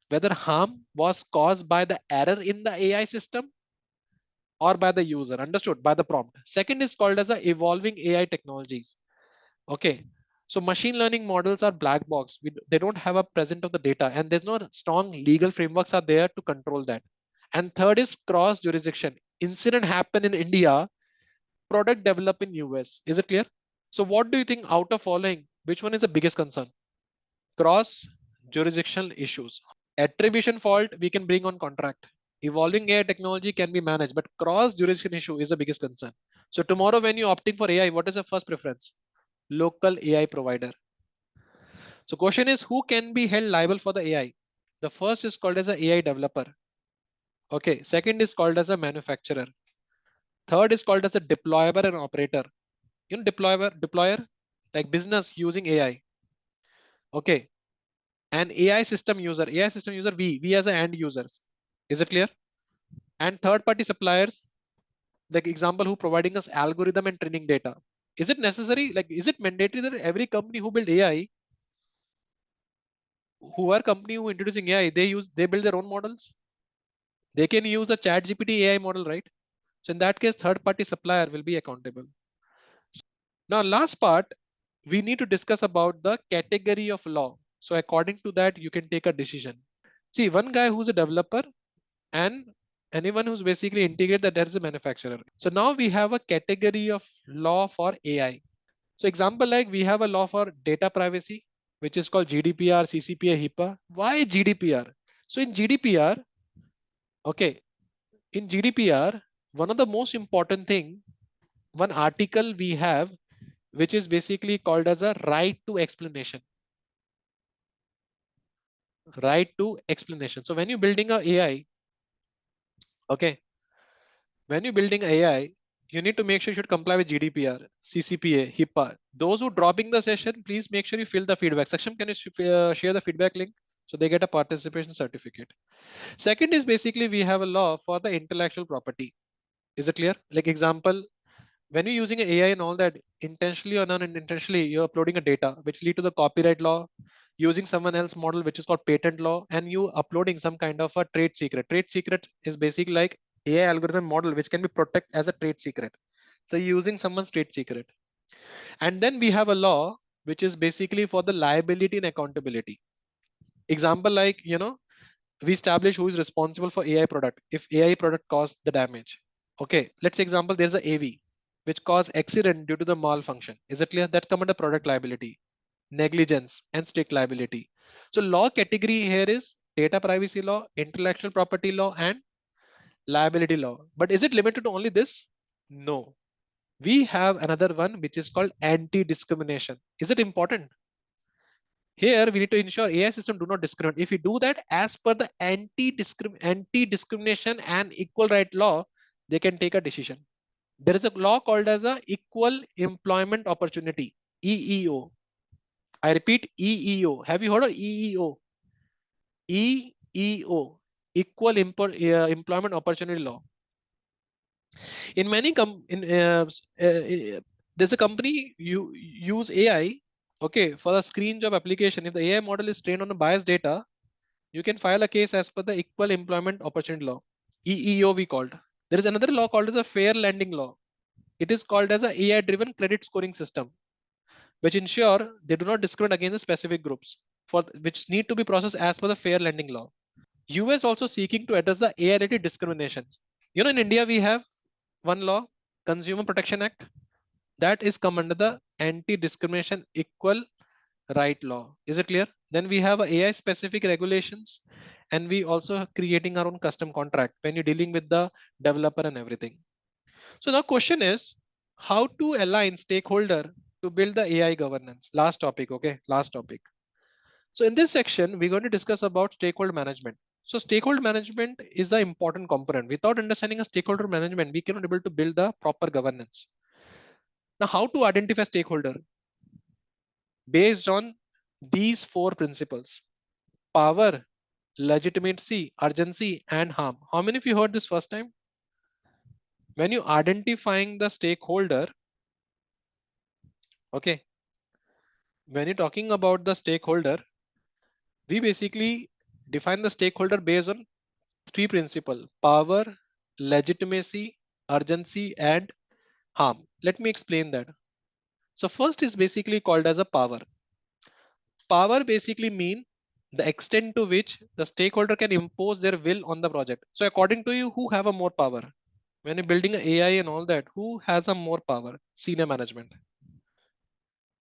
whether harm was caused by the error in the AI system or by the user. Understood? By the prompt. Second is called as the evolving AI technologies. Okay. So machine learning models are black box. They don't have a present of the data, and there's no strong legal frameworks are there to control that. And third is cross jurisdiction. Incident happen in India, product develop in US. Is it clear? So what do you think out of following? Which one is the biggest concern? Cross jurisdictional issues. Attribution fault we can bring on contract. Evolving AI technology can be managed, but cross jurisdiction issue is the biggest concern. So tomorrow when you're opting for AI, what is the first preference? Local AI provider. So question is who can be held liable for the AI? The first is called as a AI developer. Okay. Second is called as a manufacturer. Third is called as a deployer and operator. You know deployer like business using AI. Okay. And AI system user we as a end users. Is it clear? And third party suppliers, like example who providing us algorithm and training data. Is it necessary? Like is it mandatory that every company who build AI, who are company who introducing AI, they build their own models? They can use a chat GPT AI model, right? So in that case, third party supplier will be accountable. Now, last part, we need to discuss about the category of law. So according to that, you can take a decision. See, one guy who's a developer and anyone who's basically integrate that there is a manufacturer. So now we have a category of law for AI. So example like we have a law for data privacy, which is called GDPR, CCPA, HIPAA. Why GDPR? So in GDPR, okay, in GDPR, one of the most important thing, one article we have, which is basically called as a right to explanation. Right to explanation. So when you're building a AI, okay, when you're building AI, you need to make sure you should comply with GDPR, CCPA, HIPAA. Those who dropping the session, please make sure you fill the feedback section. Can you share the feedback link so they get a participation certificate? Second is basically we have a law for the intellectual property. Is it clear? Like example, when you're using AI and all that, intentionally or unintentionally, you're uploading a data which lead to the copyright law, using someone else model which is called patent law, and you uploading some kind of a trade secret. Trade secret is basically like AI algorithm model which can be protected as a trade secret. So you're using someone's trade secret. And then we have a law which is basically for the liability and accountability. Example like, we establish who is responsible for AI product if AI product caused the damage. Okay, let's say example there's a AV which caused accident due to the malfunction. Is it clear? That come under product liability, negligence, and strict liability. So law category here is data privacy law, intellectual property law, and liability law. But is it limited to only this? No. We have another one which is called anti-discrimination. Is it important? Here we need to ensure AI system do not discriminate. If we do that as per the anti-discrimination and equal right law, they can take a decision. There is a law called as a equal employment opportunity, EEO. I repeat, EEO. Have you heard of EEO? EEO, employment opportunity law. In many there's a company you use AI, okay, for a screen job application. If the AI model is trained on a biased data, you can file a case as per the Equal Employment Opportunity Law, EEO we called. There is another law called as a Fair Lending Law. It is called as a AI-driven credit scoring system, which ensure they do not discriminate against the specific groups for which need to be processed as per the Fair Lending Law. US also seeking to address the AI-related discriminations. In India we have one law, Consumer Protection Act, that is come under the Anti-Discrimination Equal Right Law. Is it clear? Then we have AI specific regulations, and we also are creating our own custom contract when you're dealing with the developer and everything. So now question is how to align stakeholder to build the AI governance. Last topic, okay? Last topic. So in this section, we're going to discuss about stakeholder management. So stakeholder management is the important component. Without understanding a stakeholder management, we cannot able to build the proper governance. Now, how to identify stakeholder? Based on these four principles: power, legitimacy, urgency, and harm. How many of you heard this first time? When you identifying the stakeholder, okay, when you're talking about the stakeholder, we basically define the stakeholder based on three principles: power, legitimacy, urgency, and harm. Let me explain that. So first is basically called as a power. Power basically mean the extent to which the stakeholder can impose their will on the project. So according to you, who have a more power? When you're building a AI and all that, who has a more power? Senior management.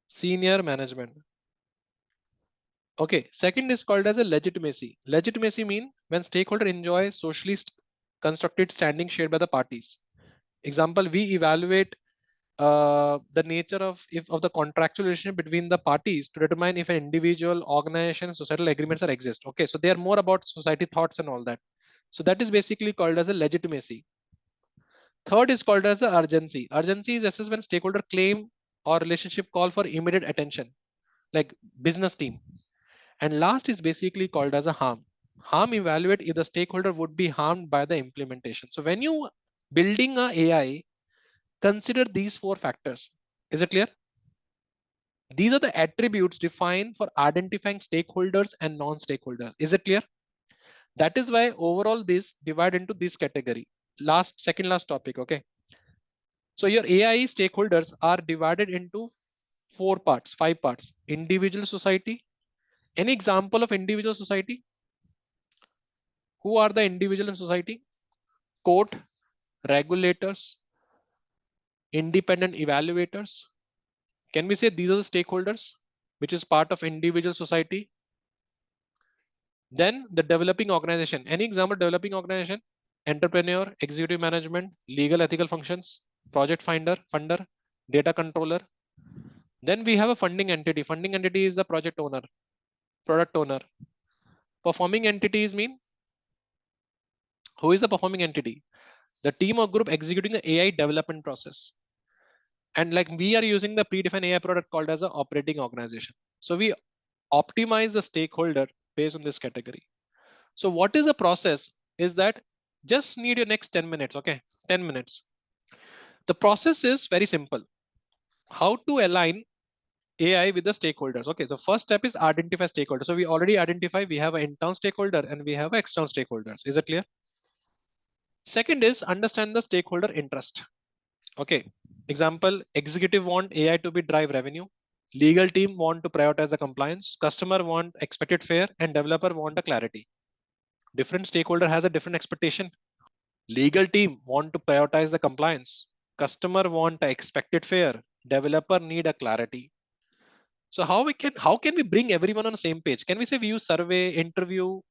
Senior management. Okay. Second is called as a legitimacy. Legitimacy mean when stakeholder enjoy socially constructed standing shared by the parties. Example, we evaluate the nature of the contractual relationship between the parties to determine if an individual, organization, societal agreements are exist. Okay, so they are more about society thoughts and all that. So that is basically called as a legitimacy. Third is called as the urgency. Urgency is assessed when stakeholder claim or relationship call for immediate attention, like business team. And last is basically called as a harm. Harm evaluate if the stakeholder would be harmed by the implementation. So when you building a AI, consider these four factors. Is it clear? These are the attributes defined for identifying stakeholders and non-stakeholders. Is it clear? That is why overall this divide into this category. Second last topic, okay? So your AI stakeholders are divided into five parts. Individual society. Any example of individual society? Who are the individual in society? Court, regulators, independent evaluators. Can we say these are the stakeholders, which is part of individual society? Then the developing organization. Any example developing organization? Entrepreneur, executive management, legal ethical functions, project funder, data controller. Then we have a funding entity. Funding entity is the project owner, product owner. Performing entities mean who is the performing entity? The team or group executing the AI development process. And like we are using the predefined AI product called as an operating organization. So we optimize the stakeholder based on this category. So what is the process is that Just need your next 10 minutes. Okay, 10 minutes. The process is very simple. How to align AI with the stakeholders. Okay, so first step is identify stakeholders. So we already identify we have an internal stakeholder and we have external stakeholders. Is it clear? Second is understand the stakeholder interest. Okay, example, executive want AI to be drive revenue. Legal team want to prioritize the compliance. Customer want expected fare and developer want a clarity. Different stakeholder has a different expectation. Legal team want to prioritize the compliance. Customer want a expected fare. Developer need a clarity. So how can we bring everyone on the same page? Can we say we use survey, interview?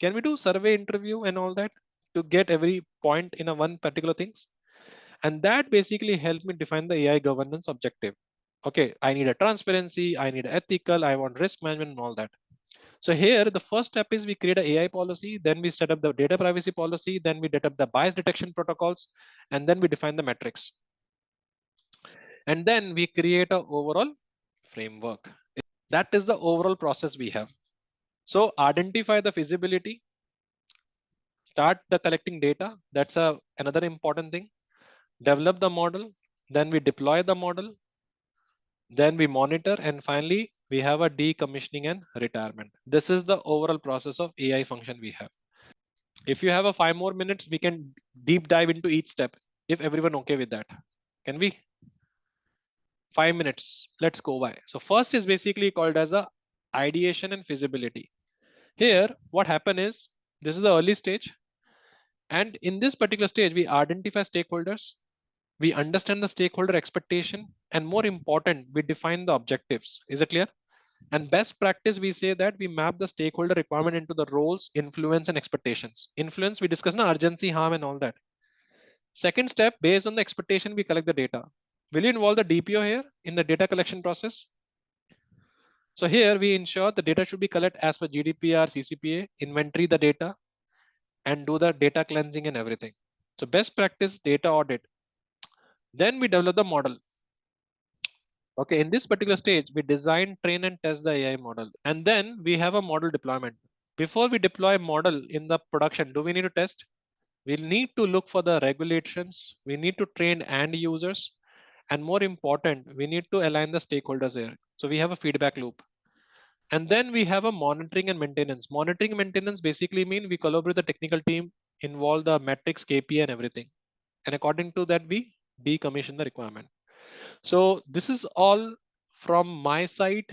Can we do survey, interview, and all that to get every point in a one particular things? And that basically helped me define the AI governance objective. Okay, I need a transparency, I need ethical, I want risk management and all that. So here, the first step is we create a AI policy, then we set up the data privacy policy, then we set up the bias detection protocols, and then we define the metrics. And then we create a overall framework. That is the overall process we have. So identify the feasibility, start the collecting data. That's another important thing. Develop the model, then we deploy the model, then we monitor, and finally we have a decommissioning and retirement. This is the overall process of AI function we have. If you have a 5 more minutes, we can deep dive into each step. If everyone okay with that, can we? 5 minutes. Let's go by. So first is basically called as a ideation and feasibility. Here, what happened is this is the early stage, and in this particular stage, we identify stakeholders, we understand the stakeholder expectation, and more important, we define the objectives. Is it clear? And best practice, we say that we map the stakeholder requirement into the roles, influence, and expectations. Influence, we discuss na urgency, harm, and all that. Second step, based on the expectation, we collect the data. Will you involve the DPO here in the data collection process? So here we ensure the data should be collected as per GDPR, CCPA, inventory the data, and do the data cleansing and everything. So best practice data audit. Then we develop the model. Okay, in this particular stage, we design, train, and test the AI model. And then we have a model deployment. Before we deploy a model in the production, do we need to test? We'll need to look for the regulations. We need to train end users. And more important, we need to align the stakeholders here. So we have a feedback loop. And then we have a monitoring and maintenance. Monitoring and maintenance basically mean we collaborate with the technical team, involve the metrics, KPI, and everything. And according to that, we decommission the requirement. So this is all from my side.